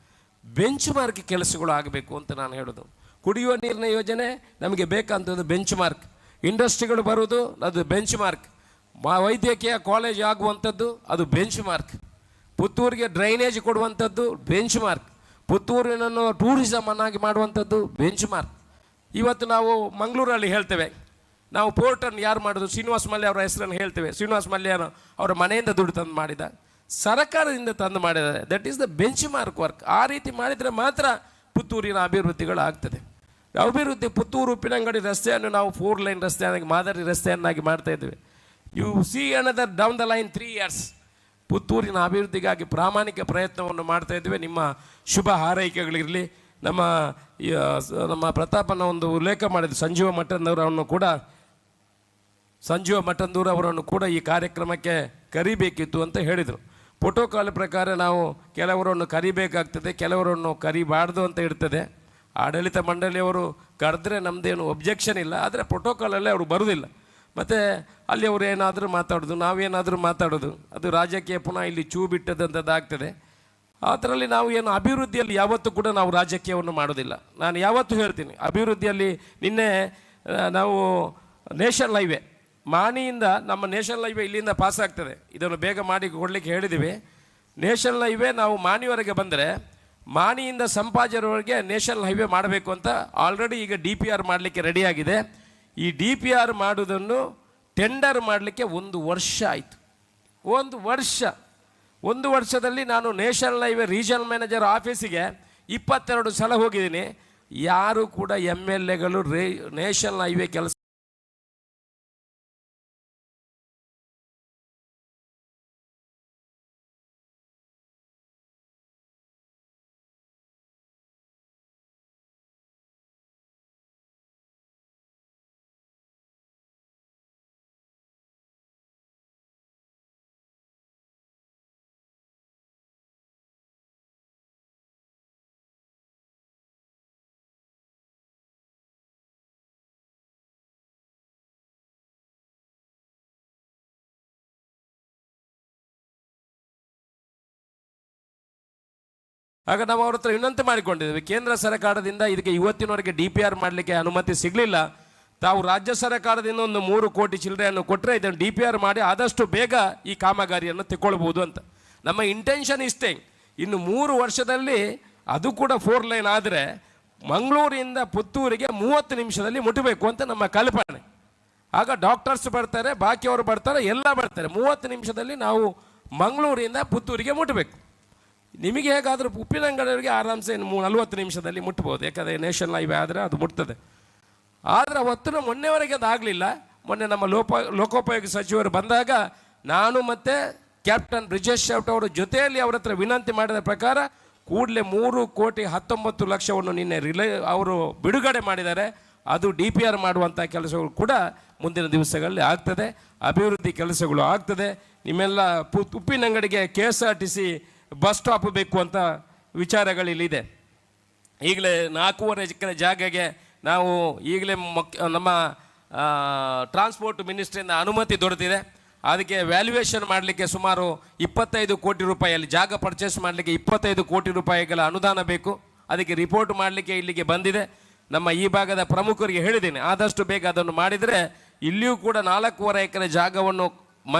ಬೆಂಚ್ ಮಾರ್ಕ್ ಕೆಲಸಗಳು ಆಗಬೇಕು ಅಂತ ನಾನು ಹೇಳೋದು. ಕುಡಿಯುವ ನೀರಿನ ಯೋಜನೆ ನಮಗೆ ಬೇಕಂತದ್ದು ಬೆಂಚ್ ಮಾರ್ಕ್. ಇಂಡಸ್ಟ್ರಿಗಳು ಬರೋದು ಅದು ಬೆಂಚ್ ಮಾರ್ಕ್. ವೈದ್ಯಕೀಯ ಕಾಲೇಜ್ ಆಗುವಂಥದ್ದು ಅದು ಬೆಂಚ್ ಮಾರ್ಕ್. ಪುತ್ತೂರಿಗೆ ಡ್ರೈನೇಜ್ ಕೊಡುವಂಥದ್ದು ಬೆಂಚ್ ಮಾರ್ಕ್. ಪುತ್ತೂರಿನನ್ನು ಟೂರಿಸಮ್ ಅನ್ನಾಗಿ ಮಾಡುವಂಥದ್ದು ಬೆಂಚ್ ಮಾರ್ಕ್. ಇವತ್ತು ನಾವು ಮಂಗಳೂರಲ್ಲಿ ಹೇಳ್ತೇವೆ, ನಾವು ಪೋರ್ಟನ್ನು ಯಾರು ಮಾಡೋದು? ಶ್ರೀನಿವಾಸ ಮಲ್ಯ ಅವರ ಹೆಸರನ್ನು ಹೇಳ್ತೇವೆ. ಶ್ರೀನಿವಾಸ ಮಲ್ಯನು ಅವರ ಮನೆಯಿಂದ ದುಡ್ಡು ತಂದು ಮಾಡಿದ, ಸರ್ಕಾರದಿಂದ ತಂದು ಮಾಡಿದ್ದಾರೆ. That is the bench mark work. ಆ ರೀತಿ ಮಾಡಿದರೆ ಮಾತ್ರ ಪುತ್ತೂರಿನ ಅಭಿವೃದ್ಧಿಗಳು ಆಗ್ತದೆ. ಅಭಿವೃದ್ಧಿ ಪುತ್ತೂರು ಉಪ್ಪಿನಂಗಡಿ ರಸ್ತೆಯನ್ನು ನಾವು 4 ಲೈನ್ ರಸ್ತೆಯನ್ನಾಗಿ, ಮಾದರಿ ರಸ್ತೆಯನ್ನಾಗಿ ಮಾಡ್ತಾ ಇದ್ದೇವೆ. U C another down the line 3 years. ಪುತ್ತೂರಿನ ಅಭಿವೃದ್ಧಿಗಾಗಿ ಪ್ರಾಮಾಣಿಕ ಪ್ರಯತ್ನವನ್ನು ಮಾಡ್ತಾ ಇದ್ದೇವೆ. ನಿಮ್ಮ ಶುಭ ಹಾರೈಕೆಗಳಿರಲಿ. ನಮ್ಮ ಪ್ರತಾಪನ ಒಂದು ಉಲ್ಲೇಖ ಮಾಡಿದ್ದು, ಸಂಜೀವ ಮಠಂದೂರು ಅವರನ್ನು ಕೂಡ ಈ ಕಾರ್ಯಕ್ರಮಕ್ಕೆ ಕರಿಬೇಕಿತ್ತು ಅಂತ ಹೇಳಿದರು. ಪ್ರೋಟೋಕಾಲ್ ಪ್ರಕಾರ ನಾವು ಕೆಲವರನ್ನು ಕರಿಬೇಕಾಗ್ತದೆ, ಕೆಲವರನ್ನು ಕರಿಬಾರ್ದು ಅಂತ ಇರ್ತದೆ. ಆಡಳಿತ ಮಂಡಳಿಯವರು ಕರೆದ್ರೆ ನಮ್ಮದೇನು ಒಬ್ಜೆಕ್ಷನ್ ಇಲ್ಲ, ಆದರೆ ಪ್ರೋಟೋಕಾಲಲ್ಲೇ ಅವರು ಬರೋದಿಲ್ಲ. ಮತ್ತು ಅಲ್ಲಿ ಅವರು ಏನಾದರೂ ಮಾತಾಡೋದು, ನಾವೇನಾದರೂ ಮಾತಾಡೋದು, ಅದು ರಾಜ್ಯಕ್ಕೆ ಪುನಃ ಇಲ್ಲಿ ಚೂ ಬಿಟ್ಟದಂಥದ್ದಾಗ್ತದೆ. ಅದರಲ್ಲಿ ನಾವು ಏನು ಅಭಿವೃದ್ಧಿಯಲ್ಲಿ ಯಾವತ್ತೂ ಕೂಡ ನಾವು ರಾಜಕೀಯವನ್ನು ಮಾಡೋದಿಲ್ಲ. ನಾನು ಯಾವತ್ತೂ ಹೇಳ್ತೀನಿ, ಅಭಿವೃದ್ಧಿಯಲ್ಲಿ ನಿನ್ನೆ ನಾವು ನೇಷನಲ್ ಹೈವೇ ಮಾಣಿಯಿಂದ, ನಮ್ಮ ನೇಷನಲ್ ಹೈವೇ ಇಲ್ಲಿಂದ ಪಾಸ್ ಆಗ್ತದೆ, ಇದನ್ನು ಬೇಗ ಮಾಡಿ ಕೊಡಲಿಕ್ಕೆ ಹೇಳಿದ್ದೀವಿ. ನೇಷನಲ್ ಹೈವೇ ನಾವು ಮಾಣಿವರೆಗೆ ಬಂದರೆ ಮಾಣಿಯಿಂದ ಸಂಪಾಜರವರೆಗೆ ನೇಷನಲ್ ಹೈವೇ ಮಾಡಬೇಕು ಅಂತ ಆಲ್ರೆಡಿ ಈಗ DPR ಮಾಡಲಿಕ್ಕೆ ರೆಡಿಯಾಗಿದೆ. ಈ DPR ಮಾಡೋದನ್ನು ಟೆಂಡರ್ ಮಾಡಲಿಕ್ಕೆ 1 ವರ್ಷ ಆಯಿತು. 1 ವರ್ಷದಲ್ಲಿ ನಾನು ನೇಷನಲ್ ಹೈವೇ ರೀಜನಲ್ ಮ್ಯಾನೇಜರ್ ಆಫೀಸಿಗೆ 22 ಸಲ ಹೋಗಿದ್ದೀನಿ. ಯಾರು ಕೂಡ MLAಗಳು ನೇಷನಲ್ ಹೈವೇ ಕೆಲಸ ಆಗ ನಾವು ಅವ್ರ ಹತ್ರ ವಿನಂತಿ ಮಾಡಿಕೊಂಡಿದ್ದೇವೆ, ಕೇಂದ್ರ ಸರ್ಕಾರದಿಂದ ಇದಕ್ಕೆ ಇವತ್ತಿನವರೆಗೆ DPR ಮಾಡಲಿಕ್ಕೆ ಅನುಮತಿ ಸಿಗಲಿಲ್ಲ. ತಾವು ರಾಜ್ಯ ಸರ್ಕಾರದಿಂದ ಒಂದು 3 ಕೋಟಿ ಚಿಲ್ಲರೆಯನ್ನು ಕೊಟ್ಟರೆ ಇದನ್ನು DPR ಮಾಡಿ ಆದಷ್ಟು ಬೇಗ ಈ ಕಾಮಗಾರಿಯನ್ನು ತಗೊಳ್ಬೋದು ಅಂತ ನಮ್ಮ ಇಂಟೆನ್ಷನ್ ಇಷ್ಟೇ. ಇನ್ನು 3 ವರ್ಷದಲ್ಲಿ ಅದು ಕೂಡ 4 ಲೈನ್ ಆದರೆ ಮಂಗಳೂರಿಂದ ಪುತ್ತೂರಿಗೆ 30 ನಿಮಿಷದಲ್ಲಿ ಮುಟ್ಟಬೇಕು ಅಂತ ನಮ್ಮ ಕಲ್ಪನೆ. ಆಗ ಡಾಕ್ಟರ್ಸ್ ಬರ್ತಾರೆ, ಬಾಕಿಯವರು ಬರ್ತಾರೆ, ಎಲ್ಲ ಬರ್ತಾರೆ. 30 ನಿಮಿಷದಲ್ಲಿ ನಾವು ಮಂಗಳೂರಿಂದ ಪುತ್ತೂರಿಗೆ ಮುಟ್ಟಬೇಕು. ನಿಮಗೆ ಹೇಗಾದರೂ ಉಪ್ಪಿನಂಗಡಿಯವರಿಗೆ ಆರಾಮ್ಸೆ 40 ನಿಮಿಷದಲ್ಲಿ ಮುಟ್ಬೋದು, ಯಾಕಂದರೆ ನೇಷನಲ್ ಹೈವೇ ಆದರೆ ಅದು ಮುಟ್ತದೆ. ಆದರೆ ಅವತ್ತು ಮೊನ್ನೆವರೆಗೆ ಅದು ಆಗಲಿಲ್ಲ. ಮೊನ್ನೆ ನಮ್ಮ ಲೋಕೋಪಯೋಗಿ ಸಚಿವರು ಬಂದಾಗ ನಾನು ಮತ್ತು ಕ್ಯಾಪ್ಟನ್ ಬ್ರಿಜೇಶ್ ಶೆಟ್ಟಿ ಅವರ ಜೊತೆಯಲ್ಲಿ ಅವರ ಹತ್ರ ವಿನಂತಿ ಮಾಡಿದ ಪ್ರಕಾರ ಕೂಡಲೇ 3,19,00,000 ನಿನ್ನೆ ಅವರು ಬಿಡುಗಡೆ ಮಾಡಿದ್ದಾರೆ. ಅದು DPR ಮಾಡುವಂಥ ಕೆಲಸಗಳು ಕೂಡ ಮುಂದಿನ ದಿವಸಗಳಲ್ಲಿ ಆಗ್ತದೆ, ಅಭಿವೃದ್ಧಿ ಕೆಲಸಗಳು ಆಗ್ತದೆ. ನಿಮ್ಮೆಲ್ಲ ಉಪ್ಪಿನಂಗಡಿಗೆ KSRTC ಬಸ್ ಸ್ಟಾಪ್ ಬೇಕು ಅಂತ ವಿಚಾರಗಳಿಲ್ಲಿದೆ. ಈಗಲೇ 4.5 ಎಕರೆ ಜಾಗಗೆ ನಾವು ಈಗಲೇ ನಮ್ಮ ಟ್ರಾನ್ಸ್ಪೋರ್ಟ್ ಮಿನಿಸ್ಟ್ರಿಯಿಂದ ಅನುಮತಿ ದೊರೆತಿದೆ. ಅದಕ್ಕೆ ವ್ಯಾಲ್ಯೂಯೇಷನ್ ಮಾಡಲಿಕ್ಕೆ ಸುಮಾರು 25 ಕೋಟಿ ರೂಪಾಯಿಯಲ್ಲಿ ಜಾಗ ಪರ್ಚೇಸ್ ಮಾಡಲಿಕ್ಕೆ 25 ಕೋಟಿ ರೂಪಾಯಿಗಳ ಅನುದಾನ ಬೇಕು. ಅದಕ್ಕೆ ರಿಪೋರ್ಟ್ ಮಾಡಲಿಕ್ಕೆ ಇಲ್ಲಿಗೆ ಬಂದಿದೆ. ನಮ್ಮ ಈ ಭಾಗದ ಪ್ರಮುಖರಿಗೆ ಹೇಳಿದ್ದೀನಿ, ಆದಷ್ಟು ಬೇಗ ಅದನ್ನು ಮಾಡಿದರೆ ಇಲ್ಲಿಯೂ ಕೂಡ 4.5 ಎಕರೆ ಜಾಗವನ್ನು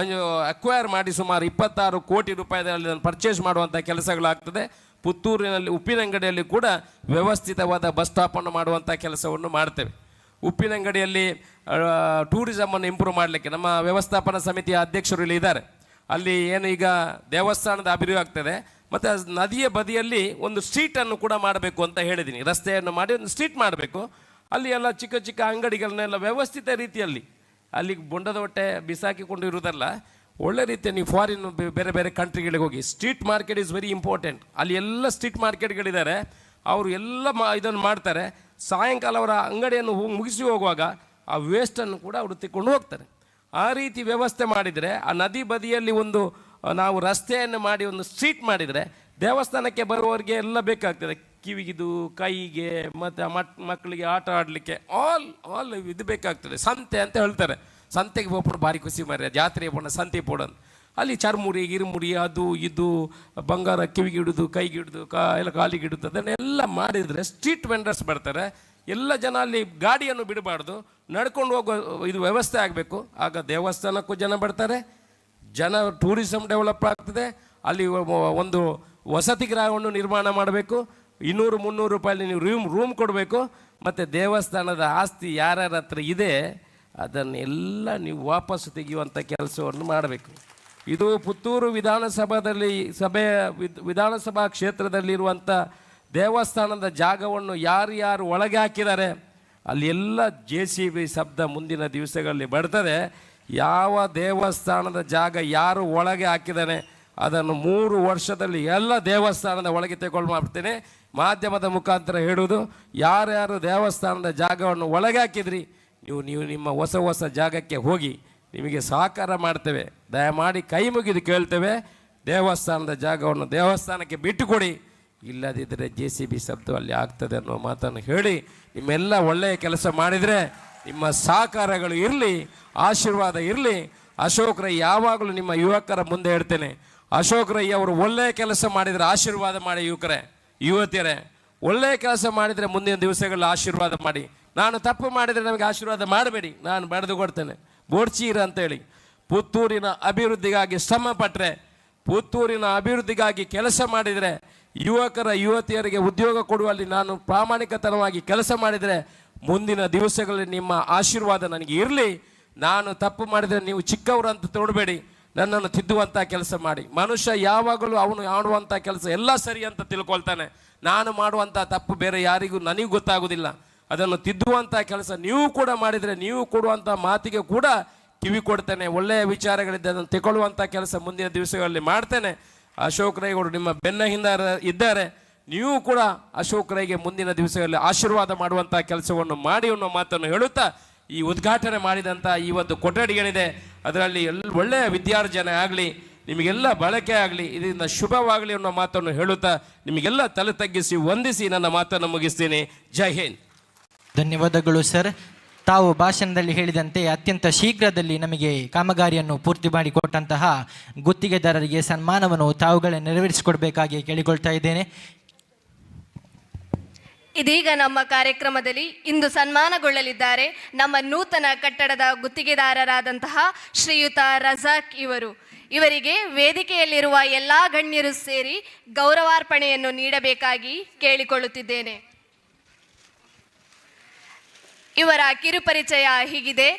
ಅಕ್ವೈರ್ ಮಾಡಿ ಸುಮಾರು 26 ಕೋಟಿ ರೂಪಾಯಿದಲ್ಲಿ ಪರ್ಚೇಸ್ ಮಾಡುವಂಥ ಕೆಲಸಗಳಾಗ್ತದೆ. ಪುತ್ತೂರಿನಲ್ಲಿ ಉಪ್ಪಿನಂಗಡಿಯಲ್ಲಿ ಕೂಡ ವ್ಯವಸ್ಥಿತವಾದ ಬಸ್ ಸ್ಟಾಪನ್ನು ಮಾಡುವಂಥ ಕೆಲಸವನ್ನು ಮಾಡ್ತೇವೆ. ಉಪ್ಪಿನಂಗಡಿಯಲ್ಲಿ ಟೂರಿಸಮನ್ನು ಇಂಪ್ರೂವ್ ಮಾಡಲಿಕ್ಕೆ ನಮ್ಮ ವ್ಯವಸ್ಥಾಪನಾ ಸಮಿತಿಯ ಅಧ್ಯಕ್ಷರು ಇಲ್ಲಿ ಇದ್ದಾರೆ. ಅಲ್ಲಿ ಏನು ಈಗ ದೇವಸ್ಥಾನದ ಅಭಿವೃದ್ಧಿ ಆಗ್ತದೆ, ಮತ್ತು ನದಿಯ ಬದಿಯಲ್ಲಿ ಒಂದು ಸ್ಟ್ರೀಟನ್ನು ಕೂಡ ಮಾಡಬೇಕು ಅಂತ ಹೇಳಿದ್ದೀನಿ. ರಸ್ತೆಯನ್ನು ಮಾಡಿ ಒಂದು ಸ್ಟ್ರೀಟ್ ಮಾಡಬೇಕು. ಅಲ್ಲಿ ಎಲ್ಲ ಚಿಕ್ಕ ಚಿಕ್ಕ ಅಂಗಡಿಗಳನ್ನೆಲ್ಲ ವ್ಯವಸ್ಥಿತ ರೀತಿಯಲ್ಲಿ, ಅಲ್ಲಿ ಬೊಂಡದ ಹೊಟ್ಟೆ ಬಿಸಾಕಿಕೊಂಡು ಇರುವುದಲ್ಲ, ಒಳ್ಳೆ ರೀತಿಯ ನೀವು ಫಾರಿನ್ ಬೇರೆ ಬೇರೆ ಕಂಟ್ರಿಗಳಿಗೆ ಹೋಗಿ, street market is very important. ಅಲ್ಲಿ ಎಲ್ಲ ಸ್ಟ್ರೀಟ್ ಮಾರ್ಕೆಟ್ಗಳಿದ್ದಾರೆ, ಅವರು ಎಲ್ಲ ಇದನ್ನು ಮಾಡ್ತಾರೆ. ಸಾಯಂಕಾಲ ಅವರ ಅಂಗಡಿಯನ್ನು ಮುಗಿಸಿ ಹೋಗುವಾಗ ಆ ವೇಸ್ಟನ್ನು ಕೂಡ ಅವರು ತೆಕ್ಕೊಂಡು ಹೋಗ್ತಾರೆ. ಆ ರೀತಿ ವ್ಯವಸ್ಥೆ ಮಾಡಿದರೆ, ಆ ನದಿ ಬದಿಯಲ್ಲಿ ಒಂದು ನಾವು ರಸ್ತೆಯನ್ನು ಮಾಡಿ ಒಂದು ಸ್ಟ್ರೀಟ್ ಮಾಡಿದರೆ ದೇವಸ್ಥಾನಕ್ಕೆ ಬರುವವರಿಗೆ ಎಲ್ಲ ಬೇಕಾಗ್ತದೆ. ಕಿವಿಗಿದು, ಕೈಗೆ, ಮತ್ತು ಮಕ್ಕಳಿಗೆ ಆಟ ಆಡಲಿಕ್ಕೆ ಆಲ್ ಇದು ಬೇಕಾಗ್ತದೆ. ಸಂತೆ ಅಂತ ಹೇಳ್ತಾರೆ, ಸಂತೆಗೆ ಹೋಗ್ಬಿಟ್ಟು ಭಾರಿ ಖುಷಿ ಮಾರ್ರೆ, ಜಾತ್ರೆಗೆ ಹೋಗೋಣ, ಸಂತೆ ಪೋಡೋಣ. ಅಲ್ಲಿ ಚರ್ಮುರಿ ಗಿರ್ಮುರಿ ಅದು ಇದು ಬಂಗಾರ ಕಿವಿಗಿಡುದು, ಕೈಗಿಡುದು, ಎಲ್ಲ ಕಾಲಿಗಿಡುದು, ಅದನ್ನೆಲ್ಲ ಮಾಡಿದರೆ ಸ್ಟ್ರೀಟ್ ವೆಂಡರ್ಸ್ ಬರ್ತಾರೆ. ಎಲ್ಲ ಜನ ಅಲ್ಲಿ ಗಾಡಿಯನ್ನು ಬಿಡಬಾರ್ದು, ನಡ್ಕೊಂಡು ಹೋಗೋ ಇದು ವ್ಯವಸ್ಥೆ ಆಗಬೇಕು. ಆಗ ದೇವಸ್ಥಾನಕ್ಕೂ ಜನ ಬರ್ತಾರೆ, ಟೂರಿಸಮ್ ಡೆವಲಪ್ ಆಗ್ತದೆ. ಅಲ್ಲಿ ಒಂದು ವಸತಿ ಗೃಹವನ್ನು ನಿರ್ಮಾಣ ಮಾಡಬೇಕು. 200-300 ರೂಪಾಯಲ್ಲಿ ನೀವು ರೂಮ್ ಕೊಡಬೇಕು. ಮತ್ತು ದೇವಸ್ಥಾನದ ಆಸ್ತಿ ಯಾರ್ಯಾರ ಹತ್ರ ಇದೆ ಅದನ್ನೆಲ್ಲ ನೀವು ವಾಪಸ್ಸು ತೆಗೆಯುವಂಥ ಕೆಲಸವನ್ನು ಮಾಡಬೇಕು. ಇದು ಪುತ್ತೂರು ವಿಧಾನಸಭಾ ಕ್ಷೇತ್ರದಲ್ಲಿರುವಂಥ ದೇವಸ್ಥಾನದ ಜಾಗವನ್ನು ಯಾರು ಒಳಗೆ ಹಾಕಿದ್ದಾರೆ ಅಲ್ಲಿ ಎಲ್ಲ JCB ಶಬ್ದ ಮುಂದಿನ ದಿವಸಗಳಲ್ಲಿ ಬರ್ತದೆ. ಯಾವ ದೇವಸ್ಥಾನದ ಜಾಗ ಯಾರು ಒಳಗೆ ಹಾಕಿದ್ದಾನೆ ಅದನ್ನು 3 ವರ್ಷದಲ್ಲಿ ಎಲ್ಲ ದೇವಸ್ಥಾನದ ಒಳಗೆ ತಗೊಂಡು ಮಾಡ್ತೇನೆ. ಮಾಧ್ಯಮದ ಮುಖಾಂತರ ಹೇಳುವುದು, ಯಾರ್ಯಾರು ದೇವಸ್ಥಾನದ ಜಾಗವನ್ನು ಒಳಗೆ ಹಾಕಿದ್ರಿ ನೀವು ನಿಮ್ಮ ಹೊಸ ಜಾಗಕ್ಕೆ ಹೋಗಿ, ನಿಮಗೆ ಸಹಕಾರ ಮಾಡ್ತೇವೆ. ದಯಮಾಡಿ ಕೈ ಮುಗಿದು ಕೇಳ್ತೇವೆ, ದೇವಸ್ಥಾನದ ಜಾಗವನ್ನು ದೇವಸ್ಥಾನಕ್ಕೆ ಬಿಟ್ಟುಕೊಡಿ, ಇಲ್ಲದಿದ್ದರೆ JCB ಶಬ್ದ ಅಲ್ಲಿ ಆಗ್ತದೆ ಅನ್ನೋ ಮಾತನ್ನು ಹೇಳಿ, ನಿಮ್ಮೆಲ್ಲ ಒಳ್ಳೆಯ ಕೆಲಸ ಮಾಡಿದರೆ ನಿಮ್ಮ ಸಹಕಾರಗಳು ಇರಲಿ, ಆಶೀರ್ವಾದ ಇರಲಿ. ಅಶೋಕ್ ರೈ ಯಾವಾಗಲೂ ನಿಮ್ಮ ಯುವಕರ ಮುಂದೆ ಹೇಳ್ತೇನೆ, ಅಶೋಕ್ ರೈ ಅವರು ಒಳ್ಳೆಯ ಕೆಲಸ ಮಾಡಿದರೆ ಆಶೀರ್ವಾದ ಮಾಡಿ, ಯುವತಿಯರೇ ಒಳ್ಳೆಯ ಕೆಲಸ ಮಾಡಿದರೆ ಮುಂದಿನ ದಿವಸಗಳಲ್ಲಿ ಆಶೀರ್ವಾದ ಮಾಡಿ. ನಾನು ತಪ್ಪು ಮಾಡಿದರೆ ನಮಗೆ ಆಶೀರ್ವಾದ ಮಾಡಬೇಡಿ, ನಾನು ಬರೆದು ಕೊಡ್ತೇನೆ. ಬೋಡ್ಚೀರ ಅಂತೇಳಿ ಪುತ್ತೂರಿನ ಅಭಿವೃದ್ಧಿಗಾಗಿ ಶ್ರಮ ಪಟ್ಟರೆ, ಪುತ್ತೂರಿನ ಅಭಿವೃದ್ಧಿಗಾಗಿ ಕೆಲಸ ಮಾಡಿದರೆ, ಯುವಕರ ಯುವತಿಯರಿಗೆ ಉದ್ಯೋಗ ಕೊಡುವಲ್ಲಿ ನಾನು ಪ್ರಾಮಾಣಿಕತನವಾಗಿ ಕೆಲಸ ಮಾಡಿದರೆ ಮುಂದಿನ ದಿವಸಗಳಲ್ಲಿ ನಿಮ್ಮ ಆಶೀರ್ವಾದ ನನಗೆ ಇರಲಿ. ನಾನು ತಪ್ಪು ಮಾಡಿದರೆ ನೀವು ಚಿಕ್ಕವರು ಅಂತ ತೋಡಬೇಡಿ, ನನ್ನನ್ನು ತಿದ್ದುವಂಥ ಕೆಲಸ ಮಾಡಿ. ಮನುಷ್ಯ ಯಾವಾಗಲೂ ಅವನು ಮಾಡುವಂಥ ಕೆಲಸ ಎಲ್ಲ ಸರಿ ಅಂತ ತಿಳ್ಕೊಳ್ತಾನೆ. ನಾನು ಮಾಡುವಂಥ ತಪ್ಪು ಬೇರೆ ಯಾರಿಗೂ ನನಗೂ ಗೊತ್ತಾಗೋದಿಲ್ಲ. ಅದನ್ನು ತಿದ್ದುವಂಥ ಕೆಲಸ ನೀವು ಕೂಡ ಮಾಡಿದರೆ, ನೀವು ಕೊಡುವಂಥ ಮಾತಿಗೆ ಕೂಡ ಕಿವಿ ಕೊಡ್ತೇನೆ. ಒಳ್ಳೆಯ ವಿಚಾರಗಳಿದ್ದ ಅದನ್ನು ತಗೊಳ್ಳುವಂಥ ಕೆಲಸ ಮುಂದಿನ ದಿವಸಗಳಲ್ಲಿ ಮಾಡ್ತೇನೆ. ಅಶೋಕ್ ರೈಗಳು ನಿಮ್ಮ ಬೆನ್ನ ಹಿಂದೆ ಇದ್ದಾರೆ. ನೀವು ಕೂಡ ಅಶೋಕ್ ರೈಗೆ ಮುಂದಿನ ದಿವಸಗಳಲ್ಲಿ ಆಶೀರ್ವಾದ ಮಾಡುವಂಥ ಕೆಲಸವನ್ನು ಮಾಡಿ ಅನ್ನೋ ಮಾತನ್ನು ಹೇಳುತ್ತಾ, ಈ ಉದ್ಘಾಟನೆ ಮಾಡಿದಂಥ ಈ ಒಂದು ಕೊಠಡಿ ಏನಿದೆ ಅದರಲ್ಲಿ ಒಳ್ಳೆಯ ವಿದ್ಯಾರ್ಜನೆ ಆಗಲಿ, ನಿಮಗೆಲ್ಲ ಬಳಕೆ ಆಗಲಿ, ಇದರಿಂದ ಶುಭವಾಗಲಿ ಅನ್ನೋ ಮಾತನ್ನು ಹೇಳುತ್ತಾ ನಿಮಗೆಲ್ಲ ತಲೆ ತಗ್ಗಿಸಿ ವಂದಿಸಿ ನನ್ನ ಮಾತನ್ನು ಮುಗಿಸ್ತೀನಿ. ಜೈ ಹಿಂದ್. ಧನ್ಯವಾದಗಳು ಸರ್. ತಾವು ಭಾಷಣದಲ್ಲಿ ಹೇಳಿದಂತೆ ಅತ್ಯಂತ ಶೀಘ್ರದಲ್ಲಿ ನಮಗೆ ಕಾಮಗಾರಿಯನ್ನು ಪೂರ್ತಿ ಮಾಡಿಕೊಟ್ಟಂತಹ ಗುತ್ತಿಗೆದಾರರಿಗೆ ಸನ್ಮಾನವನ್ನು ತಾವುಗಳೇ ನೆರವೇರಿಸಿಕೊಡ್ಬೇಕಾಗಿ ಕೇಳಿಕೊಳ್ತಾ ಇದ್ದೇನೆ. ಇದೀಗ ನಮ್ಮ ಕಾರ್ಯಕ್ರಮದಲ್ಲಿ ಇಂದು ಸನ್ಮಾನಗೊಳ್ಳಲಿದ್ದಾರೆ ನಮ್ಮ ನೂತನ ಕಟ್ಟಡದ ಗುತ್ತಿಗೆದಾರರಾದಂತಹ ಶ್ರೀಯುತ ರಜಾಕ್ ಇವರಿಗೆ ವೇದಿಕೆಯಲ್ಲಿರುವ ಎಲ್ಲ ಗಣ್ಯರು ಸೇರಿ ಗೌರವಾರ್ಪಣೆಯನ್ನು ನೀಡಬೇಕಾಗಿ ಕೇಳಿಕೊಳ್ಳುತ್ತಿದ್ದೇನೆ. ಇವರ ಕಿರುಪರಿಚಯ ಹೀಗಿದೆ.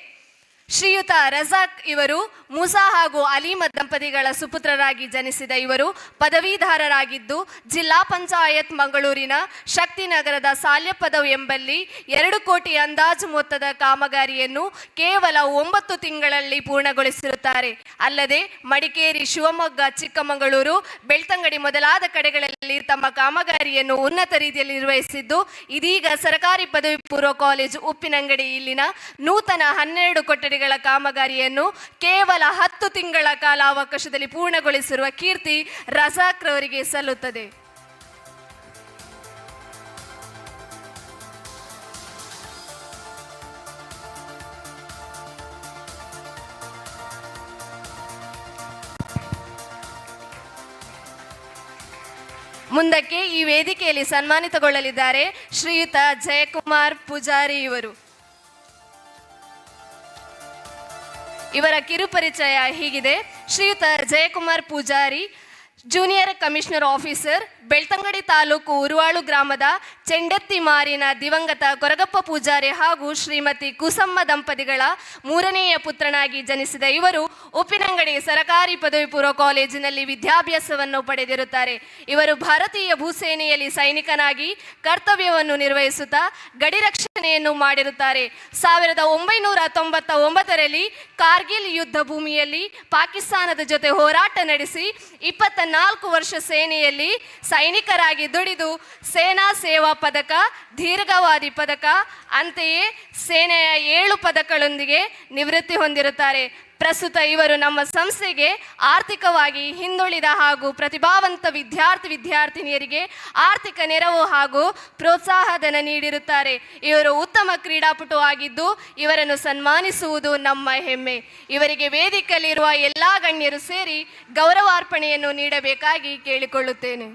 ಶ್ರೀಯುತ ರಜಾಕ್ ಇವರು ಮೂಸಾ ಹಾಗೂ ಅಲೀಮ ದಂಪತಿಗಳ ಸುಪುತ್ರರಾಗಿ ಜನಿಸಿದ ಇವರು ಪದವೀಧರರಾಗಿದ್ದು ಜಿಲ್ಲಾ ಪಂಚಾಯತ್ ಮಂಗಳೂರಿನ ಶಕ್ತಿನಗರದ ಸಾಲ್ಯಪದವು ಎಂಬಲ್ಲಿ 2 ಕೋಟಿ ಅಂದಾಜು ಮೊತ್ತದ ಕಾಮಗಾರಿಯನ್ನು ಕೇವಲ 9 ತಿಂಗಳಲ್ಲಿ ಪೂರ್ಣಗೊಳಿಸಿರುತ್ತಾರೆ. ಅಲ್ಲದೆ ಮಡಿಕೇರಿ, ಶಿವಮೊಗ್ಗ, ಚಿಕ್ಕಮಗಳೂರು, ಬೆಳ್ತಂಗಡಿ ಮೊದಲಾದ ಕಡೆಗಳಲ್ಲಿ ತಮ್ಮ ಕಾಮಗಾರಿಯನ್ನು ಉನ್ನತ ರೀತಿಯಲ್ಲಿ ನಿರ್ವಹಿಸಿದ್ದು ಇದೀಗ ಸರ್ಕಾರಿ ಪದವಿ ಪೂರ್ವ ಕಾಲೇಜು ಉಪ್ಪಿನಂಗಡಿ ಇಲ್ಲಿನ ನೂತನ 12 ಕೊಠಡಿಗಳ ಕಾಮಗಾರಿಯನ್ನು ಕೇವಲ 10 ತಿಂಗಳ ಕಾಲಾವಕಾಶದಲ್ಲಿ ಪೂರ್ಣಗೊಳಿಸಿರುವ ಕೀರ್ತಿ ರಜಾಕ್ ರವರಿಗೆ ಸಲ್ಲುತ್ತದೆ. ಮುಂದಕ್ಕೆ ಈ ವೇದಿಕೆಯಲ್ಲಿ ಸನ್ಮಾನಿತಗೊಳ್ಳಲಿದ್ದಾರೆ ಶ್ರೀಯುತ ಜಯಕುಮಾರ್ ಪೂಜಾರಿ ಇವರ ಕಿರುಪರಿಚಯ ಹೀಗಿದೆ. ಶ್ರೀಯುತ Jayakumar Poojary junior commissioner officer, Belthangady taluk Uruvalu ಗ್ರಾಮದ ಚೆಂಡೆತ್ತಿ ಮಾರಿನ ದಿವಂಗತ ಕೊರಗಪ್ಪ ಪೂಜಾರಿ ಹಾಗೂ ಶ್ರೀಮತಿ ಕುಸಮ್ಮ ದಂಪತಿಗಳ 3ನೇಯ ಪುತ್ರನಾಗಿ ಜನಿಸಿದ ಇವರು ಉಪ್ಪಿನಂಗಡಿ ಸರಕಾರಿ ಪದವಿ ಪೂರ್ವ ಕಾಲೇಜಿನಲ್ಲಿ ವಿದ್ಯಾಭ್ಯಾಸವನ್ನು ಪಡೆದಿರುತ್ತಾರೆ. ಇವರು ಭಾರತೀಯ ಭೂಸೇನೆಯಲ್ಲಿ ಸೈನಿಕನಾಗಿ ಕರ್ತವ್ಯವನ್ನು ನಿರ್ವಹಿಸುತ್ತಾ ಗಡಿ ರಕ್ಷಣೆಯನ್ನು ಮಾಡಿರುತ್ತಾರೆ. 1999ರಲ್ಲಿ ಕಾರ್ಗಿಲ್ ಯುದ್ಧ ಭೂಮಿಯಲ್ಲಿ ಪಾಕಿಸ್ತಾನದ ಜೊತೆ ಹೋರಾಟ ನಡೆಸಿ 24 ವರ್ಷ ಸೇನೆಯಲ್ಲಿ ಸೈನಿಕರಾಗಿ ದುಡಿದು ಸೇನಾ ಸೇವಾ ಪದಕ, ದೀರ್ಘಾವಧಿ ಪದಕ, ಅಂತೆಯೇ ಸೇನೆಯ 7 ಪದಕಗಳೊಂದಿಗೆ ನಿವೃತ್ತಿ ಹೊಂದಿರುತ್ತಾರೆ. ಪ್ರಸ್ತುತ ಇವರು ನಮ್ಮ ಸಂಸ್ಥೆಗೆ ಆರ್ಥಿಕವಾಗಿ ಹಿಂದುಳಿದ ಹಾಗೂ ಪ್ರತಿಭಾವಂತ ವಿದ್ಯಾರ್ಥಿನಿಯರಿಗೆ ಆರ್ಥಿಕ ನೆರವು ಹಾಗೂ ಪ್ರೋತ್ಸಾಹಧನ ನೀಡಿರುತ್ತಾರೆ. ಇವರು ಉತ್ತಮ ಕ್ರೀಡಾಪಟು ಆಗಿದ್ದು ಇವರನ್ನು ಸನ್ಮಾನಿಸುವುದು ನಮ್ಮ ಹೆಮ್ಮೆ. ಇವರಿಗೆ ವೇದಿಕೆಯಲ್ಲಿರುವ ಎಲ್ಲ ಗಣ್ಯರು ಸೇರಿ ಗೌರವಾರ್ಪಣೆಯನ್ನು ನೀಡಬೇಕಾಗಿ ಕೇಳಿಕೊಳ್ಳುತ್ತೇನೆ.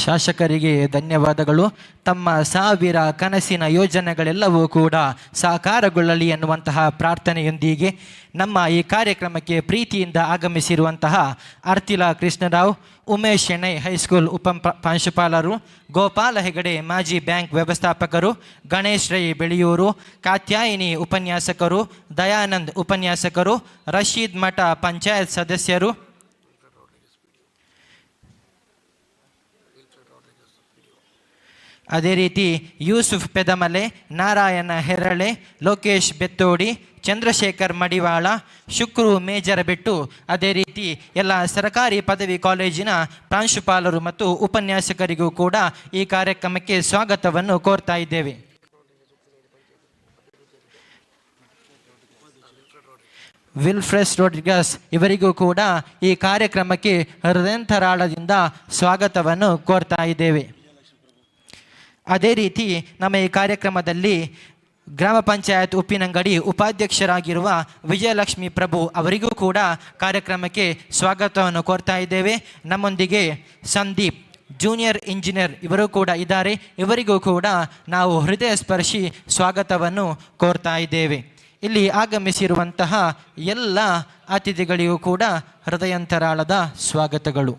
ಶಾಸಕರಿಗೆ ಧನ್ಯವಾದಗಳು. ತಮ್ಮ 1000 ಕನಸಿನ ಯೋಜನೆಗಳೆಲ್ಲವೂ ಕೂಡ ಸಾಕಾರಗೊಳ್ಳಲಿ ಎನ್ನುವಂತಹ ಪ್ರಾರ್ಥನೆಯೊಂದಿಗೆ ನಮ್ಮ ಈ ಕಾರ್ಯಕ್ರಮಕ್ಕೆ ಪ್ರೀತಿಯಿಂದ ಆಗಮಿಸಿರುವಂತಹ ಅರ್ತಿಲಾ ಕೃಷ್ಣರಾವ್, ಉಮೇಶ್ ಶೆಣೈ ಹೈಸ್ಕೂಲ್ ಪ್ರಾಂಶುಪಾಲರು, ಗೋಪಾಲ ಹೆಗಡೆ ಮಾಜಿ ಬ್ಯಾಂಕ್ ವ್ಯವಸ್ಥಾಪಕರು, ಗಣೇಶ್ ರೈ ಬೆಳೆಯೂರು, ಕಾತ್ಯಾಯಿನಿ ಉಪನ್ಯಾಸಕರು, ದಯಾನಂದ್ ಉಪನ್ಯಾಸಕರು, ರಶೀದ್ ಮಠ ಪಂಚಾಯತ್ ಸದಸ್ಯರು, ಅದೇ ರೀತಿ ಯೂಸುಫ್ ಪೆದಮಲೆ, ನಾರಾಯಣ ಹೆರಳೆ, ಲೋಕೇಶ್ ಬೆತ್ತೋಡಿ, ಚಂದ್ರಶೇಖರ್ ಮಡಿವಾಳ, ಶುಕ್ರು ಮೇಜರಬೆಟ್ಟು, ಅದೇ ರೀತಿ ಎಲ್ಲ ಸರ್ಕಾರಿ ಪದವಿ ಕಾಲೇಜಿನ ಪ್ರಾಂಶುಪಾಲರು ಮತ್ತು ಉಪನ್ಯಾಸಕರಿಗೂ ಕೂಡ ಈ ಕಾರ್ಯಕ್ರಮಕ್ಕೆ ಸ್ವಾಗತವನ್ನು ಕೋರ್ತಾ ಇದ್ದೇವೆ. ವಿಲ್ಫ್ರೆಸ್ ರೋಡ್ರಿಗಸ್ ಇವರಿಗೂ ಕೂಡ ಈ ಕಾರ್ಯಕ್ರಮಕ್ಕೆ ಹೃದಯಾಂತರಾಳದಿಂದ ಸ್ವಾಗತವನ್ನು ಕೋರ್ತಾ ಇದ್ದೇವೆ. ಅದೇ ರೀತಿ ನಮ್ಮ ಈ ಕಾರ್ಯಕ್ರಮದಲ್ಲಿ ಗ್ರಾಮ ಪಂಚಾಯತ್ ಉಪ್ಪಿನಂಗಡಿ ಉಪಾಧ್ಯಕ್ಷರಾಗಿರುವ ವಿಜಯಲಕ್ಷ್ಮಿ ಪ್ರಭು ಅವರಿಗೂ ಕೂಡ ಕಾರ್ಯಕ್ರಮಕ್ಕೆ ಸ್ವಾಗತವನ್ನು ಕೋರ್ತಾ ಇದ್ದೇವೆ. ನಮ್ಮೊಂದಿಗೆ ಸಂದೀಪ್ ಜೂನಿಯರ್ ಇಂಜಿನಿಯರ್ ಇವರು ಕೂಡ ಇದ್ದಾರೆ. ಇವರಿಗೂ ಕೂಡ ನಾವು ಹೃದಯ ಸ್ಪರ್ಶಿ ಸ್ವಾಗತವನ್ನು ಕೋರ್ತಾ ಇದ್ದೇವೆ. ಇಲ್ಲಿ ಆಗಮಿಸಿರುವಂತಹ ಎಲ್ಲ ಅತಿಥಿಗಳಿಗೂ ಕೂಡ ಹೃದಯಾಂತರಾಳದ ಸ್ವಾಗತಗಳು.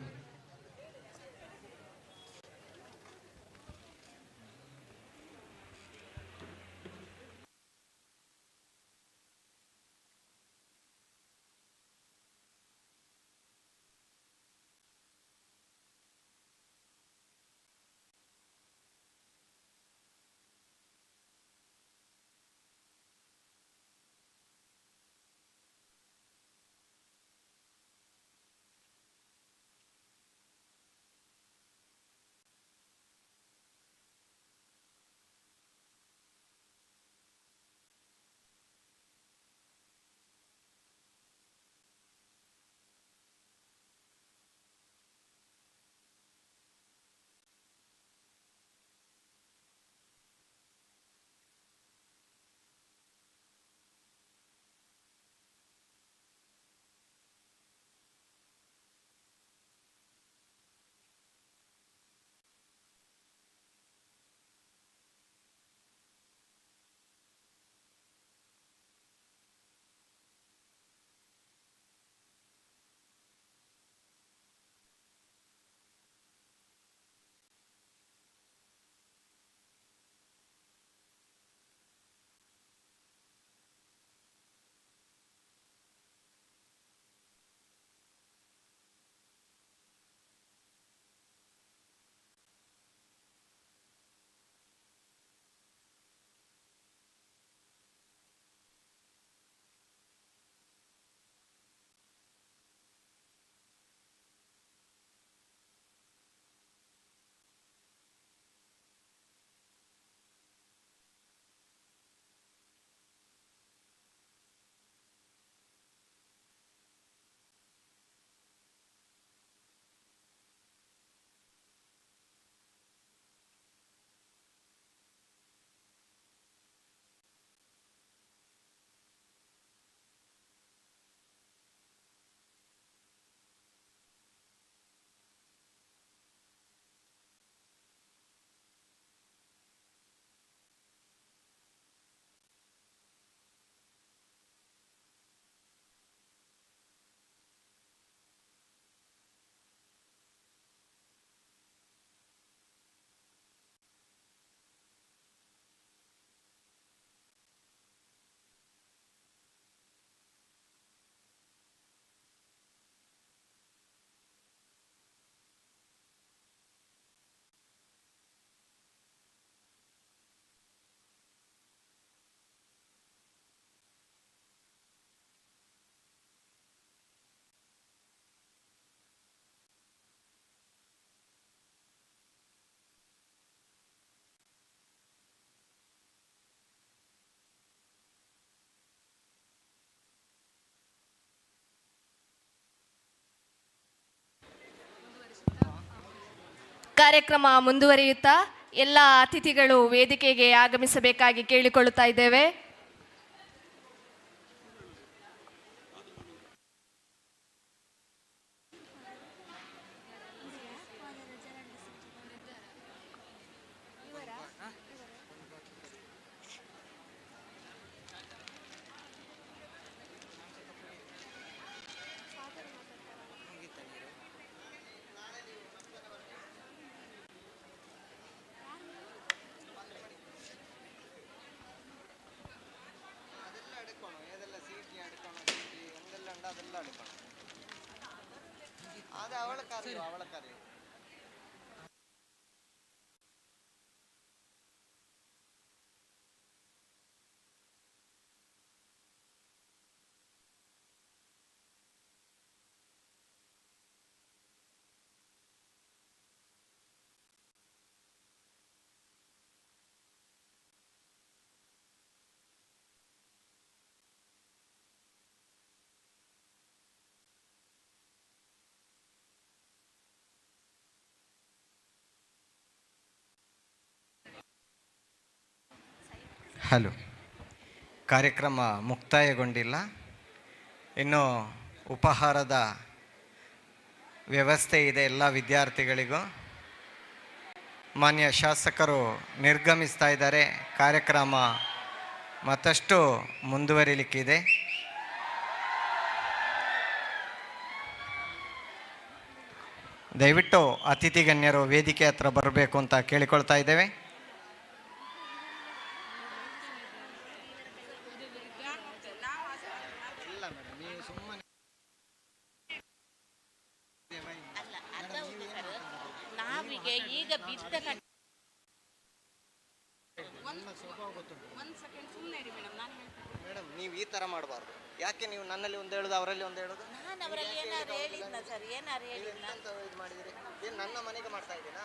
ಕಾರ್ಯಕ್ರಮ ಮುಂದುವರಿಯುತ್ತಾ ಎಲ್ಲ ಅತಿಥಿಗಳು ವೇದಿಕೆಗೆ ಆಗಮಿಸಬೇಕಾಗಿ ಕೇಳಿಕೊಳ್ಳುತ್ತಾ ಇದ್ದೇವೆ. അത് അവൾക്കറിയോ അവൾക്കറിയോ ಹಲೋ. ಕಾರ್ಯಕ್ರಮ ಮುಕ್ತಾಯಗೊಂಡಿಲ್ಲ. ಇನ್ನು ಉಪಹಾರದ ವ್ಯವಸ್ಥೆ ಇದೆ ಎಲ್ಲ ವಿದ್ಯಾರ್ಥಿಗಳಿಗೂ. ಮಾನ್ಯ ಶಾಸಕರು ನಿರ್ಗಮಿಸ್ತಾ ಇದ್ದಾರೆ. ಕಾರ್ಯಕ್ರಮ ಮತ್ತಷ್ಟು ಮುಂದುವರಿಲಿಕ್ಕಿದೆ. ದಯವಿಟ್ಟು ಅತಿಥಿ ಗಣ್ಯರು ವೇದಿಕೆ ಹತ್ರ ಬರಬೇಕು ಅಂತ ಕೇಳಿಕೊಳ್ತಾ ಇದ್ದೇವೆ. ನಾವಿಗೆ ಈಗ ಬಿದ್ದ ಮೇಡಮ್, ನೀವು ಈ ಥರ ಮಾಡಬಾರ್ದು. ಯಾಕೆ ನೀವು ನನ್ನಲ್ಲಿ ಒಂದು ಹೇಳೋದು, ಅವರಲ್ಲಿ ಒಂದು ಹೇಳೋದು? ನಾನು ಅವರಲ್ಲಿ ಏನಾರು ಹೇಳಿದ್ನ ಸರ್, ಏನಾರು ಹೇಳಿದ್ನ? ಇದು ಮಾಡಿದಿರಿ. ಏನು ನನ್ನ ಮನೆಗೆ ಮಾಡ್ತಾ ಇದ್ದೀನಾ?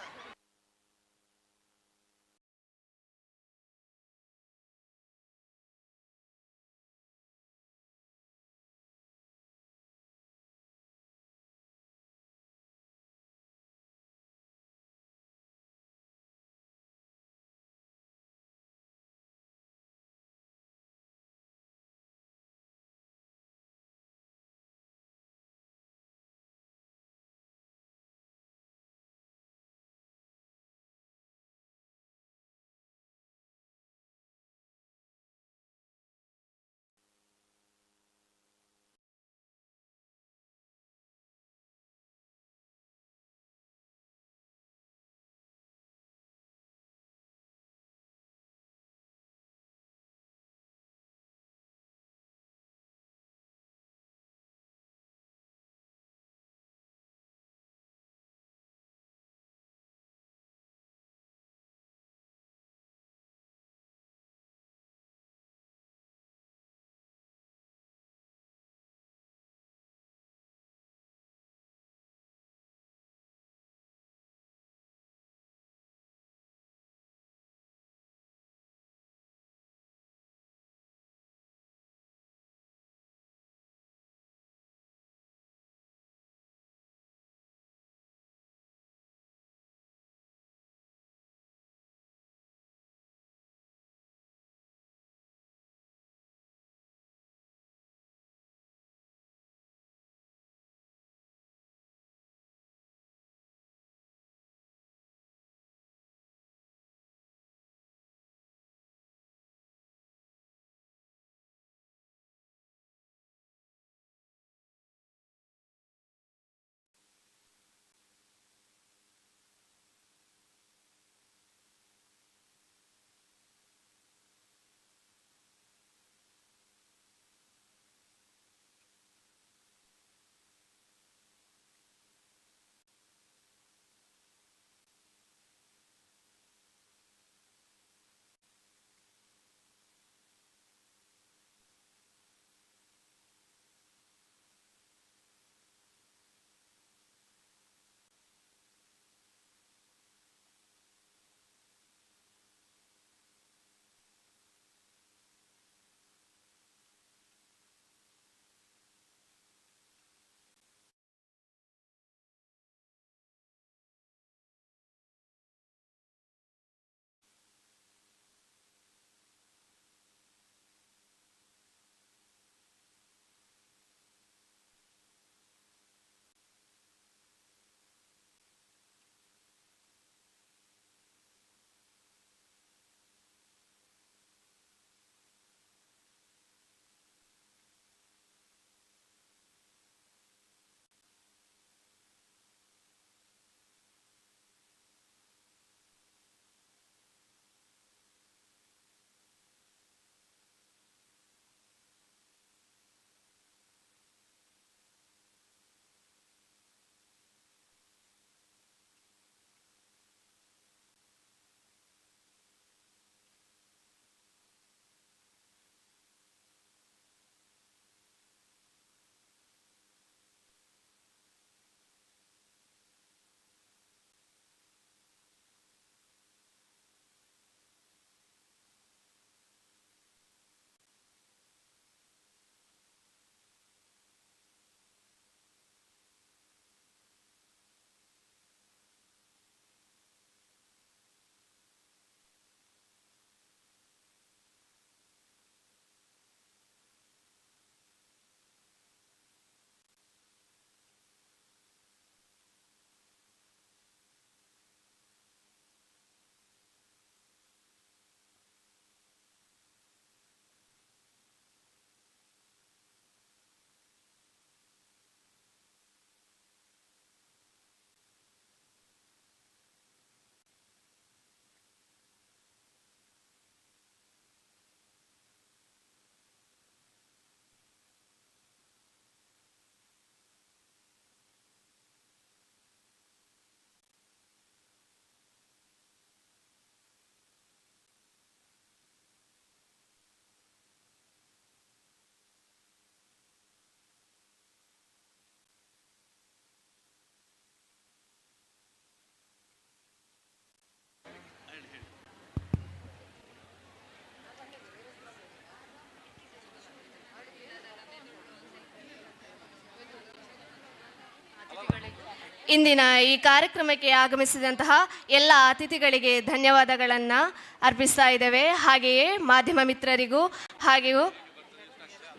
ಇಂದಿನ ಈ ಕಾರ್ಯಕ್ರಮಕ್ಕೆ ಆಗಮಿಸಿದಂತಹ ಎಲ್ಲ ಅತಿಥಿಗಳಿಗೆ ಧನ್ಯವಾದಗಳನ್ನು ಅರ್ಪಿಸ್ತಾ ಇದ್ದೇವೆ. ಹಾಗೆಯೇ ಮಾಧ್ಯಮ ಮಿತ್ರರಿಗೂ ಹಾಗೆಯೂ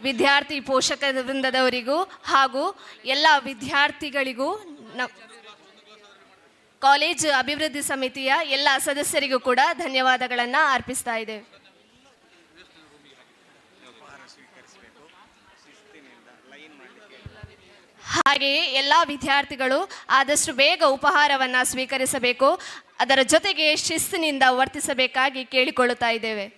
ವಿದ್ಯಾರ್ಥಿ ಪೋಷಕ ವೃಂದದವರಿಗೂ ಹಾಗೂ ಎಲ್ಲ ವಿದ್ಯಾರ್ಥಿಗಳಿಗೂ ಕಾಲೇಜು ಅಭಿವೃದ್ಧಿ ಸಮಿತಿಯ ಎಲ್ಲ ಸದಸ್ಯರಿಗೂ ಕೂಡ ಧನ್ಯವಾದಗಳನ್ನು ಅರ್ಪಿಸ್ತಾ ಇದ್ದೇವೆ. ಹಾಗೆಯೇ ಎಲ್ಲ ವಿದ್ಯಾರ್ಥಿಗಳು ಆದಷ್ಟು ಬೇಗ ಉಪಹಾರವನ್ನು ಸ್ವೀಕರಿಸಬೇಕು. ಅದರ ಜೊತೆಗೆ ಶಿಸ್ತಿನಿಂದ ವರ್ತಿಸಬೇಕಾಗಿ ಕೇಳಿಕೊಳ್ಳುತ್ತಾ ಇದ್ದೇವೆ.